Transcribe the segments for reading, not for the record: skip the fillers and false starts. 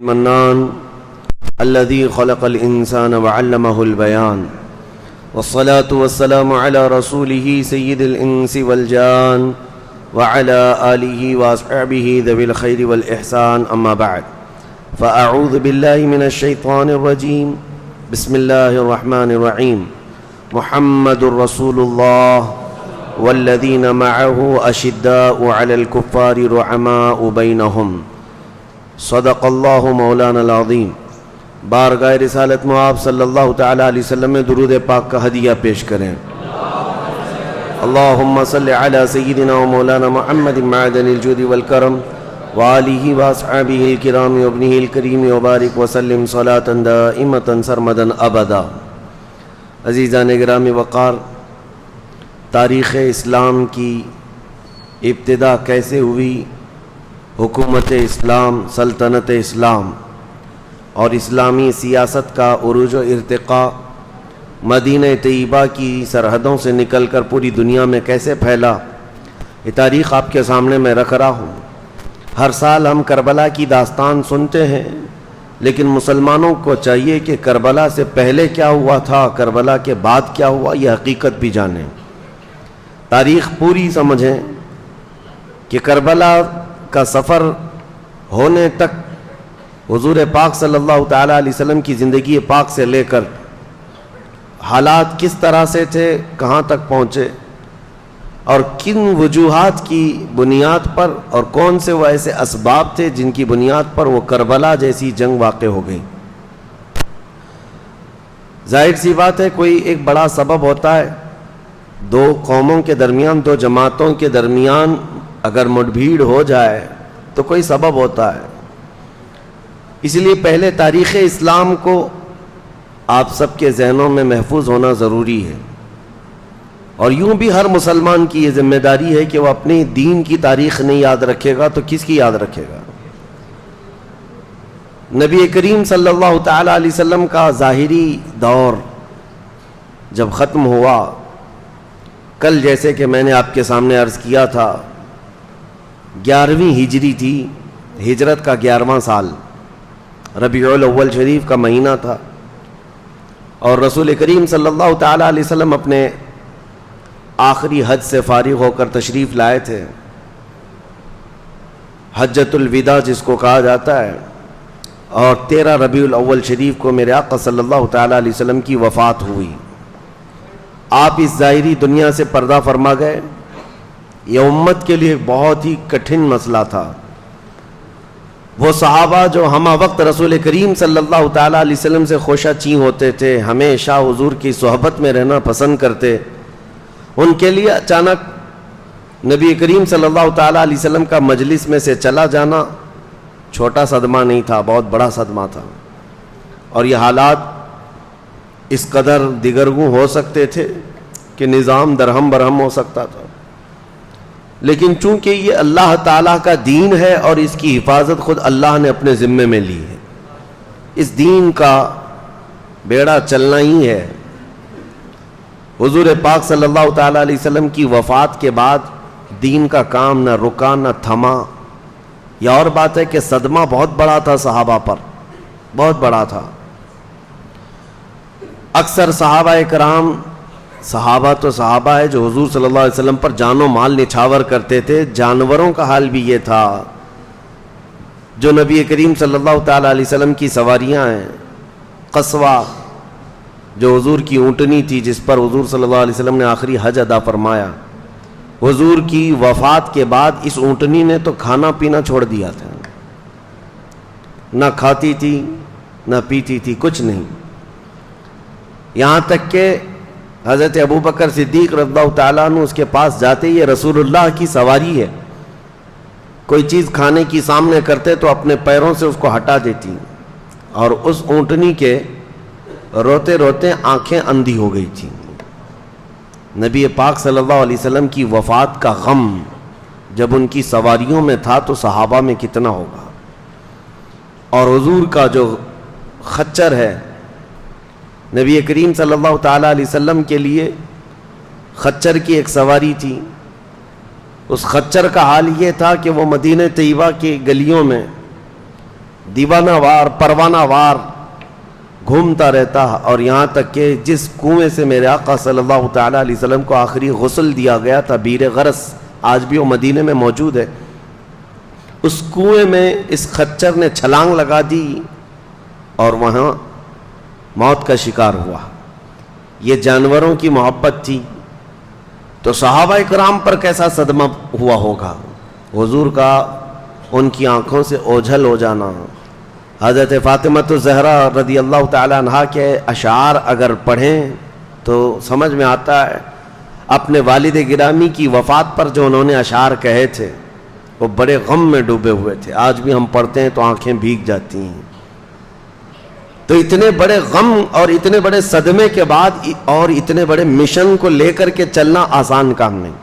المنان الذي خلق الإنسان وعلمه البيان والصلاة والسلام على رسوله سيد الإنس والجان وعلى آله وأصحابه ذوي الخير والإحسان أما بعد فأعوذ بالله من الشيطان الرجيم بسم الله الرحمن الرحيم محمد رسول الله والذين معه أشداء على الكفار رحماء بينهم صدق اللہ مولانا العظیم۔ بارگاہ رسالت میں آپ صلی اللہ تعالیٰ علیہ وسلم میں درود پاک کا ہدیہ پیش کریں۔ اللہم صلی علی سیدنا و مولانا محمد معدن الجود والکرم وآلہ واصحابہ الکرام وابنہ الکریم وبارک وسلم صلاة دائمتا سرمدا ابدا۔ عزیزان گرامی وقار، تاریخ اسلام کی ابتدا کیسے ہوئی؟ حکومت اسلام، سلطنت اسلام اور اسلامی سیاست کا عروج و ارتقاء مدینہ طیبہ کی سرحدوں سے نکل کر پوری دنیا میں کیسے پھیلا، یہ تاریخ آپ کے سامنے میں رکھ رہا ہوں۔ ہر سال ہم کربلا کی داستان سنتے ہیں، لیکن مسلمانوں کو چاہیے کہ کربلا سے پہلے کیا ہوا تھا، کربلا کے بعد کیا ہوا، یہ حقیقت بھی جانیں، تاریخ پوری سمجھیں کہ کربلا کا سفر ہونے تک حضور پاک صلی اللہ تعالیٰ علیہ وسلم کی زندگی پاک سے لے کر حالات کس طرح سے تھے، کہاں تک پہنچے، اور کن وجوہات کی بنیاد پر، اور کون سے وہ ایسے اسباب تھے جن کی بنیاد پر وہ کربلا جیسی جنگ واقع ہو گئی۔ ظاہر سی بات ہے، کوئی ایک بڑا سبب ہوتا ہے، دو قوموں کے درمیان، دو جماعتوں کے درمیان اگر مڈبھیڑ ہو جائے تو کوئی سبب ہوتا ہے۔ اس لیے پہلے تاریخ اسلام کو آپ سب کے ذہنوں میں محفوظ ہونا ضروری ہے، اور یوں بھی ہر مسلمان کی یہ ذمہ داری ہے کہ وہ اپنی دین کی تاریخ نہیں یاد رکھے گا تو کس کی یاد رکھے گا؟ نبی کریم صلی اللہ تعالیٰ علیہ وسلم کا ظاہری دور جب ختم ہوا، کل جیسے کہ میں نے آپ کے سامنے عرض کیا تھا، 11ویں ہجری تھی، ہجرت کا 11واں سال، ربیع الاول شریف کا مہینہ تھا، اور رسول کریم صلی اللہ تعالیٰ علیہ وسلم اپنے آخری حج سے فارغ ہو کر تشریف لائے تھے، حجۃ الوداع جس کو کہا جاتا ہے، اور 13 ربیع الاول شریف کو میرے آقا صلی اللہ تعالیٰ علیہ وسلم کی وفات ہوئی۔ آپ اس ظاہری دنیا سے پردہ فرما گئے۔ یہ امت کے لیے بہت ہی کٹھن مسئلہ تھا۔ وہ صحابہ جو ہمہ وقت رسول کریم صلی اللہ تعالیٰ علیہ وسلم سے خوشہ چین ہوتے تھے، ہمیشہ حضور کی صحبت میں رہنا پسند کرتے، ان کے لیے اچانک نبی کریم صلی اللہ تعالیٰ علیہ وسلم کا مجلس میں سے چلا جانا چھوٹا صدمہ نہیں تھا، بہت بڑا صدمہ تھا، اور یہ حالات اس قدر دیگرگوں ہو سکتے تھے کہ نظام درہم برہم ہو سکتا تھا، لیکن چونکہ یہ اللہ تعالیٰ کا دین ہے اور اس کی حفاظت خود اللہ نے اپنے ذمے میں لی ہے، اس دین کا بیڑا چلنا ہی ہے۔ حضور پاک صلی اللہ تعالیٰ علیہ وسلم کی وفات کے بعد دین کا کام نہ رکا نہ تھما۔ یہ اور بات ہے کہ صدمہ بہت بڑا تھا صحابہ پر، بہت بڑا تھا۔ اکثر صحابہ کرام، صحابہ تو صحابہ ہے جو حضور صلی اللہ علیہ وسلم پر جان و مال نچھاور کرتے تھے، جانوروں کا حال بھی یہ تھا۔ جو نبی کریم صلی اللہ تعالیٰ علیہ وسلم کی سواریاں ہیں، قصوہ جو حضور کی اونٹنی تھی جس پر حضور صلی اللہ علیہ وسلم نے آخری حج ادا فرمایا، حضور کی وفات کے بعد اس اونٹنی نے تو کھانا پینا چھوڑ دیا تھا، نہ کھاتی تھی نہ پیتی تھی، کچھ نہیں، یہاں تک کہ حضرت ابوبکر صدیق رضی اللہ تعالیٰ عنہ اس کے پاس جاتے، یہ رسول اللہ کی سواری ہے، کوئی چیز کھانے کی سامنے کرتے تو اپنے پیروں سے اس کو ہٹا دیتی، اور اس اونٹنی کے روتے روتے آنکھیں اندھی ہو گئی تھیں۔ نبی پاک صلی اللہ علیہ وسلم کی وفات کا غم جب ان کی سواریوں میں تھا تو صحابہ میں کتنا ہوگا۔ اور حضور کا جو خچر ہے، نبی کریم صلی اللہ تعالیٰ علیہ وسلم کے لیے خچر کی ایک سواری تھی، اس خچر کا حال یہ تھا کہ وہ مدینہ طیبہ کی گلیوں میں دیوانہ وار پروانہ وار گھومتا رہتا، اور یہاں تک کہ جس کنویں سے میرے آقا صلی اللہ تعالیٰ علیہ وسلم کو آخری غسل دیا گیا تھا، بیر غرس، آج بھی وہ مدینے میں موجود ہے، اس کنویں میں اس خچر نے چھلانگ لگا دی اور وہاں موت کا شکار ہوا۔ یہ جانوروں کی محبت تھی، تو صحابہ کرام پر کیسا صدمہ ہوا ہوگا، حضور کا ان کی آنکھوں سے اوجھل ہو جانا۔ حضرت فاطمہ الزہرا رضی اللہ تعالی عنہا کے اشعار اگر پڑھیں تو سمجھ میں آتا ہے، اپنے والد گرامی کی وفات پر جو انہوں نے اشعار کہے تھے وہ بڑے غم میں ڈوبے ہوئے تھے، آج بھی ہم پڑھتے ہیں تو آنکھیں بھیگ جاتی ہیں۔ تو اتنے بڑے غم اور اتنے بڑے صدمے کے بعد اور اتنے بڑے مشن کو لے کر کے چلنا آسان کام نہیں۔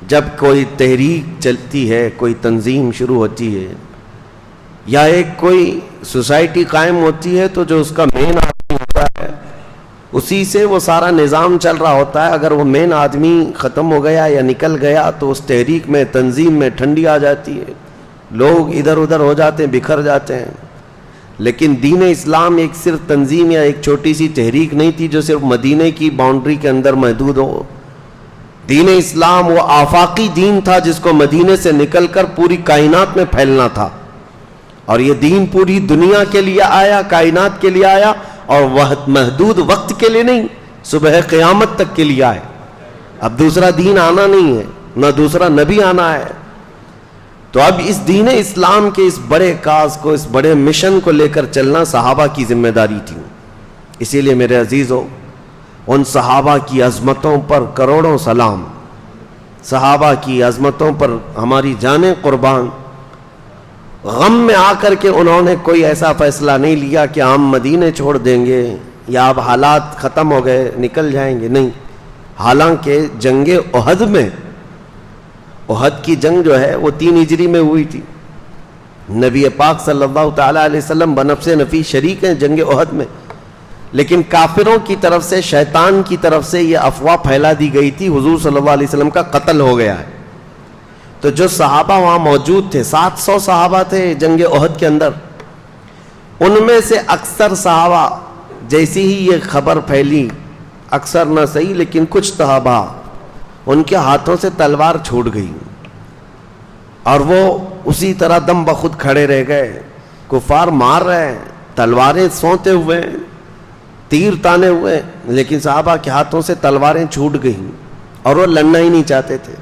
جب کوئی تحریک چلتی ہے، کوئی تنظیم شروع ہوتی ہے یا ایک کوئی سوسائٹی قائم ہوتی ہے، تو جو اس کا مین آدمی ہوتا ہے اسی سے وہ سارا نظام چل رہا ہوتا ہے۔ اگر وہ مین آدمی ختم ہو گیا یا نکل گیا تو اس تحریک میں، تنظیم میں ٹھنڈی آ جاتی ہے، لوگ ادھر ادھر ہو جاتے ہیں، بکھر جاتے ہیں۔ لیکن دین اسلام ایک صرف تنظیم یا ایک چھوٹی سی تحریک نہیں تھی جو صرف مدینے کی باؤنڈری کے اندر محدود ہو۔ دین اسلام وہ آفاقی دین تھا جس کو مدینے سے نکل کر پوری کائنات میں پھیلنا تھا، اور یہ دین پوری دنیا کے لیے آیا، کائنات کے لیے آیا، اور محدود وقت کے لیے نہیں، صبح قیامت تک کے لیے آئے۔ اب دوسرا دین آنا نہیں ہے، نہ دوسرا نبی آنا ہے۔ تو اب اس دین اسلام کے اس بڑے کاز کو، اس بڑے مشن کو لے کر چلنا صحابہ کی ذمہ داری تھی۔ اسی لیے میرے عزیزو، ان صحابہ کی عظمتوں پر کروڑوں سلام، صحابہ کی عظمتوں پر ہماری جانیں قربان۔ غم میں آ کر کے انہوں نے کوئی ایسا فیصلہ نہیں لیا کہ ہم مدینے چھوڑ دیں گے یا اب حالات ختم ہو گئے نکل جائیں گے، نہیں۔ حالانکہ جنگ احد میں، احد کی جنگ جو ہے وہ 3 ہجری میں ہوئی تھی، نبی پاک صلی اللہ تعالیٰ علیہ وسلم بنفس نفیس شریک ہیں جنگ احد میں، لیکن کافروں کی طرف سے، شیطان کی طرف سے یہ افواہ پھیلا دی گئی تھی حضور صلی اللہ علیہ وسلم کا قتل ہو گیا ہے۔ تو جو صحابہ وہاں موجود تھے، 700 صحابہ تھے جنگ احد کے اندر، ان میں سے اکثر صحابہ جیسی ہی یہ خبر پھیلی، اکثر نہ صحیح لیکن کچھ صحابہ، ان کے ہاتھوں سے تلوار چھوٹ گئی اور وہ اسی طرح دم بخود کھڑے رہ گئے۔ کفار مار رہے ہیں، تلواریں سونتے ہوئے، تیر تانے ہوئے، لیکن صحابہ کے ہاتھوں سے تلواریں چھوٹ گئیں اور وہ لڑنا ہی نہیں چاہتے تھے۔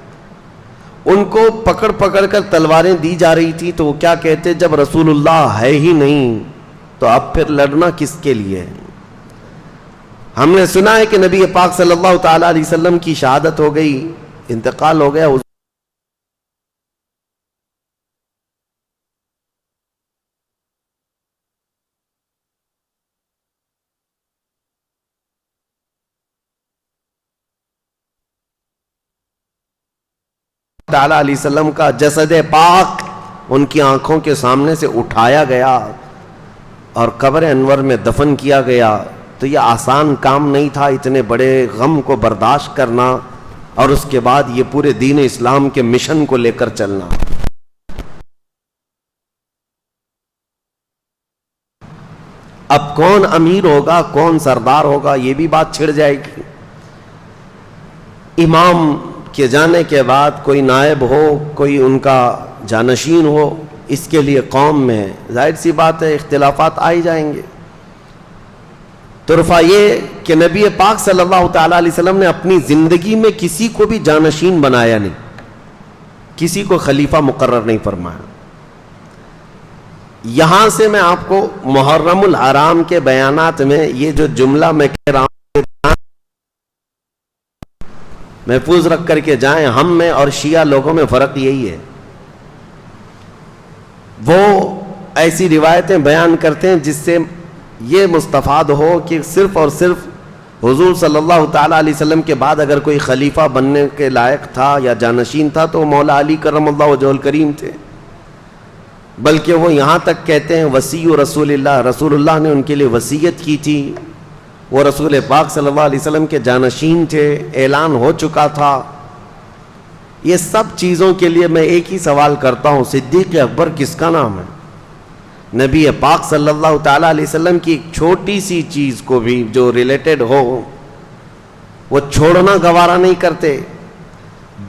ان کو پکڑ پکڑ کر تلواریں دی جا رہی تھی، تو وہ کیا کہتے، جب رسول اللہ ہے ہی نہیں تو اب پھر لڑنا کس کے لیے؟ ہم نے سنا ہے کہ نبی پاک صلی اللہ تعالیٰ علیہ وسلم کی شہادت ہو گئی، انتقال ہو گیا۔ تعالیٰ علیہ وسلم کا جسد پاک ان کی آنکھوں کے سامنے سے اٹھایا گیا اور قبر انور میں دفن کیا گیا۔ تو یہ آسان کام نہیں تھا اتنے بڑے غم کو برداشت کرنا اور اس کے بعد یہ پورے دین اسلام کے مشن کو لے کر چلنا۔ اب کون امیر ہوگا، کون سردار ہوگا، یہ بھی بات چھڑ جائے گی۔ امام کے جانے کے بعد کوئی نائب ہو، کوئی ان کا جانشین ہو، اس کے لیے قوم میں ظاہر سی بات ہے اختلافات آئی جائیں گے۔ طرفہ یہ کہ نبی پاک صلی اللہ تعالیٰ علیہ وسلم نے اپنی زندگی میں کسی کو بھی جانشین بنایا نہیں، کسی کو خلیفہ مقرر نہیں فرمایا۔ یہاں سے میں آپ کو محرم الحرام کے بیانات میں یہ جو جملہ میں کہہ رہا ہوں محفوظ رکھ کر کے جائیں۔ ہم میں اور شیعہ لوگوں میں فرق یہی ہے، وہ ایسی روایتیں بیان کرتے ہیں جس سے یہ مستفاد ہو کہ صرف اور صرف حضور صلی اللہ تعالیٰ علیہ وسلم کے بعد اگر کوئی خلیفہ بننے کے لائق تھا یا جانشین تھا تو مولا علی کرم اللہ وجہہ الکریم تھے، بلکہ وہ یہاں تک کہتے ہیں وصی رسول اللہ، رسول اللہ نے ان کے لیے وصیت کی تھی، وہ رسول پاک صلی اللہ علیہ وسلم کے جانشین تھے، اعلان ہو چکا تھا۔ یہ سب چیزوں کے لیے میں ایک ہی سوال کرتا ہوں، صدیق اکبر کس کا نام ہے؟ نبی پاک صلی اللہ تعالیٰ علیہ وسلم کی ایک چھوٹی سی چیز کو بھی جو ریلیٹڈ ہو وہ چھوڑنا گوارا نہیں کرتے.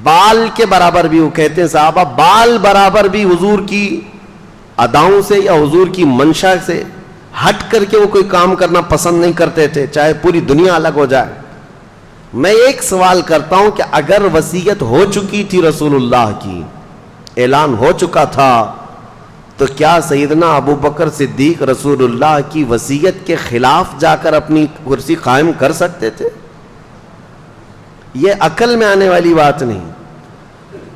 بال کے برابر بھی، وہ کہتے ہیں صحابہ بال برابر بھی حضور کی اداؤں سے یا حضور کی منشا سے ہٹ کر کے وہ کوئی کام کرنا پسند نہیں کرتے تھے، چاہے پوری دنیا الگ ہو جائے. میں ایک سوال کرتا ہوں کہ اگر وصیت ہو چکی تھی رسول اللہ کی، اعلان ہو چکا تھا، تو کیا سیدنا ابو بکر صدیق رسول اللہ کی وصیت کے خلاف جا کر اپنی کرسی قائم کر سکتے تھے؟ یہ عقل میں آنے والی بات نہیں.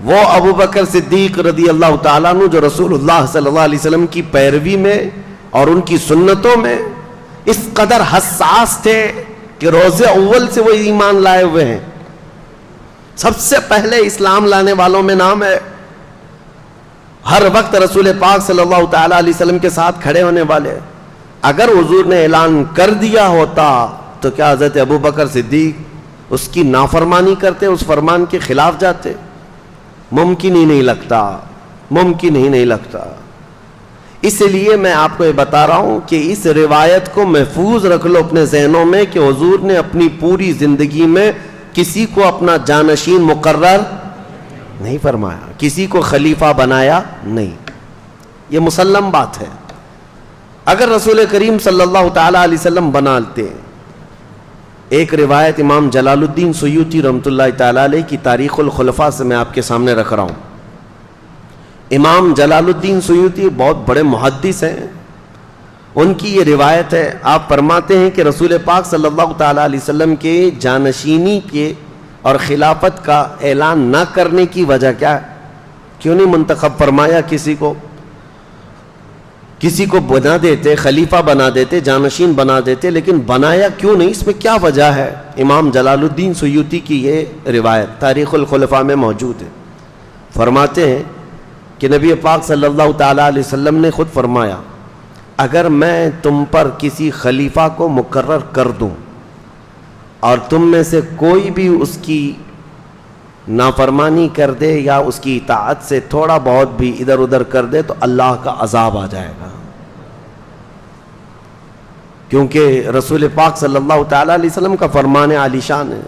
وہ ابو بکر صدیق رضی اللہ تعالیٰ عنہ جو رسول اللہ صلی اللہ علیہ وسلم کی پیروی میں اور ان کی سنتوں میں اس قدر حساس تھے کہ روز اول سے وہ ایمان لائے ہوئے ہیں. سب سے پہلے اسلام لانے والوں میں نام ہے. ہر وقت رسول پاک صلی اللہ تعالیٰ علیہ وسلم کے ساتھ کھڑے ہونے والے. اگر حضور نے اعلان کر دیا ہوتا تو کیا حضرت ابو بکر صدیق اس کی نافرمانی کرتے، اس فرمان کے خلاف جاتے؟ ممکن ہی نہیں لگتا، ممکن ہی نہیں لگتا. اس لیے میں آپ کو یہ بتا رہا ہوں کہ اس روایت کو محفوظ رکھ لو اپنے ذہنوں میں کہ حضور نے اپنی پوری زندگی میں کسی کو اپنا جانشین مقرر نہیں فرمایا، کسی کو خلیفہ بنایا نہیں. یہ مسلم بات ہے. اگر رسول کریم صلی اللہ تعالی علیہ وسلم بناتے، ایک روایت امام جلال الدین سیوطی رحمۃ اللہ تعالی علیہ کی تاریخ الخلفاء سے میں آپ کے سامنے رکھ رہا ہوں. امام جلال الدین سیوطی بہت بڑے محدث ہیں. ان کی یہ روایت ہے، آپ فرماتے ہیں کہ رسول پاک صلی اللہ تعالی علیہ وسلم کے جانشینی کے اور خلافت کا اعلان نہ کرنے کی وجہ کیا ہے؟ کیوں نہیں منتخب فرمایا کسی کو بنا دیتے، خلیفہ بنا دیتے، جانشین بنا دیتے، لیکن بنایا کیوں نہیں؟ اس میں کیا وجہ ہے؟ امام جلال الدین سیوطی کی یہ روایت تاریخ الخلفاء میں موجود ہے. فرماتے ہیں کہ نبی پاک صلی اللہ تعالی علیہ وسلم نے خود فرمایا، اگر میں تم پر کسی خلیفہ کو مقرر کر دوں اور تم میں سے کوئی بھی اس کی نافرمانی کر دے یا اس کی اطاعت سے تھوڑا بہت بھی ادھر ادھر کر دے تو اللہ کا عذاب آ جائے گا. کیونکہ رسول پاک صلی اللہ تعالی علیہ وسلم کا فرمان عالی شان ہے.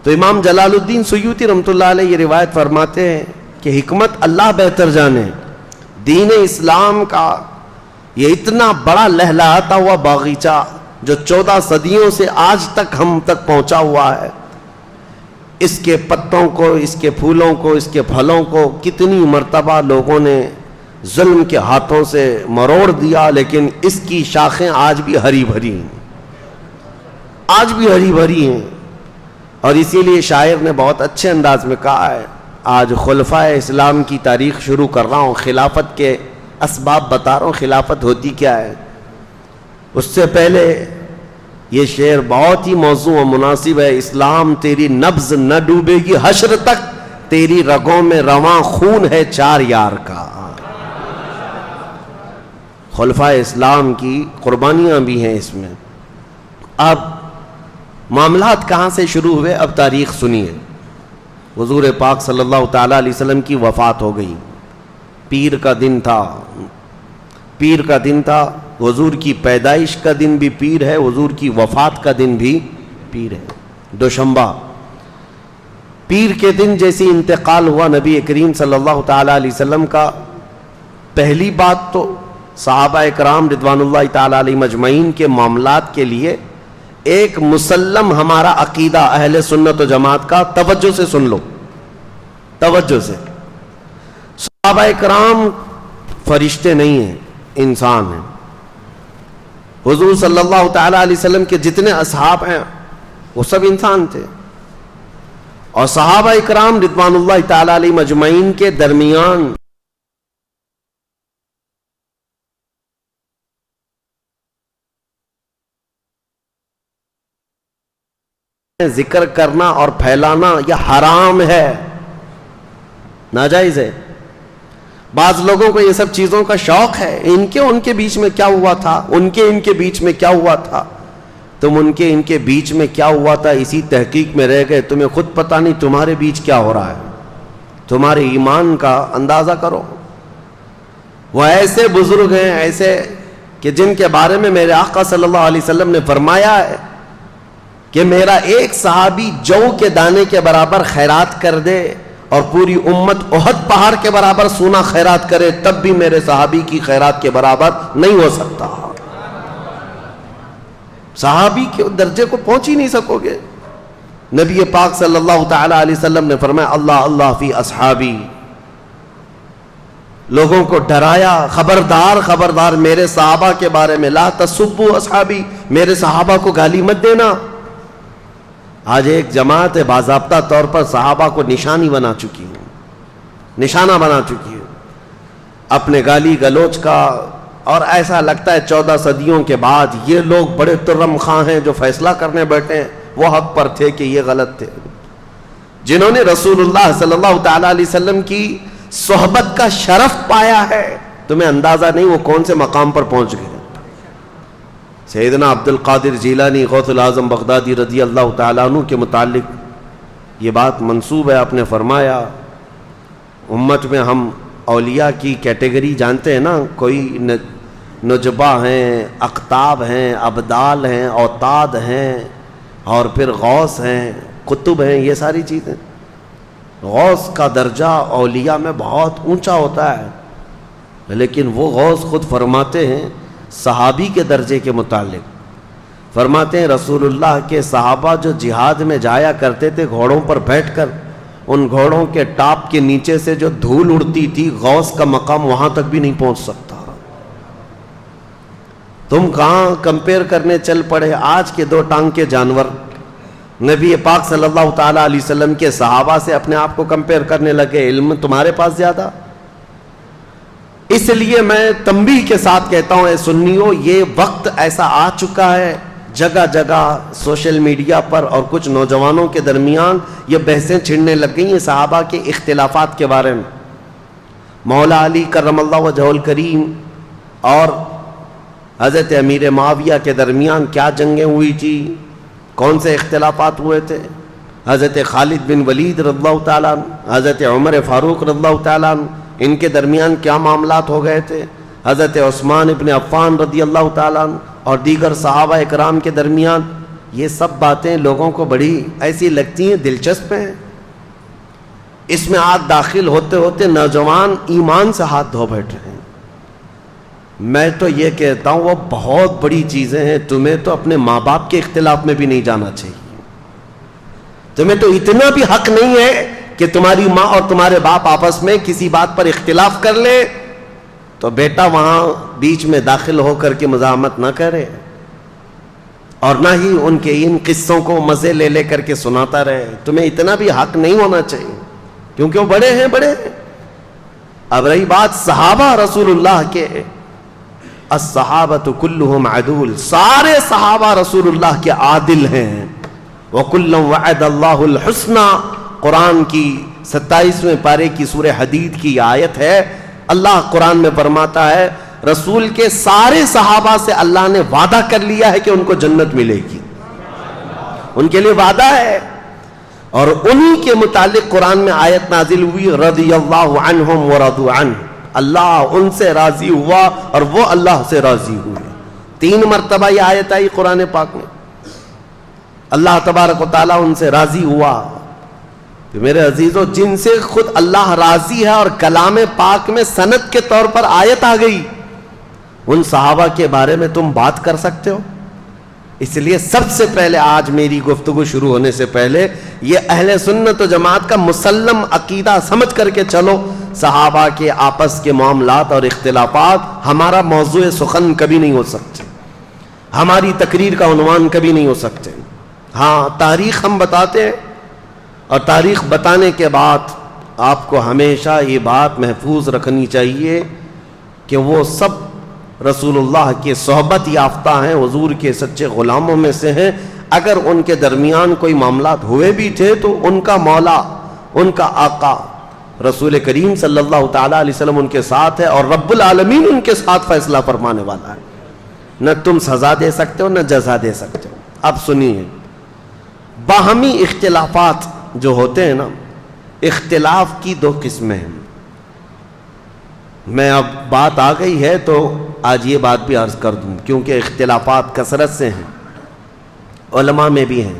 تو امام جلال الدین سیوطی رحمۃ اللہ علیہ یہ روایت فرماتے ہیں کہ حکمت اللہ بہتر جانے، دین اسلام کا یہ اتنا بڑا لہلہاتا ہوا باغیچہ جو 14 صدیوں سے آج تک ہم تک پہنچا ہوا ہے، اس کے پتوں کو، اس کے پھولوں کو، اس کے پھلوں کو کتنی مرتبہ لوگوں نے ظلم کے ہاتھوں سے مروڑ دیا، لیکن اس کی شاخیں آج بھی ہری بھری ہیں، آج بھی ہری بھری ہیں. اور اسی لیے شاعر نے بہت اچھے انداز میں کہا ہے، آج خلفائے اسلام کی تاریخ شروع کر رہا ہوں، خلافت کے اسباب بتا رہا ہوں، خلافت ہوتی کیا ہے. اس سے پہلے یہ شعر بہت ہی موزوں و مناسب ہے، اسلام تیری نبض نہ ڈوبے گی حشر تک، تیری رگوں میں رواں خون ہے 4 یار کا. خلفائے اسلام کی قربانیاں بھی ہیں اس میں. اب معاملات کہاں سے شروع ہوئے؟ اب تاریخ سنیے. حضور پاک صلی اللہ تعالی علیہ وسلم کی وفات ہو گئی. پیر کا دن تھا. حضور کی پیدائش کا دن بھی پیر ہے، حضور کی وفات کا دن بھی پیر ہے، دوشنبہ. پیر کے دن جیسی انتقال ہوا نبی کریم صلی اللہ تعالی علیہ وسلم کا، پہلی بات تو صحابہ اکرام رضوان اللہ تعالی علیہ مجمعین کے معاملات کے لیے ایک مسلم ہمارا عقیدہ اہل سنت و جماعت کا، توجہ سے سن لو، توجہ سے. صحابہ اکرام فرشتے نہیں ہیں، انسان ہیں. حضور صلی اللہ تعالی علیہ وسلم کے جتنے اصحاب ہیں وہ سب انسان تھے، اور صحابہ اکرام رضوان اللہ تعالی علیہ مجمعین کے درمیان ذکر کرنا اور پھیلانا یہ حرام ہے، ناجائز ہے. بعض لوگوں کو یہ سب چیزوں کا شوق ہے، ان کے بیچ میں کیا ہوا تھا، ان کے بیچ میں کیا ہوا تھا، تم ان کے بیچ میں کیا ہوا تھا اسی تحقیق میں رہ گئے، تمہیں خود پتہ نہیں تمہارے بیچ کیا ہو رہا ہے. تمہارے ایمان کا اندازہ کرو. وہ ایسے بزرگ ہیں ایسے کہ جن کے بارے میں میرے آقا صلی اللہ علیہ وسلم نے فرمایا ہے کہ میرا ایک صحابی جو کے دانے کے برابر خیرات کر دے اور پوری امت احد پہاڑ کے برابر سونا خیرات کرے تب بھی میرے صحابی کی خیرات کے برابر نہیں ہو سکتا. صحابی کے درجے کو پہنچ ہی نہیں سکو گے. نبی پاک صلی اللہ تعالی علیہ وسلم نے فرمایا اللہ اللہ فی اصحابی، لوگوں کو ڈرایا خبردار خبردار میرے صحابہ کے بارے میں، لا تسبوا اصحابی، میرے صحابہ کو گالی مت دینا. آج ایک جماعت باضابطہ طور پر صحابہ کو نشانی بنا چکی ہے، نشانہ بنا چکی ہے اپنے گالی گلوچ کا، اور ایسا لگتا ہے 14 صدیوں کے بعد یہ لوگ بڑے ترم خواہ ہیں جو فیصلہ کرنے بیٹھے ہیں. وہ حق پر تھے کہ یہ غلط تھے. جنہوں نے رسول اللہ صلی اللہ تعالی علیہ وسلم کی صحبت کا شرف پایا ہے، تمہیں اندازہ نہیں وہ کون سے مقام پر پہنچ گئے. سیدنا عبد القادر جیلانی غوث الاعظم بغدادی رضی اللہ تعالیٰ عنہ کے متعلق یہ بات منسوب ہے. آپ نے فرمایا امت میں ہم اولیاء کی کیٹیگری جانتے ہیں نا، کوئی نجبہ ہیں، اقطاب ہیں، ابدال ہیں، اوتاد ہیں، اور پھر غوث ہیں، قطب ہیں. یہ ساری چیزیں غوث کا درجہ اولیاء میں بہت اونچا ہوتا ہے، لیکن وہ غوث خود فرماتے ہیں صحابی کے درجے کے متعلق، فرماتے ہیں رسول اللہ کے صحابہ جو جہاد میں جایا کرتے تھے گھوڑوں پر بیٹھ کر، ان گھوڑوں کے ٹاپ کے نیچے سے جو دھول اڑتی تھی غوث کا مقام وہاں تک بھی نہیں پہنچ سکتا. تم کہاں کمپیئر کرنے چل پڑے آج کے 2 ٹانگ کے جانور نبی پاک صلی اللہ تعالی علیہ وسلم کے صحابہ سے اپنے آپ کو کمپیئر کرنے لگے. علم تمہارے پاس زیادہ. اس لیے میں تنبیہ کے ساتھ کہتا ہوں اے سنیو، یہ وقت ایسا آ چکا ہے جگہ جگہ سوشل میڈیا پر اور کچھ نوجوانوں کے درمیان یہ بحثیں چھڑنے لگ گئی ہیں صحابہ کے اختلافات کے بارے میں. مولا علی کرم اللہ وجہہ الکریم اور حضرت امیر معاویہ کے درمیان کیا جنگیں ہوئی تھی، کون سے اختلافات ہوئے تھے. حضرت خالد بن ولید رضی اللہ تعالیٰ عنہ، حضرت عمر فاروق رضی اللہ تعالیٰ عنہ، ان کے درمیان کیا معاملات ہو گئے تھے. حضرت عثمان ابن عفان رضی اللہ تعالیٰ عنہ اور دیگر صحابہ اکرام کے درمیان. یہ سب باتیں لوگوں کو بڑی ایسی لگتی ہیں دلچسپ ہیں. اس میں ہاتھ داخل ہوتے ہوتے نوجوان ایمان سے ہاتھ دھو بیٹھ رہے ہیں. میں تو یہ کہتا ہوں وہ بہت بڑی چیزیں ہیں. تمہیں تو اپنے ماں باپ کے اختلاف میں بھی نہیں جانا چاہیے. تمہیں تو اتنا بھی حق نہیں ہے کہ تمہاری ماں اور تمہارے باپ آپس میں کسی بات پر اختلاف کر لے تو بیٹا وہاں بیچ میں داخل ہو کر کے مزاحمت نہ کرے، اور نہ ہی ان کے ان قصوں کو مزے لے لے کر کے سناتا رہے. تمہیں اتنا بھی حق نہیں ہونا چاہیے کیونکہ وہ بڑے ہیں. اب رہی بات صحابہ رسول اللہ کے، الصحابۃ کلہم عدول، سارے صحابہ رسول اللہ کے عادل ہیں. وَكُلًّا وَعَدَ اللَّهُ الْحُسْنَى، قرآن کی 27ویں پارے کی سورہ حدید کی آیت ہے. اللہ قرآن میں فرماتا ہے رسول کے سارے صحابہ سے اللہ نے وعدہ کر لیا ہے کہ ان کو جنت ملے گی، ان کے لیے وعدہ ہے. اور انہی کے متعلق قرآن میں آیت نازل ہوئی رضی اللہ عنہم ورضوا عنہ، اللہ ان سے راضی ہوا اور وہ اللہ سے راضی ہوئے. 3 مرتبہ یہ آیت آئی قرآن پاک میں. اللہ تبارک و تعالیٰ ان سے راضی ہوا. میرے عزیزو، جن سے خود اللہ راضی ہے اور کلام پاک میں سند کے طور پر آیت آ گئی، ان صحابہ کے بارے میں تم بات کر سکتے ہو؟ اس لیے سب سے پہلے آج میری گفتگو شروع ہونے سے پہلے یہ اہل سنت و جماعت کا مسلم عقیدہ سمجھ کر کے چلو. صحابہ کے آپس کے معاملات اور اختلافات ہمارا موضوع سخن کبھی نہیں ہو سکتے، ہماری تقریر کا عنوان کبھی نہیں ہو سکتے. ہاں، تاریخ ہم بتاتے ہیں، اور تاریخ بتانے کے بعد آپ کو ہمیشہ یہ بات محفوظ رکھنی چاہیے کہ وہ سب رسول اللہ کے صحبت یافتہ ہیں، حضور کے سچے غلاموں میں سے ہیں. اگر ان کے درمیان کوئی معاملات ہوئے بھی تھے تو ان کا مولا، ان کا آقا رسول کریم صلی اللہ تعالیٰ علیہ وسلم ان کے ساتھ ہے، اور رب العالمین ان کے ساتھ فیصلہ فرمانے والا ہے. نہ تم سزا دے سکتے ہو نہ جزا دے سکتے ہو. اب سنیے، باہمی اختلافات جو ہوتے ہیں نا، اختلاف کی 2 قسمیں ہیں. میں اب بات آ گئی ہے تو آج یہ بات بھی عرض کر دوں، کیونکہ اختلافات کثرت سے ہیں، علماء میں بھی ہیں،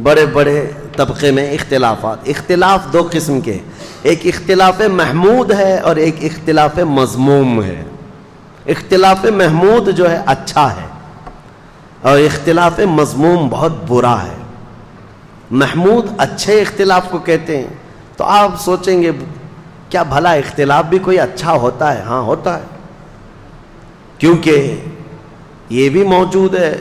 بڑے بڑے طبقے میں اختلافات۔ اختلاف دو قسم کے، ایک اختلاف محمود ہے اور ایک اختلاف مذموم ہے۔ اختلاف محمود جو ہے اچھا ہے، اور اختلاف مذموم بہت برا ہے۔ محمود اچھے اختلاف کو کہتے ہیں، تو آپ سوچیں گے کیا بھلا اختلاف بھی کوئی اچھا ہوتا ہے؟ ہاں ہوتا ہے، کیونکہ یہ بھی موجود ہے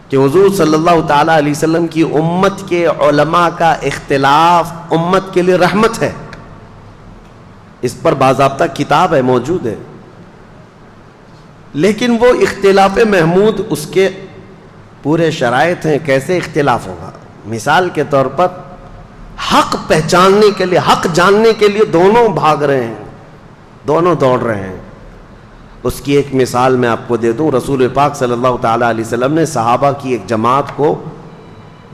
کہ حضور صلی اللہ تعالیٰ علیہ وسلم کی امت کے علماء کا اختلاف امت کے لیے رحمت ہے، اس پر باضابطہ کتاب ہے، موجود ہے۔ لیکن وہ اختلاف محمود، اس کے پورے شرائط ہیں، کیسے اختلاف ہوگا؟ مثال کے طور پر حق پہچاننے کے لیے، حق جاننے کے لیے دونوں بھاگ رہے ہیں، دونوں دوڑ رہے ہیں۔ اس کی ایک مثال میں آپ کو دے دوں۔ رسول پاک صلی اللہ تعالیٰ علیہ وسلم نے صحابہ کی ایک جماعت کو،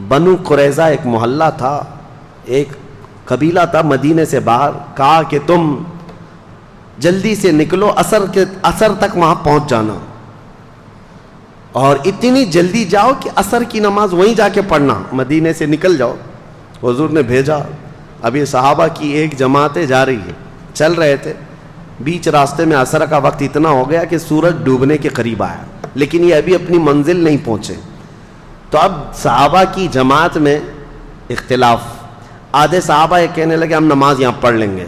بنو قریظہ ایک محلہ تھا، ایک قبیلہ تھا مدینے سے باہر، کہا کہ تم جلدی سے نکلو، عصر تک وہاں پہنچ جانا، اور اتنی جلدی جاؤ کہ عصر کی نماز وہیں جا کے پڑھنا، مدینے سے نکل جاؤ۔ حضور نے بھیجا۔ اب یہ صحابہ کی ایک جماعتیں جا رہی ہے، چل رہے تھے، بیچ راستے میں عصر کا وقت اتنا ہو گیا کہ سورج ڈوبنے کے قریب آیا، لیکن یہ ابھی اپنی منزل نہیں پہنچے۔ تو اب صحابہ کی جماعت میں اختلاف، آدھے صحابہ یہ کہنے لگے ہم نماز یہاں پڑھ لیں گے،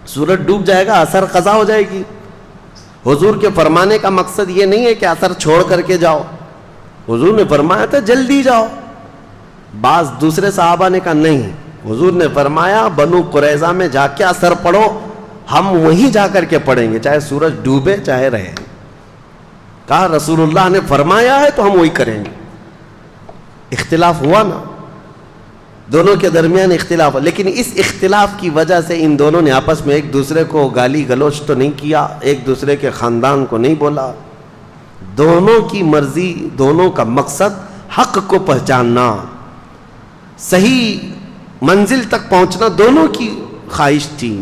سورج ڈوب جائے گا، عصر قضا ہو جائے گی۔ حضور کے فرمانے کا مقصد یہ نہیں ہے کہ عصر چھوڑ کر کے جاؤ، حضور نے فرمایا تھا جلدی جاؤ۔ بعض دوسرے صحابہ نے کہا نہیں، حضور نے فرمایا بنو قریظہ میں جا کے عصر پڑھو، ہم وہیں جا کر کے پڑھیں گے، چاہے سورج ڈوبے چاہے رہے۔ کہا رسول اللہ نے فرمایا ہے تو ہم وہی کریں گے۔ اختلاف ہوا نا، دونوں کے درمیان اختلاف، لیکن اس اختلاف کی وجہ سے ان دونوں نے آپس میں ایک دوسرے کو گالی گلوچ تو نہیں کیا، ایک دوسرے کے خاندان کو نہیں بولا۔ دونوں کی مرضی، دونوں کا مقصد حق کو پہچاننا، صحیح منزل تک پہنچنا، دونوں کی خواہش تھی،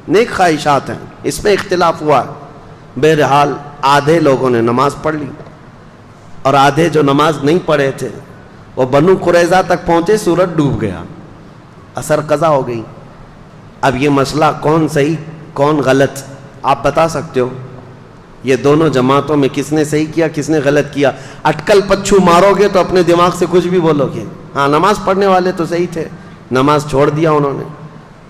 نیک خواہشات ہیں، اس میں اختلاف ہوا۔ بہرحال آدھے لوگوں نے نماز پڑھ لی، اور آدھے جو نماز نہیں پڑھے تھے وہ بنو قریظہ تک پہنچے، سورج ڈوب گیا، عصر قضا ہو گئی۔ اب یہ مسئلہ کون صحیح کون غلط آپ بتا سکتے ہو؟ یہ دونوں جماعتوں میں کس نے صحیح کیا کس نے غلط کیا؟ اٹکل پچھو مارو گے تو اپنے دماغ سے کچھ بھی بولو گے۔ ہاں نماز پڑھنے والے تو صحیح تھے، نماز چھوڑ دیا انہوں نے۔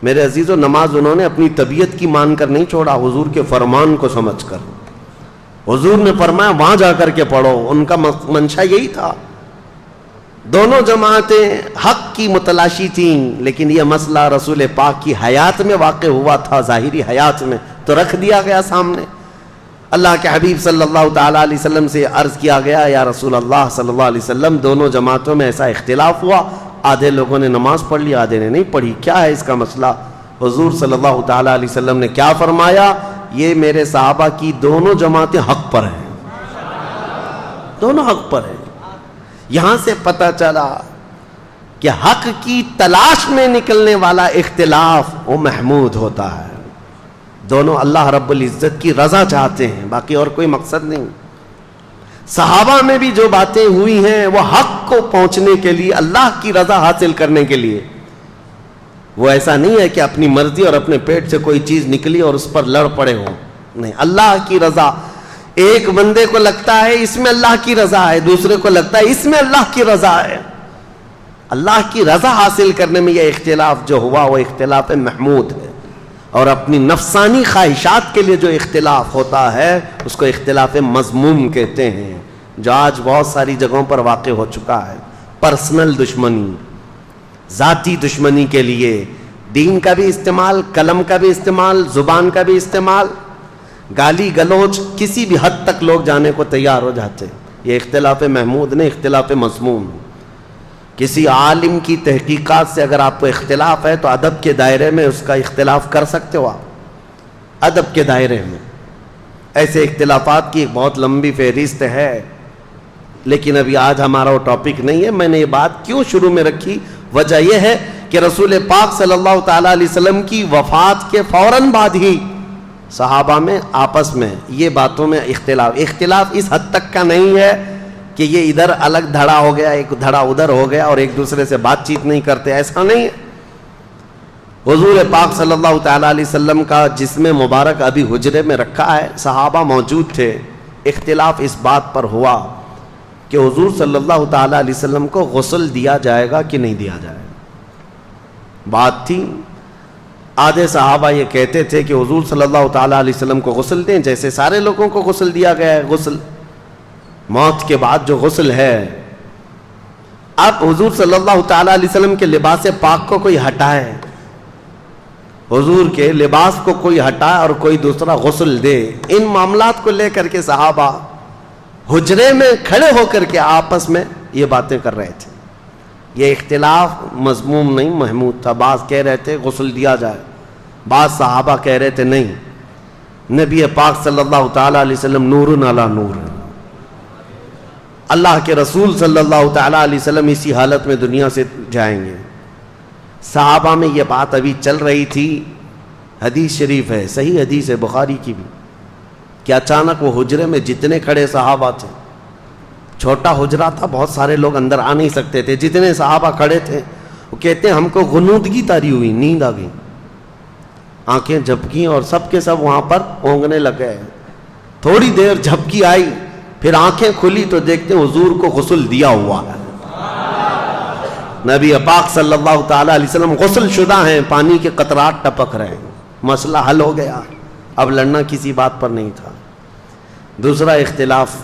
میرے عزیزو، نماز انہوں نے اپنی طبیعت کی مان کر نہیں چھوڑا، حضور کے فرمان کو سمجھ کر۔ حضور نے فرمایا وہاں جا کر کے پڑھو، ان کا منشا یہی تھا۔ دونوں جماعتیں حق کی متلاشی تھیں، لیکن یہ مسئلہ رسول پاک کی حیات میں واقع ہوا تھا، ظاہری حیات میں، تو رکھ دیا گیا سامنے۔ اللہ کے حبیب صلی اللہ تعالیٰ علیہ وسلم سے عرض کیا گیا، یا رسول اللہ صلی اللہ علیہ وسلم، دونوں جماعتوں میں ایسا اختلاف ہوا، آدھے لوگوں نے نماز پڑھ لی آدھے نے نہیں پڑھی، کیا ہے اس کا مسئلہ؟ حضور صلی اللہ تعالیٰ علیہ وسلم نے کیا فرمایا؟ یہ میرے صحابہ کی دونوں جماعتیں حق پر ہیں، دونوں حق پر ہیں۔ یہاں سے پتہ چلا کہ حق کی تلاش میں نکلنے والا اختلاف وہ محمود ہوتا ہے، دونوں اللہ رب العزت کی رضا چاہتے ہیں، باقی اور کوئی مقصد نہیں۔ صحابہ میں بھی جو باتیں ہوئی ہیں وہ حق کو پہنچنے کے لیے، اللہ کی رضا حاصل کرنے کے لیے، وہ ایسا نہیں ہے کہ اپنی مرضی اور اپنے پیٹ سے کوئی چیز نکلی اور اس پر لڑ پڑے ہوں، نہیں، اللہ کی رضا۔ ایک بندے کو لگتا ہے اس میں اللہ کی رضا ہے، دوسرے کو لگتا ہے اس میں اللہ کی رضا ہے۔ اللہ کی رضا حاصل کرنے میں یہ اختلاف جو ہوا وہ اختلاف محمود ہے، اور اپنی نفسانی خواہشات کے لیے جو اختلاف ہوتا ہے اس کو اختلاف مذموم کہتے ہیں، جو آج بہت ساری جگہوں پر واقع ہو چکا ہے۔ پرسنل دشمنی، ذاتی دشمنی کے لیے دین کا بھی استعمال، قلم کا بھی استعمال، زبان کا بھی استعمال، گالی گلوچ کسی بھی حد تک لوگ جانے کو تیار ہو جاتے ہیں۔ یہ اختلاف محمود نہیں، اختلاف مذموم۔ کسی عالم کی تحقیقات سے اگر آپ کو اختلاف ہے تو ادب کے دائرے میں اس کا اختلاف کر سکتے ہو آپ، ادب کے دائرے میں۔ ایسے اختلافات کی ایک بہت لمبی فہرست ہے، لیکن ابھی آج ہمارا وہ ٹاپک نہیں ہے۔ میں نے یہ بات کیوں شروع میں رکھی؟ وجہ یہ ہے کہ رسول پاک صلی اللہ تعالیٰ علیہ وسلم کی وفات کے فوراً بعد ہی صحابہ میں آپس میں یہ باتوں میں اختلاف اس حد تک کا نہیں ہے کہ یہ ادھر الگ دھڑا ہو گیا، ایک دھڑا ادھر ہو گیا اور ایک دوسرے سے بات چیت نہیں کرتے، ایسا نہیں ہے۔ حضور پاک صلی اللہ تعالیٰ علیہ وسلم کا جسم مبارک ابھی حجرے میں رکھا ہے، صحابہ موجود تھے، اختلاف اس بات پر ہوا کہ حضور صلی اللہ تعالیٰ علیہ وسلم کو غسل دیا جائے گا کہ نہیں دیا جائے گا۔ بات تھی، آدھے صحابہ یہ کہتے تھے کہ حضور صلی اللہ تعالیٰ علیہ وسلم کو غسل دیں جیسے سارے لوگوں کو غسل دیا گیا ہے، غسل موت کے بعد جو غسل ہے۔ اب حضور صلی اللہ تعالیٰ علیہ وسلم کے لباس پاک کو کوئی ہٹائے، حضور کے لباس کو کوئی ہٹائے اور کوئی دوسرا غسل دے، ان معاملات کو لے کر کے صحابہ حجرے میں کھڑے ہو کر کے آپس میں یہ باتیں کر رہے تھے۔ یہ اختلاف مذموم نہیں، محمود تھا۔ بعض کہہ رہے تھے غسل دیا جائے، بعض صحابہ کہہ رہے تھے نہیں، نبی پاک صلی اللہ تعالیٰ علیہ وسلم نور علی نور، اللہ کے رسول صلی اللہ تعالیٰ علیہ وسلم اسی حالت میں دنیا سے جائیں گے۔ صحابہ میں یہ بات ابھی چل رہی تھی، حدیث شریف ہے، صحیح حدیث ہے بخاری کی بھی، کہ اچانک وہ حجرے میں جتنے کھڑے صحابہ تھے، چھوٹا حجرہ تھا، بہت سارے لوگ اندر آ نہیں سکتے تھے، جتنے صحابہ کھڑے تھے وہ کہتے ہیں ہم کو غنودگی طاری ہوئی، نیند آ گئی، آنکھیں جھپکیں اور سب کے سب وہاں پر اونگنے لگ گئے۔ تھوڑی دیر جھپکی آئی، پھر آنکھیں کھلی تو دیکھتے ہیں حضور کو غسل دیا ہوا ہے، نبی پاک صلی اللہ تعالیٰ علیہ وسلم غسل شدہ ہیں، پانی کے قطرات ٹپک رہے ہیں، مسئلہ حل ہو گیا، اب لڑنا کسی بات پر نہیں تھا۔ دوسرا اختلاف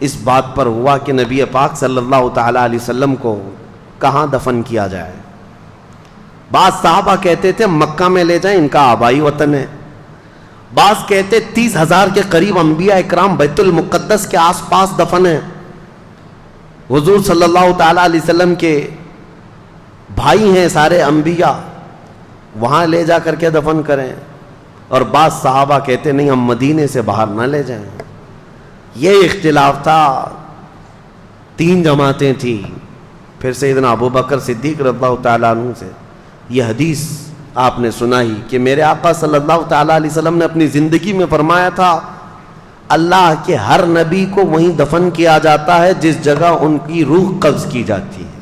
اس بات پر ہوا کہ نبی پاک صلی اللہ تعالیٰ علیہ وسلم کو کہاں دفن کیا جائے۔ بعض صحابہ کہتے تھے مکہ میں لے جائیں، ان کا آبائی وطن ہے، بعض کہتے 30,000 کے قریب انبیاء اکرام بیت المقدس کے آس پاس دفن ہیں، حضور صلی اللہ تعالیٰ علیہ وسلم کے بھائی ہیں سارے انبیاء، وہاں لے جا کر کے دفن کریں، اور بعض صحابہ کہتے نہیں ہم مدینے سے باہر نہ لے جائیں۔ یہ اختلاف تھا، 3 جماعتیں تھیں۔ پھر سیدنا ابو بکر صدیق رضی اللہ تعالیٰ عنہ سے یہ حدیث آپ نے سنائی کہ میرے آقا صلی اللہ تعالیٰ علیہ وسلم نے اپنی زندگی میں فرمایا تھا اللہ کے ہر نبی کو وہیں دفن کیا جاتا ہے جس جگہ ان کی روح قبض کی جاتی ہے۔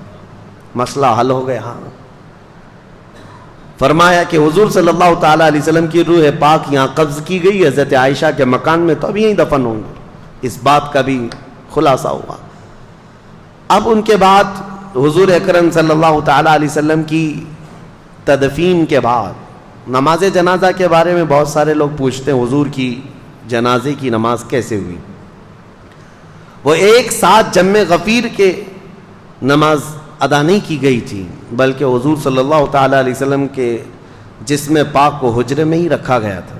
مسئلہ حل ہو گیا۔ ہاں، فرمایا کہ حضور صلی اللہ تعالیٰ علیہ وسلم کی روح پاک یہاں قبض کی گئی حضرت عائشہ کے مکان میں، تو اب یہیں دفن ہوں گے، اس بات کا بھی خلاصہ ہوا۔ اب ان کے بعد حضور اکرم صلی اللہ تعالیٰ علیہ وسلم کی تدفین کے بعد نماز جنازہ کے بارے میں بہت سارے لوگ پوچھتے ہیں حضور کی جنازے کی نماز کیسے ہوئی۔ وہ ایک ساتھ جمع غفیر کے نماز ادا نہیں کی گئی تھی، بلکہ حضور صلی اللہ تعالیٰ علیہ وسلم کے جسم پاک کو حجرے میں ہی رکھا گیا تھا،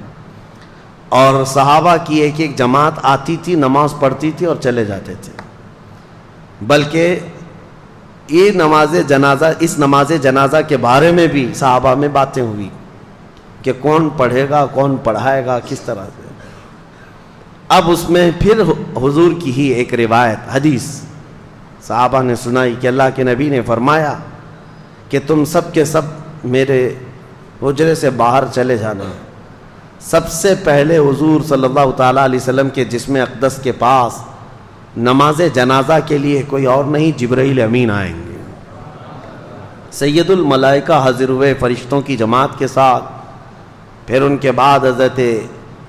اور صحابہ کی ایک ایک جماعت آتی تھی، نماز پڑھتی تھی اور چلے جاتے تھے۔ بلکہ یہ اس نماز جنازہ کے بارے میں بھی صحابہ میں باتیں ہوئی کہ کون پڑھے گا، کون پڑھائے گا، کس طرح سے۔ اب اس میں پھر حضور کی ہی ایک روایت حدیث صحابہ نے سنائی کہ اللہ کے نبی نے فرمایا کہ تم سب کے سب میرے حجرے سے باہر چلے جانا۔ سب سے پہلے حضور صلی اللہ تعالیٰ علیہ وسلم کے جسم اقدس کے پاس نماز جنازہ کے لیے کوئی اور نہیں، جبرائیل امین آئیں گے، سید الملائکہ حاضر ہوئے فرشتوں کی جماعت کے ساتھ، پھر ان کے بعد حضرت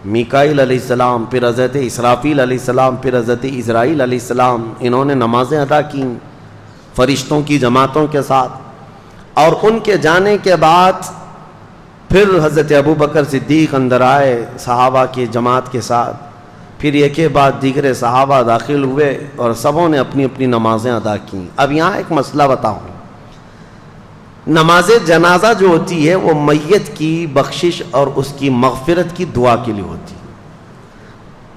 میکائیل علیہ السلام، پھر حضرت اسرافیل علیہ السلام، پھر حضرت اسرائیل علیہ السلام، انہوں نے نمازیں ادا کیں فرشتوں کی جماعتوں کے ساتھ، اور ان کے جانے کے بعد پھر حضرت ابو بکر صدیق اندر آئے صحابہ کی جماعت کے ساتھ، پھر ایک کے بعد دیگر صحابہ داخل ہوئے اور سبوں نے اپنی اپنی نمازیں ادا کیں۔ اب یہاں ایک مسئلہ بتاؤں، نماز جنازہ جو ہوتی ہے وہ میت کی بخشش اور اس کی مغفرت کی دعا کے لیے ہوتی ہے۔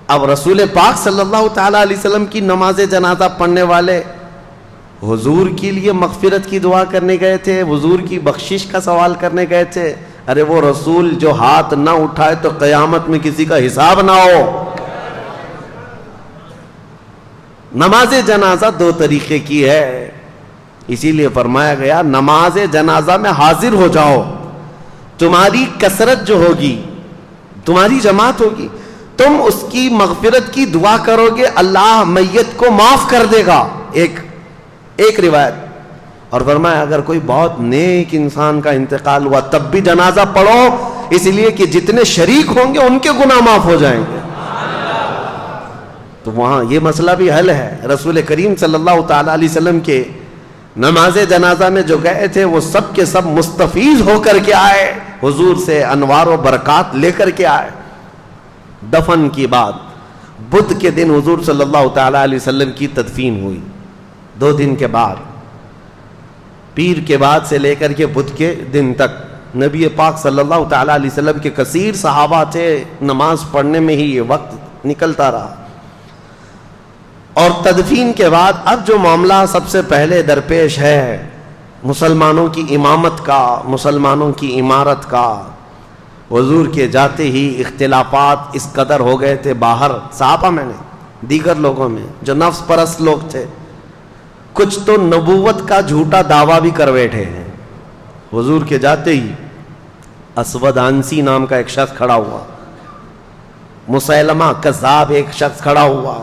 اب رسول پاک صلی اللہ تعالیٰ علیہ وسلم کی نماز جنازہ پڑھنے والے حضور کے لیے مغفرت کی دعا کرنے گئے تھے، حضور کی بخشش کا سوال کرنے گئے تھے۔ ارے وہ رسول جو ہاتھ نہ اٹھائے تو قیامت میں کسی کا حساب نہ ہو۔ نماز جنازہ 2 طریقے کی ہے، اسی لیے فرمایا گیا نماز جنازہ میں حاضر ہو جاؤ، تمہاری کثرت جو ہوگی تمہاری جماعت ہوگی, تم اس کی مغفرت کی دعا کرو گے, اللہ میت کو معاف کر دے گا. ایک روایت. اور فرمایا اگر کوئی بہت نیک انسان کا انتقال ہوا تب بھی جنازہ پڑھو, اس لیے کہ جتنے شریک ہوں گے ان کے گناہ معاف ہو جائیں گے. تو وہاں یہ مسئلہ بھی حل ہے. رسول کریم صلی اللہ تعالی علیہ وسلم کے نماز جنازہ میں جو گئے تھے وہ سب کے سب مستفیض ہو کر کے آئے, حضور سے انوار و برکات لے کر کے آئے. دفن کی بعد بدھ کے دن حضور صلی اللہ تعالی علیہ وسلم کی تدفین ہوئی. 2 دن کے بعد, پیر کے بعد سے لے کر کے بدھ کے دن تک نبی پاک صلی اللہ تعالی علیہ وسلم کے کثیر صحابہ تھے, نماز پڑھنے میں ہی یہ وقت نکلتا رہا. اور تدفین کے بعد اب جو معاملہ سب سے پہلے درپیش ہے مسلمانوں کی امامت کا, مسلمانوں کی عمارت کا. حضور کے جاتے ہی اختلافات اس قدر ہو گئے تھے باہر صحابہ میں نے, دیگر لوگوں میں جو نفس پرست لوگ تھے. کچھ تو نبوت کا جھوٹا دعویٰ بھی کر بیٹھے ہیں. حضور کے جاتے ہی اسود عنسی نام کا ایک شخص کھڑا ہوا, مسیلمہ کذاب ایک شخص کھڑا ہوا,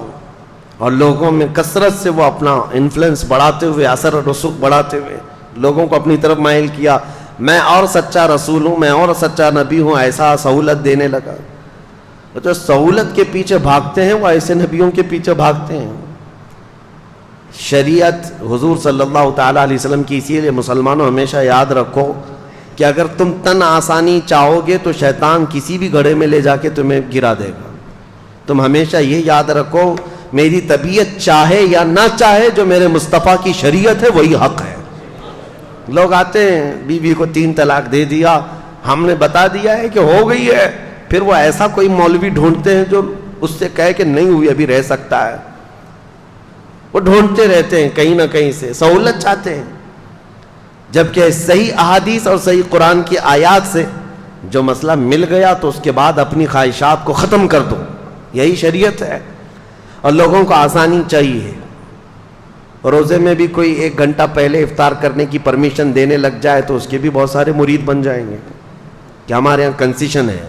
اور لوگوں میں کثرت سے وہ اپنا انفلوئنس بڑھاتے ہوئے, اثر و رسوخ بڑھاتے ہوئے لوگوں کو اپنی طرف مائل کیا. میں اور سچا رسول ہوں, میں اور سچا نبی ہوں, ایسا سہولت دینے لگا. جو سہولت کے پیچھے بھاگتے ہیں وہ ایسے نبیوں کے پیچھے بھاگتے ہیں. شریعت حضور صلی اللہ تعالیٰ علیہ وسلم کی, اسی لیے مسلمانوں ہمیشہ یاد رکھو کہ اگر تم تن آسانی چاہو گے تو شیطان کسی بھی گڑھے میں لے جا کے تمہیں گرا دے گا. تم ہمیشہ یہ یاد رکھو میری طبیعت چاہے یا نہ چاہے, جو میرے مصطفیٰ کی شریعت ہے وہی حق ہے. لوگ آتے ہیں بیوی کو 3 طلاق دے دیا, ہم نے بتا دیا ہے کہ ہو گئی ہے, پھر وہ ایسا کوئی مولوی ڈھونڈتے ہیں جو اس سے کہے کہ نہیں ہوئی, ابھی رہ سکتا ہے. وہ ڈھونڈتے رہتے ہیں کہیں نہ کہیں سے, سہولت چاہتے ہیں. جبکہ صحیح احادیث اور صحیح قرآن کی آیات سے جو مسئلہ مل گیا تو اس کے بعد اپنی خواہشات کو ختم کر دو, یہی شریعت ہے. اور لوگوں کو آسانی چاہیے. روزے میں بھی کوئی 1 گھنٹہ پہلے افطار کرنے کی پرمیشن دینے لگ جائے تو اس کے بھی بہت سارے مرید بن جائیں گے کہ ہمارے یہاں کنسیشن ہے.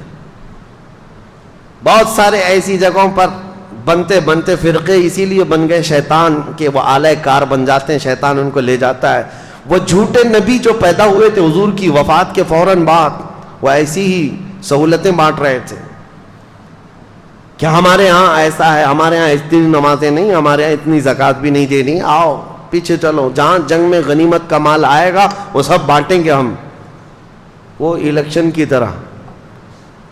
بہت سارے ایسی جگہوں پر بنتے بنتے فرقے اسی لیے بن گئے شیطان کے, وہ آلہ کار بن جاتے ہیں, شیطان ان کو لے جاتا ہے. وہ جھوٹے نبی جو پیدا ہوئے تھے حضور کی وفات کے فوراً بعد, وہ ایسی ہی سہولتیں بانٹ رہے تھے کہ ہمارے ہاں ایسا ہے, ہمارے ہاں اتنی نمازیں نہیں, ہمارے ہاں اتنی زکوٰۃ بھی نہیں دینی, آؤ پیچھے چلو, جہاں جنگ میں غنیمت کا مال آئے گا وہ سب بانٹیں گے ہم. وہ الیکشن کی طرح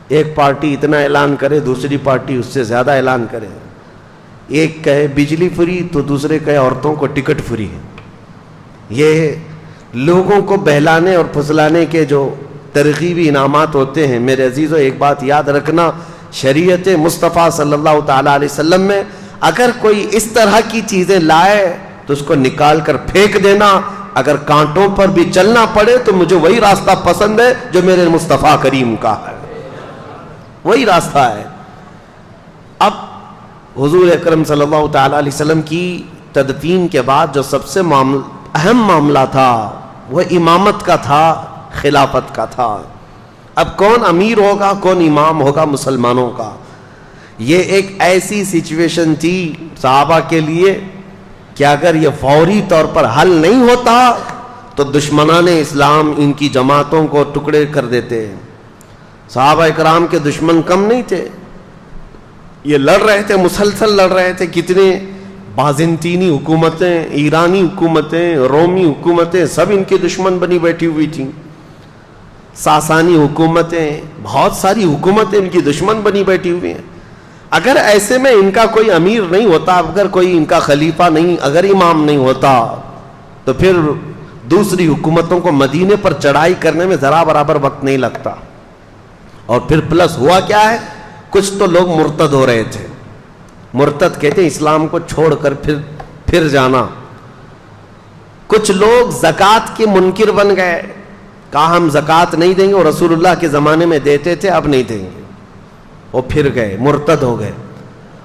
ایک پارٹی اتنا اعلان کرے, دوسری پارٹی اس سے زیادہ اعلان کرے. ایک کہے بجلی فری تو دوسرے کہے عورتوں کو ٹکٹ فری. یہ لوگوں کو بہلانے اور پھسلانے کے جو ترغیبی انعامات ہوتے ہیں. میرے عزیزو ایک بات یاد رکھنا, شریعت مصطفیٰ صلی اللہ تعالیٰ علیہ وسلم میں اگر کوئی اس طرح کی چیزیں لائے تو اس کو نکال کر پھینک دینا. اگر کانٹوں پر بھی چلنا پڑے تو مجھے وہی راستہ پسند ہے جو میرے مصطفیٰ کریم کا ہے, وہی راستہ ہے. اب حضور اکرم صلی اللہ تعالیٰ علیہ وسلم کی تدفین کے بعد جو سب سے اہم معاملہ تھا وہ امامت کا تھا, خلافت کا تھا. اب کون امیر ہوگا, کون امام ہوگا مسلمانوں کا, یہ ایک ایسی سچویشن تھی صحابہ کے لیے کہ اگر یہ فوری طور پر حل نہیں ہوتا تو دشمنان اسلام ان کی جماعتوں کو ٹکڑے کر دیتے. صحابہ اکرام کے دشمن کم نہیں تھے, یہ لڑ رہے تھے, مسلسل لڑ رہے تھے. کتنے بازنطینی حکومتیں, ایرانی حکومتیں, رومی حکومتیں سب ان کے دشمن بنی بیٹھی ہوئی تھیں. ساسانی حکومتیں, بہت ساری حکومتیں ان کی دشمن بنی بیٹھی ہوئی ہیں. اگر ایسے میں ان کا کوئی امیر نہیں ہوتا, اگر کوئی ان کا خلیفہ نہیں, اگر امام نہیں ہوتا تو پھر دوسری حکومتوں کو مدینے پر چڑھائی کرنے میں ذرا برابر وقت نہیں لگتا. اور پھر پلس ہوا کیا ہے, کچھ تو لوگ مرتد ہو رہے تھے. مرتد کہتے ہیں اسلام کو چھوڑ کر پھر جانا. کچھ لوگ زکوٰۃ کے منکر بن گئے, کہا ہم زکوٰۃ نہیں دیں گے, اور رسول اللہ کے زمانے میں دیتے تھے اب نہیں دیں گے, وہ پھر گئے, مرتد ہو گئے.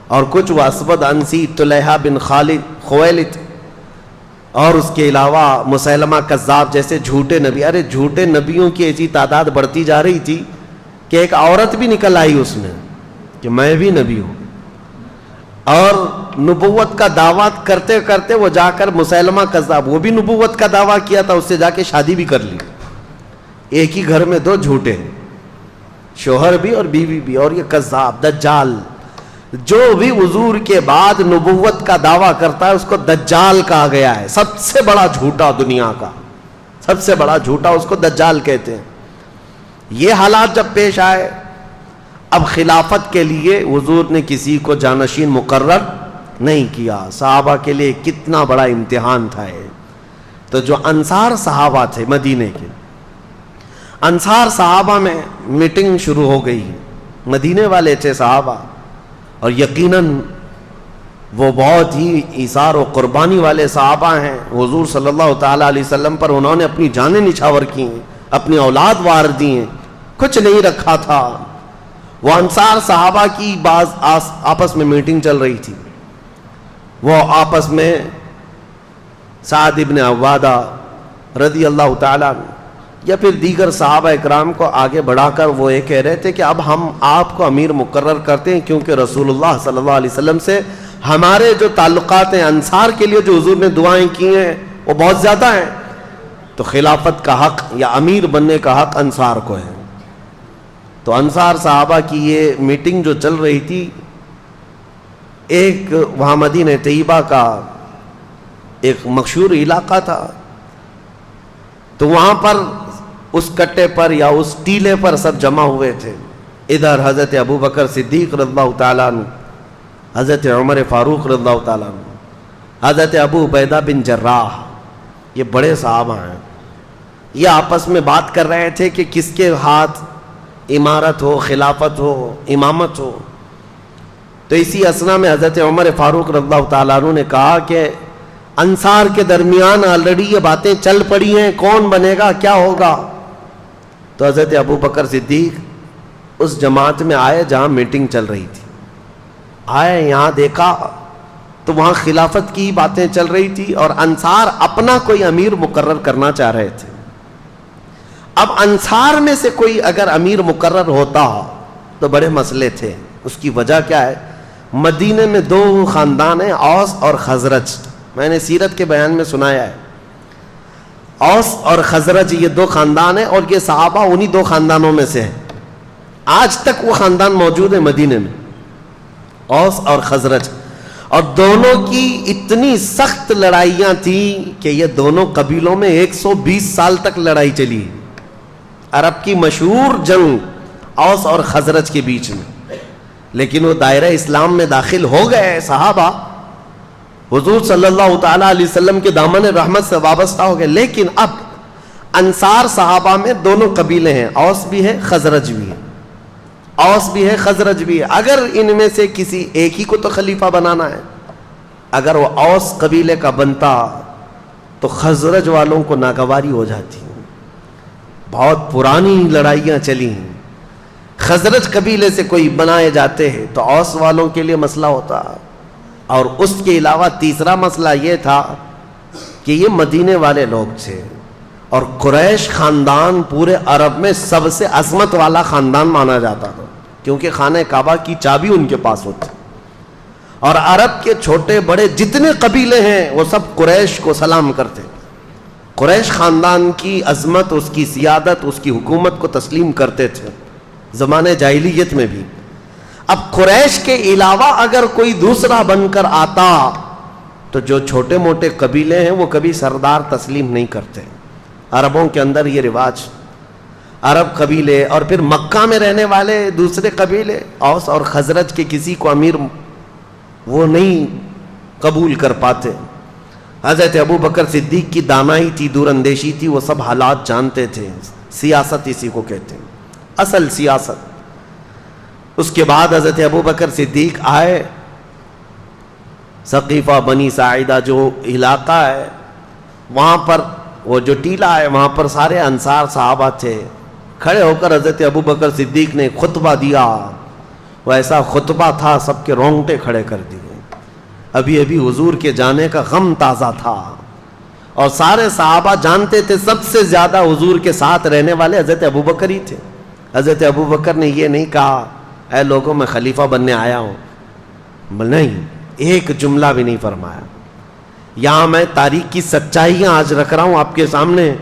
اور کچھ وہ اسود عنسی, طلحہ بن خویلد اور اس کے علاوہ مسیلمہ کذاب جیسے جھوٹے نبی. ارے جھوٹے نبیوں کی ایسی تعداد بڑھتی جا رہی تھی کہ ایک عورت بھی نکل آئی اس میں کہ میں بھی نبی ہوں، اور نبوت کا دعویٰ کرتے کرتے وہ جا کر مسیلمہ کذاب، وہ بھی نبوت کا دعویٰ کیا تھا، اس سے جا کے شادی بھی کر لی. ایک ہی گھر میں دو جھوٹے، شوہر بھی اور بیوی بھی، اور یہ کذاب دجال. جو بھی حضور کے بعد نبوت کا دعویٰ کرتا ہے اس کو دجال کہا گیا ہے. سب سے بڑا جھوٹا دنیا کا، سب سے بڑا جھوٹا اس کو دجال کہتے ہیں. یہ حالات جب پیش آئے، اب خلافت کے لیے حضور نے کسی کو جانشین مقرر نہیں کیا. صحابہ کے لیے کتنا بڑا امتحان تھا یہ. تو جو انصار صحابہ تھے مدینے کے، انصار صحابہ میں میٹنگ شروع ہو گئی. مدینے والے تھے صحابہ، اور یقیناً وہ بہت ہی ایثار و قربانی والے صحابہ ہیں. حضور صلی اللہ تعالیٰ علیہ وسلم پر انہوں نے اپنی جانیں نچھاور کی ہیں، اپنی اولاد وار دی ہیں، کچھ نہیں رکھا تھا. وہ انصار صحابہ کی بعض آپس میں میٹنگ چل رہی تھی. وہ آپس میں سعد ابن عبادہ رضی اللہ تعالیٰ یا پھر دیگر صحابہ اکرام کو آگے بڑھا کر وہ یہ کہہ رہے تھے کہ اب ہم آپ کو امیر مقرر کرتے ہیں، کیونکہ رسول اللہ صلی اللہ علیہ وسلم سے ہمارے جو تعلقات ہیں، انصار کے لیے جو حضور نے دعائیں کی ہیں وہ بہت زیادہ ہیں، تو خلافت کا حق یا امیر بننے کا حق انصار کو ہے. تو انصار صحابہ کی یہ میٹنگ جو چل رہی تھی، ایک وہاں مدینہ طیبہ کا ایک مشہور علاقہ تھا، تو وہاں پر اس کٹے پر یا اس ٹیلے پر سب جمع ہوئے تھے. ادھر حضرت ابو بکر صدیق رضی اللہ تعالیٰ عنہ، حضرت عمر فاروق رضی اللہ تعالیٰ عنہ، حضرت ابو عبیدہ بن جراح، یہ بڑے صحابہ ہیں. یہ آپس میں بات کر رہے تھے کہ کس کے ہاتھ امارت ہو، خلافت ہو، امامت ہو. تو اسی اثنا میں حضرت عمر فاروق رضی اللہ تعالیٰ عنہ نے کہا کہ انصار کے درمیان آلریڈی یہ باتیں چل پڑی ہیں، کون بنے گا، کیا ہوگا. تو حضرت ابو بکر صدیق اس جماعت میں آئے جہاں میٹنگ چل رہی تھی. آئے، یہاں دیکھا تو وہاں خلافت کی باتیں چل رہی تھی، اور انصار اپنا کوئی امیر مقرر کرنا چاہ رہے تھے. اب انصار میں سے کوئی اگر امیر مقرر ہوتا تو بڑے مسئلے تھے. اس کی وجہ کیا ہے؟ مدینے میں دو خاندان ہیں، اوس اور خزرج. میں نے سیرت کے بیان میں سنایا ہے، اوس اور خزرج یہ دو خاندان ہیں، اور یہ صحابہ انہی دو خاندانوں میں سے ہیں. آج تک وہ خاندان موجود ہے مدینے میں، اوس اور خزرج. اور دونوں کی اتنی سخت لڑائیاں تھیں کہ یہ دونوں قبیلوں میں 120 سال تک لڑائی چلی. عرب کی مشہور جنگ اوس اور خزرج کے بیچ میں. لیکن وہ دائرہ اسلام میں داخل ہو گئے صحابہ، حضور صلی اللہ تعالیٰ علیہ وسلم کے دامن رحمت سے وابستہ ہو گئے. لیکن اب انصار صحابہ میں دونوں قبیلے ہیں، اوس بھی ہے خزرج بھی ہے، اوس بھی ہے خزرج بھی ہے. اگر ان میں سے کسی ایک ہی کو تو خلیفہ بنانا ہے، اگر وہ اوس قبیلے کا بنتا تو خزرج والوں کو ناگواری ہو جاتی. بہت پرانی لڑائیاں چلی ہیں. خزرج قبیلے سے کوئی بنائے جاتے ہیں تو اوس والوں کے لیے مسئلہ ہوتا. اور اس کے علاوہ تیسرا مسئلہ یہ تھا کہ یہ مدینے والے لوگ تھے، اور قریش خاندان پورے عرب میں سب سے عظمت والا خاندان مانا جاتا تھا، کیونکہ خانہ کعبہ کی چابی ان کے پاس ہوتی. اور عرب کے چھوٹے بڑے جتنے قبیلے ہیں وہ سب قریش کو سلام کرتے. قریش خاندان کی عظمت، اس کی سیادت، اس کی حکومت کو تسلیم کرتے تھے زمانے جاہلیت میں بھی. اب قریش کے علاوہ اگر کوئی دوسرا بن کر آتا تو جو چھوٹے موٹے قبیلے ہیں وہ کبھی سردار تسلیم نہیں کرتے. عربوں کے اندر یہ رواج، عرب قبیلے اور پھر مکہ میں رہنے والے دوسرے قبیلے اوس اور خزرج کے کسی کو امیر وہ نہیں قبول کر پاتے. حضرت ابو بکر صدیق کی دانائی تھی، دور اندیشی تھی، وہ سب حالات جانتے تھے. سیاست اسی کو کہتے ہیں، اصل سیاست. اس کے بعد حضرت ابو بکر صدیق آئے. ثقیفہ بنی ساعدہ جو علاقہ ہے وہاں پر، وہ جو ٹیلا ہے وہاں پر سارے انصار صحابہ تھے. کھڑے ہو کر حضرت ابو بکر صدیق نے خطبہ دیا. وہ ایسا خطبہ تھا سب کے رونگٹے کھڑے کر دیے. ابھی ابھی حضور کے جانے کا غم تازہ تھا، اور سارے صحابہ جانتے تھے سب سے زیادہ حضور کے ساتھ رہنے والے حضرت ابو بکر ہی تھے. حضرت ابو بکر نے یہ نہیں کہا اے لوگوں میں خلیفہ بننے آیا ہوں، نہیں، ایک جملہ بھی نہیں فرمایا. یہاں میں تاریخ کی سچائیاں آج رکھ رہا ہوں آپ کے سامنے.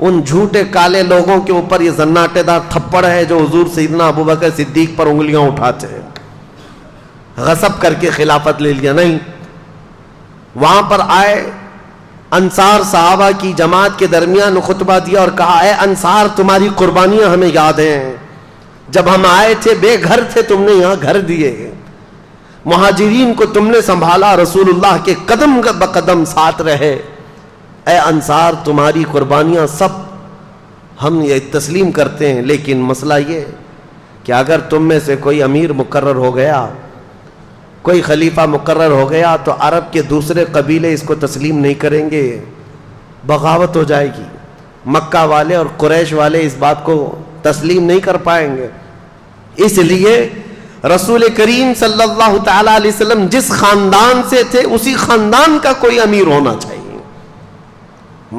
ان جھوٹے کالے لوگوں کے اوپر یہ زناٹے دار تھپڑ ہے جو حضور سیدنا ابو بکر صدیق پر انگلیاں اٹھاتے ہیں، غصب کر کے خلافت لے لیا. نہیں، وہاں پر آئے انصار صحابہ کی جماعت کے درمیان خطبہ دیا اور کہا اے انصار، تمہاری قربانیاں ہمیں یاد ہیں. جب ہم آئے تھے بے گھر تھے، تم نے یہاں گھر دیے، مہاجرین کو تم نے سنبھالا، رسول اللہ کے قدم بقدم ساتھ رہے. اے انصار، تمہاری قربانیاں سب ہم یہ تسلیم کرتے ہیں، لیکن مسئلہ یہ کہ اگر تم میں سے کوئی امیر مقرر ہو گیا، کوئی خلیفہ مقرر ہو گیا، تو عرب کے دوسرے قبیلے اس کو تسلیم نہیں کریں گے، بغاوت ہو جائے گی. مکہ والے اور قریش والے اس بات کو تسلیم نہیں کر پائیں گے. اس لیے رسول کریم صلی اللہ تعالی علیہ وسلم جس خاندان سے تھے اسی خاندان کا کوئی امیر ہونا چاہیے.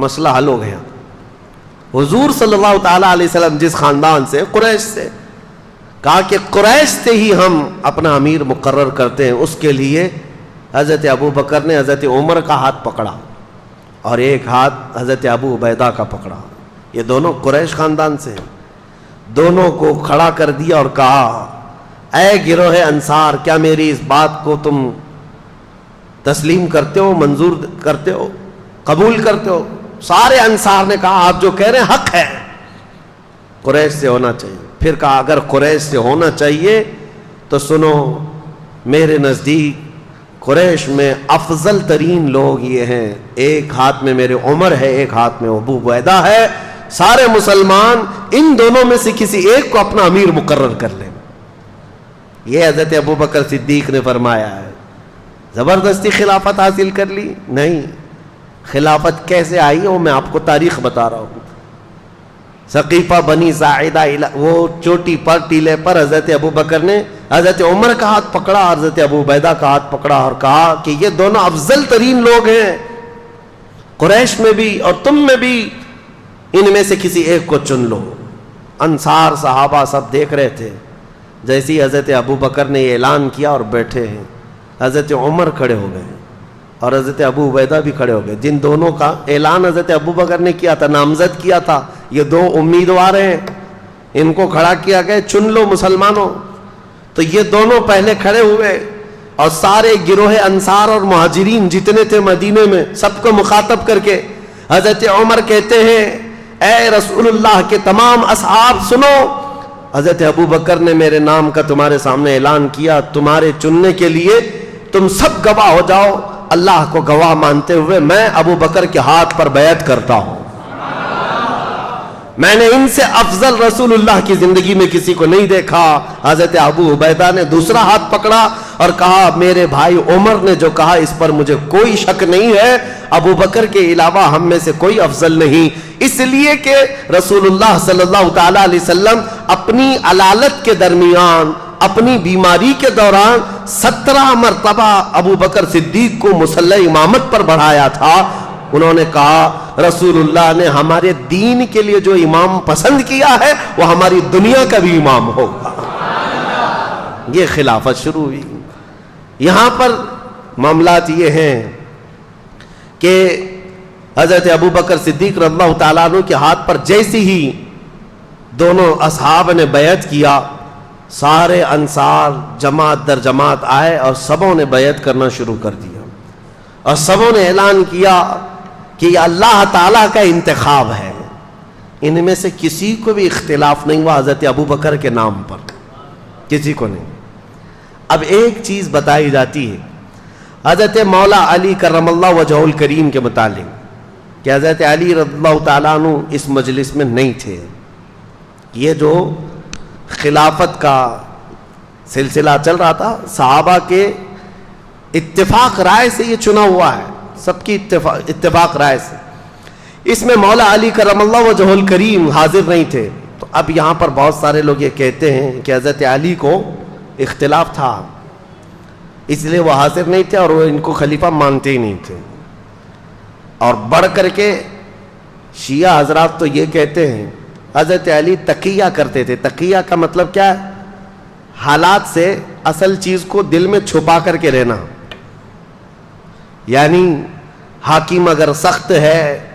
مسئلہ حل ہو گیا. حضور صلی اللہ تعالی علیہ وسلم جس خاندان سے، قریش سے، کہا کہ قریش سے ہی ہم اپنا امیر مقرر کرتے ہیں. اس کے لیے حضرت ابو بکر نے حضرت عمر کا ہاتھ پکڑا اور ایک ہاتھ حضرت ابو عبیدہ کا پکڑا. یہ دونوں قریش خاندان سے ہیں. دونوں کو کھڑا کر دیا اور کہا اے گروہ انصار، کیا میری اس بات کو تم تسلیم کرتے ہو، منظور کرتے ہو، قبول کرتے ہو؟ سارے انصار نے کہا آپ جو کہہ رہے ہیں حق ہے، قریش سے ہونا چاہیے. پھر کہا اگر قریش سے ہونا چاہیے تو سنو، میرے نزدیک قریش میں افضل ترین لوگ یہ ہیں، ایک ہاتھ میں میرے عمر ہے، ایک ہاتھ میں ابو عبیدہ ہے. سارے مسلمان ان دونوں میں سے کسی ایک کو اپنا امیر مقرر کر لیں. یہ حضرت ابو بکر صدیق نے فرمایا ہے. زبردستی خلافت حاصل کر لی؟ نہیں. خلافت کیسے آئی وہ میں آپ کو تاریخ بتا رہا ہوں. ثقیفہ بنی ساعدہ، وہ چوٹی پر ٹیلے پر حضرت ابو بکر نے حضرت عمر کا ہاتھ پکڑا، حضرت ابو عبیدہ کا ہاتھ پکڑا اور کہا کہ یہ دونوں افضل ترین لوگ ہیں قریش میں بھی اور تم میں بھی، ان میں سے کسی ایک کو چن لو. انصار صحابہ سب دیکھ رہے تھے. جیسی حضرت ابو بکر نے یہ اعلان کیا اور بیٹھے ہیں، حضرت عمر کھڑے ہو گئے اور حضرت ابو عبیدہ بھی کھڑے ہو گئے. جن دونوں کا اعلان حضرت ابو بکر نے کیا تھا، نامزد کیا تھا، یہ دو امیدوار ہیں، ان کو کھڑا کیا گیا، چن لو مسلمانوں. تو یہ دونوں پہلے کھڑے ہوئے اور سارے گروہ انصار اور مہاجرین جتنے تھے مدینے میں سب کو مخاطب کر کے حضرت عمر کہتے ہیں اے رسول اللہ کے تمام اصحاب سنو، حضرت ابو بکر نے میرے نام کا تمہارے سامنے اعلان کیا، تمہارے چننے کے لیے تم سب گواہ ہو جاؤ. اللہ کو گواہ مانتے ہوئے میں ابو بکر کے ہاتھ پر بیعت کرتا ہوں. میں نے ان سے افضل رسول اللہ کی زندگی میں کسی کو نہیں دیکھا. حضرت ابو عبیدہ نے دوسرا ہاتھ پکڑا اور کہا میرے بھائی عمر نے جو کہا اس پر مجھے کوئی شک نہیں ہے، ابو بکر کے علاوہ ہم میں سے کوئی افضل نہیں. اس لیے کہ رسول اللہ صلی اللہ تعالی علیہ وسلم اپنی علالت کے درمیان، اپنی بیماری کے دوران 17 مرتبہ ابو بکر صدیق کو مصلی امامت پر بڑھایا تھا. انہوں نے کہا رسول اللہ نے ہمارے دین کے لیے جو امام پسند کیا ہے وہ ہماری دنیا کا بھی امام ہوگا. یہ خلافت شروع ہوئی. یہاں پر معاملات یہ ہیں کہ حضرت ابو بکر صدیق رضی اللہ تعالیٰ عنہ کے ہاتھ پر جیسی ہی دونوں اصحاب نے بیعت کیا، سارے انصار جماعت در جماعت آئے اور سبوں نے بیعت کرنا شروع کر دیا اور سبوں نے اعلان کیا کہ یہ اللہ تعالیٰ کا انتخاب ہے. ان میں سے کسی کو بھی اختلاف نہیں ہوا حضرت ابو بکر کے نام پر، کسی کو نہیں. اب ایک چیز بتائی جاتی ہے حضرت مولا علی کرم اللہ وجہہ الکریم کے متعلق کہ حضرت علی رضی اللہ تعالیٰ عنہ اس مجلس میں نہیں تھے. یہ جو خلافت کا سلسلہ چل رہا تھا صحابہ کے اتفاق رائے سے یہ چنا ہوا ہے، سب کی اتفاق رائے سے. اس میں مولا علی کرم اللہ وجہہ الکریم حاضر نہیں تھے. تو اب یہاں پر بہت سارے لوگ یہ کہتے ہیں کہ حضرت علی کو اختلاف تھا اس لیے وہ حاضر نہیں تھے اور وہ ان کو خلیفہ مانتے ہی نہیں تھے. اور بڑھ کر کے شیعہ حضرات تو یہ کہتے ہیں حضرت علی تقیہ کرتے تھے. تقیہ کا مطلب کیا ہے؟ حالات سے اصل چیز کو دل میں چھپا کر کے رہنا. یعنی حاکم اگر سخت ہے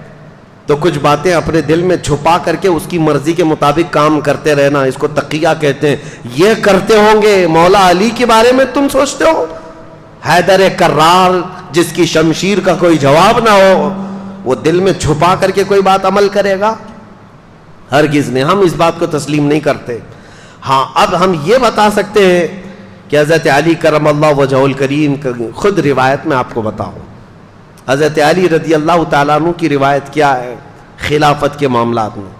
تو کچھ باتیں اپنے دل میں چھپا کر کے اس کی مرضی کے مطابق کام کرتے رہنا, اس کو تقیہ کہتے ہیں. یہ کرتے ہوں گے مولا علی کے بارے میں تم سوچتے ہو؟ حیدر کرار جس کی شمشیر کا کوئی جواب نہ ہو, وہ دل میں چھپا کر کے کوئی بات عمل کرے گا؟ ہرگز نہیں. ہم اس بات کو تسلیم نہیں کرتے. ہاں اب ہم یہ بتا سکتے ہیں کہ حضرت علی کرم اللہ وجہہ الکریم خود روایت میں آپ کو بتاؤں. حضرت علی رضی اللہ تعالیٰ عنہ کی روایت کیا ہے خلافت کے معاملات میں.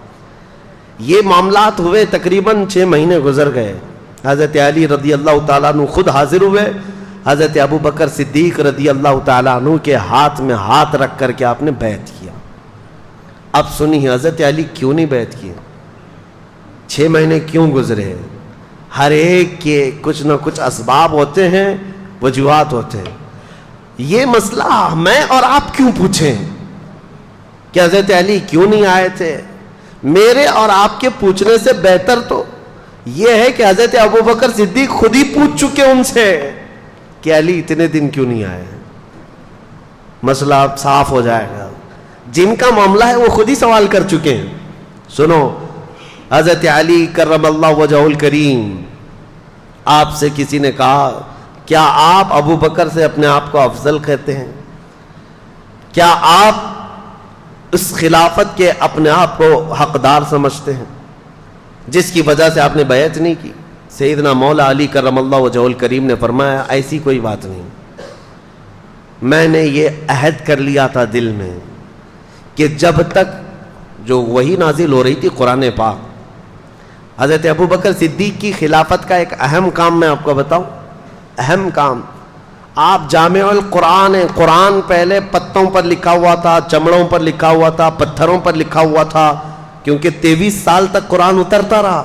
یہ معاملات ہوئے تقریباً 6 مہینے گزر گئے. حضرت علی رضی اللہ تعالیٰ عنہ خود حاضر ہوئے. حضرت ابو بکر صدیق رضی اللہ تعالیٰ عنہ کے ہاتھ میں ہاتھ رکھ کر کے آپ نے بیعت کیا. اب سنیے حضرت علی کیوں نہیں بیعت کیے, 6 مہینے کیوں گزرے؟ ہر ایک کے کچھ نہ کچھ اسباب ہوتے ہیں, وجوہات ہوتے ہیں. یہ مسئلہ میں اور آپ کیوں پوچھیں کہ حضرت علی کیوں نہیں آئے تھے؟ میرے اور آپ کے پوچھنے سے بہتر تو یہ ہے کہ حضرت ابو بکر صدیق خود ہی پوچھ چکے ان سے کہ علی اتنے دن کیوں نہیں آئے. مسئلہ اب صاف ہو جائے گا. جن کا معاملہ ہے وہ خود ہی سوال کر چکے ہیں. سنو, حضرت علی کرم اللہ وجہہ الکریم, آپ سے کسی نے کہا کیا آپ ابو بکر سے اپنے آپ کو افضل کہتے ہیں؟ کیا آپ اس خلافت کے اپنے آپ کو حقدار سمجھتے ہیں جس کی وجہ سے آپ نے بیعت نہیں کی؟ سیدنا مولا علی کرم اللہ وجہہ الکریم نے فرمایا ایسی کوئی بات نہیں. میں نے یہ عہد کر لیا تھا دل میں کہ جب تک جو وحی نازل ہو رہی تھی قرآن پاک, حضرت ابو بکر صدیق کی خلافت کا ایک اہم کام میں آپ کو بتاؤں. اہم کام, آپ جامع القرآن ہیں. قرآن پہلے پتوں پر لکھا ہوا تھا, چمڑوں پر لکھا ہوا تھا, پتھروں پر لکھا ہوا تھا, کیونکہ 23 سال تک قرآن اترتا رہا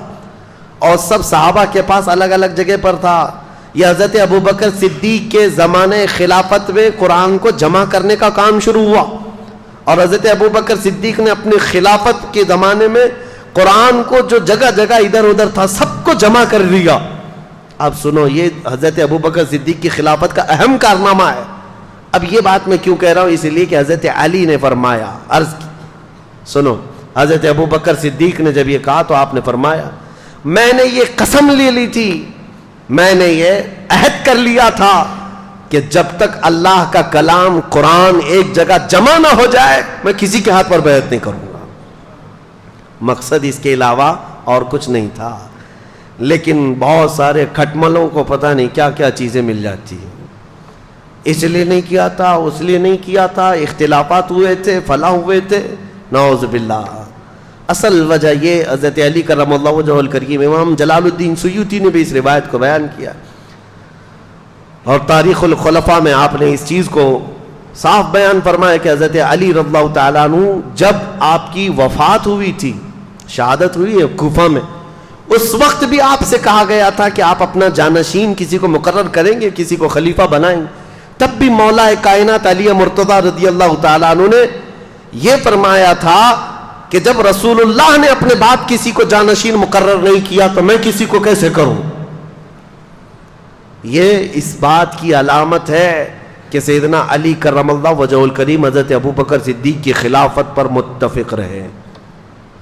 اور سب صحابہ کے پاس الگ الگ جگہ پر تھا. یہ حضرت ابو بکر صدیق کے زمانے خلافت میں قرآن کو جمع کرنے کا کام شروع ہوا, اور حضرت ابو بکر صدیق نے اپنی خلافت کے زمانے میں قرآن کو جو جگہ جگہ ادھر ادھر تھا سب کو جمع کر دیا. اب سنو, یہ حضرت ابو بکر صدیق کی خلافت کا اہم کارنامہ ہے. اب یہ بات میں کیوں کہہ رہا ہوں؟ اس لیے کہ حضرت علی نے فرمایا, عرض کی, سنو, حضرت ابو بکر صدیق نے جب یہ کہا تو آپ نے فرمایا میں نے یہ قسم لے لی تھی, میں نے یہ عہد کر لیا تھا کہ جب تک اللہ کا کلام قرآن ایک جگہ جمع نہ ہو جائے میں کسی کے ہاتھ پر بیعت نہیں کروں گا. مقصد اس کے علاوہ اور کچھ نہیں تھا, لیکن بہت سارے کھٹملوں کو پتہ نہیں کیا کیا چیزیں مل جاتی ہیں. اس لیے نہیں کیا تھا, اس لیے نہیں کیا تھا, اختلافات ہوئے تھے, فلاں ہوئے تھے, نعوذ باللہ. اصل وجہ یہ حضرت علی کرم اللہ وجہہ الکریم, امام جلال الدین سیوطی نے بھی اس روایت کو بیان کیا, اور تاریخ الخلفاء میں آپ نے اس چیز کو صاف بیان فرمایا کہ حضرت علی رضی اللہ تعالیٰ عنہ جب آپ کی وفات ہوئی تھی, شہادت ہوئی ہے کوفہ میں, اس وقت بھی آپ سے کہا گیا تھا کہ آپ اپنا جانشین کسی کو مقرر کریں گے, کسی کو خلیفہ بنائیں گے. تب بھی مولا کائنات علی مرتضیٰ رضی اللہ تعالیٰ عنہ نے یہ فرمایا تھا کہ جب رسول اللہ نے اپنے بعد کسی کو جانشین مقرر نہیں کیا تو میں کسی کو کیسے کروں. یہ اس بات کی علامت ہے کہ سیدنا علی کرم اللہ وجہہ الکریم حضرت ابو بکر صدیق کی خلافت پر متفق رہے,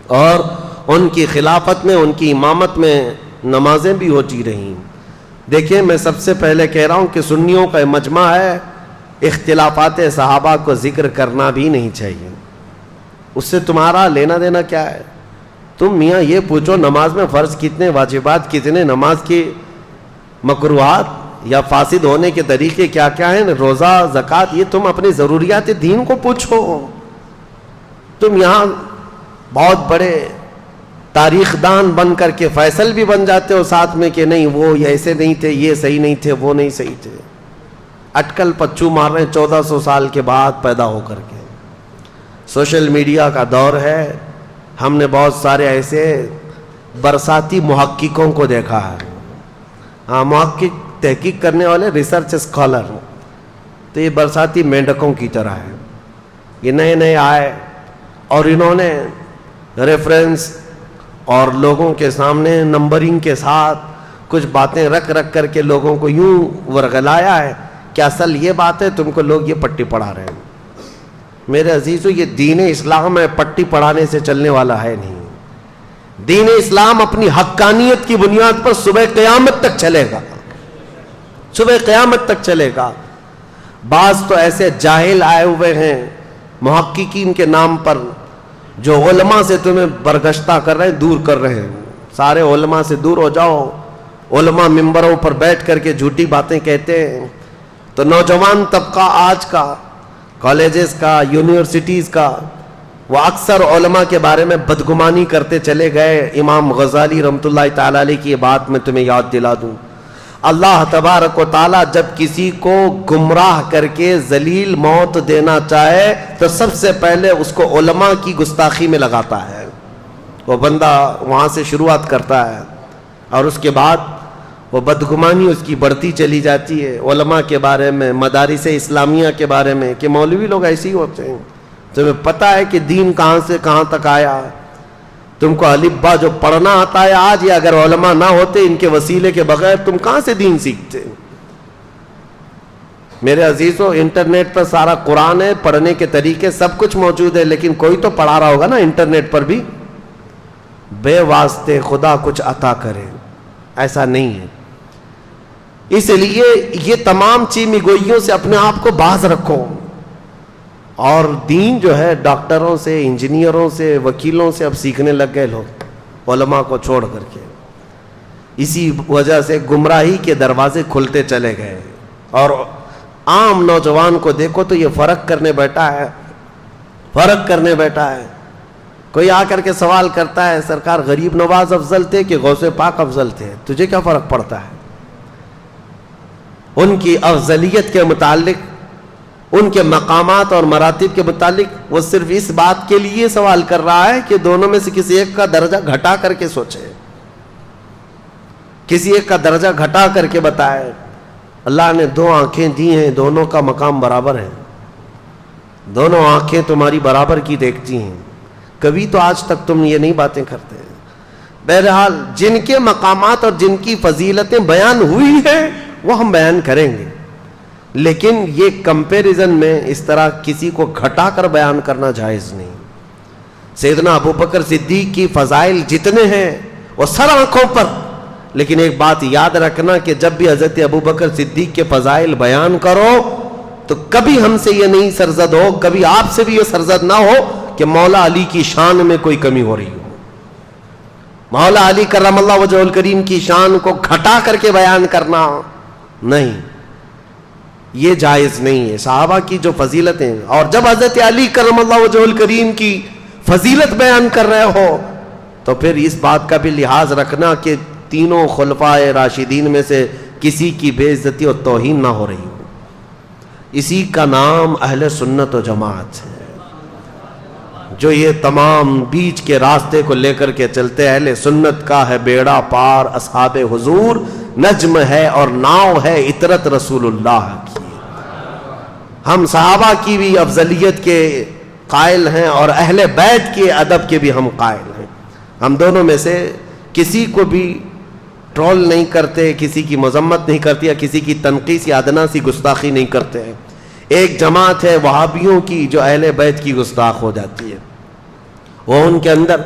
اور ان کی خلافت میں, ان کی امامت میں نمازیں بھی ہوتی رہیں. دیکھیں, میں سب سے پہلے کہہ رہا ہوں کہ سنیوں کا مجمع ہے, اختلافات صحابہ کو ذکر کرنا بھی نہیں چاہیے. اس سے تمہارا لینا دینا کیا ہے؟ تم میاں یہ پوچھو نماز میں فرض کتنے, واجبات کتنے, نماز کی مکروہات یا فاسد ہونے کے طریقے کیا کیا ہیں, روزہ, زکوٰۃ, یہ تم اپنی ضروریات دین کو پوچھو. تم یہاں بہت بڑے تاریخ دان بن کر کے فیصل بھی بن جاتے ہو ساتھ میں کہ نہیں وہ ایسے نہیں تھے, یہ صحیح نہیں تھے, وہ نہیں صحیح تھے. اٹکل پچو مار رہے ہیں 1400 سال کے بعد پیدا ہو کر کے. سوشل میڈیا کا دور ہے, ہم نے بہت سارے ایسے برساتی محققوں کو دیکھا ہے. ہاں, محقق تحقیق کرنے والے, ریسرچ اسکالر, تو یہ برساتی مینڈکوں کی طرح ہے. یہ نئے نئے آئے اور انہوں نے ریفرنس اور لوگوں کے سامنے نمبرنگ کے ساتھ کچھ باتیں رکھ کر کے لوگوں کو یوں ورغلایا ہے کہ اصل یہ بات ہے، تم کو لوگ یہ پٹی پڑھا رہے ہیں۔ میرے عزیزو، یہ دین اسلام ہے، پٹی پڑھانے سے چلنے والا ہے نہیں۔ دین اسلام اپنی حقانیت کی بنیاد پر صبح قیامت تک چلے گا، صبح قیامت تک چلے گا۔ بعض تو ایسے جاہل آئے ہوئے ہیں محققین کے نام پر، جو علماء سے تمہیں برگشتہ کر رہے ہیں، دور کر رہے ہیں۔ سارے علماء سے دور ہو جاؤ۔ علماء ممبروں پر بیٹھ کر کے جھوٹی باتیں کہتے ہیں، تو نوجوان طبقہ آج کا، کالجز کا، یونیورسٹیز کا، وہ اکثر علماء کے بارے میں بدگمانی کرتے چلے گئے۔ امام غزالی رحمۃ اللہ تعالی علیہ کی یہ بات میں تمہیں یاد دلا دوں، اللہ تبارک و تعالی جب کسی کو گمراہ کر کے ذلیل موت دینا چاہے تو سب سے پہلے اس کو علماء کی گستاخی میں لگاتا ہے۔ وہ بندہ وہاں سے شروعات کرتا ہے اور اس کے بعد وہ بدگمانی اس کی بڑھتی چلی جاتی ہے علماء کے بارے میں، مدارس اسلامیہ کے بارے میں، کہ مولوی لوگ ایسے ہی ہوتے ہیں۔ تمہیں پتہ ہے کہ دین کہاں سے کہاں تک آیا؟ تم کو الف با جو پڑھنا آتا ہے آج، یا اگر علماء نہ ہوتے ان کے وسیلے کے بغیر تم کہاں سے دین سیکھتے؟ میرے عزیزو، انٹرنیٹ پر سارا قرآن ہے، پڑھنے کے طریقے سب کچھ موجود ہے، لیکن کوئی تو پڑھا رہا ہوگا نا انٹرنیٹ پر بھی۔ بے واسطے خدا کچھ عطا کرے ایسا نہیں ہے۔ اس لیے یہ تمام چیمی گوئیوں سے اپنے آپ کو باز رکھو، اور دین جو ہے ڈاکٹروں سے، انجینئروں سے، وکیلوں سے اب سیکھنے لگ گئے لوگ، علماء کو چھوڑ کر کے۔ اسی وجہ سے گمراہی کے دروازے کھلتے چلے گئے، اور عام نوجوان کو دیکھو تو یہ فرق کرنے بیٹھا ہے۔ کوئی آ کر کے سوال کرتا ہے، سرکار غریب نواز افضل تھے کہ غوث پاک افضل تھے؟ تجھے کیا فرق پڑتا ہے؟ ان کی افضلیت کے متعلق، ان کے مقامات اور مراتب کے متعلق وہ صرف اس بات کے لیے سوال کر رہا ہے کہ دونوں میں سے کسی ایک کا درجہ گھٹا کر کے سوچے، کسی ایک کا درجہ گھٹا کر کے بتائے۔ اللہ نے دو آنکھیں دی ہیں، دونوں کا مقام برابر ہے، دونوں آنکھیں تمہاری برابر کی دیکھتی ہیں۔ کبھی تو آج تک تم یہ نہیں باتیں کرتے۔ بہرحال جن کے مقامات اور جن کی فضیلتیں بیان ہوئی ہیں وہ ہم بیان کریں گے، لیکن یہ کمپیریزن میں اس طرح کسی کو گھٹا کر بیان کرنا جائز نہیں۔ سیدنا ابوبکر صدیق کی فضائل جتنے ہیں وہ سر آنکھوں پر، لیکن ایک بات یاد رکھنا کہ جب بھی حضرت ابوبکر صدیق کے فضائل بیان کرو تو کبھی ہم سے یہ نہیں سرزد ہو، کبھی آپ سے بھی یہ سرزد نہ ہو کہ مولا علی کی شان میں کوئی کمی ہو رہی ہو۔ مولا علی کرم اللہ وجہہ الکریم کی شان کو گھٹا کر کے بیان کرنا نہیں، یہ جائز نہیں ہے۔ صحابہ کی جو فضیلتیں، اور جب حضرت علی کرم اللہ وجہہ الکریم کی فضیلت بیان کر رہے ہو تو پھر اس بات کا بھی لحاظ رکھنا کہ تینوں خلفائے راشدین میں سے کسی کی بے عزتی اور توہین نہ ہو رہی ہو۔ اسی کا نام اہل سنت و جماعت ہے، جو یہ تمام بیچ کے راستے کو لے کر کے چلتے۔ اہل سنت کا ہے بیڑا پار اصحاب حضور، نجم ہے اور ناؤ ہے اطرت رسول اللہ کی۔ ہم صحابہ کی بھی افضلیت کے قائل ہیں اور اہل بیت کے ادب کے بھی ہم قائل ہیں۔ ہم دونوں میں سے کسی کو بھی ٹرول نہیں کرتے، کسی کی مذمت نہیں کرتے، یا کسی کی تنقیص یا ادنا سی گستاخی نہیں کرتے ہیں۔ ایک جماعت ہے وہابیوں کی جو اہل بیت کی گستاخ ہو جاتی ہے، وہ ان کے اندر،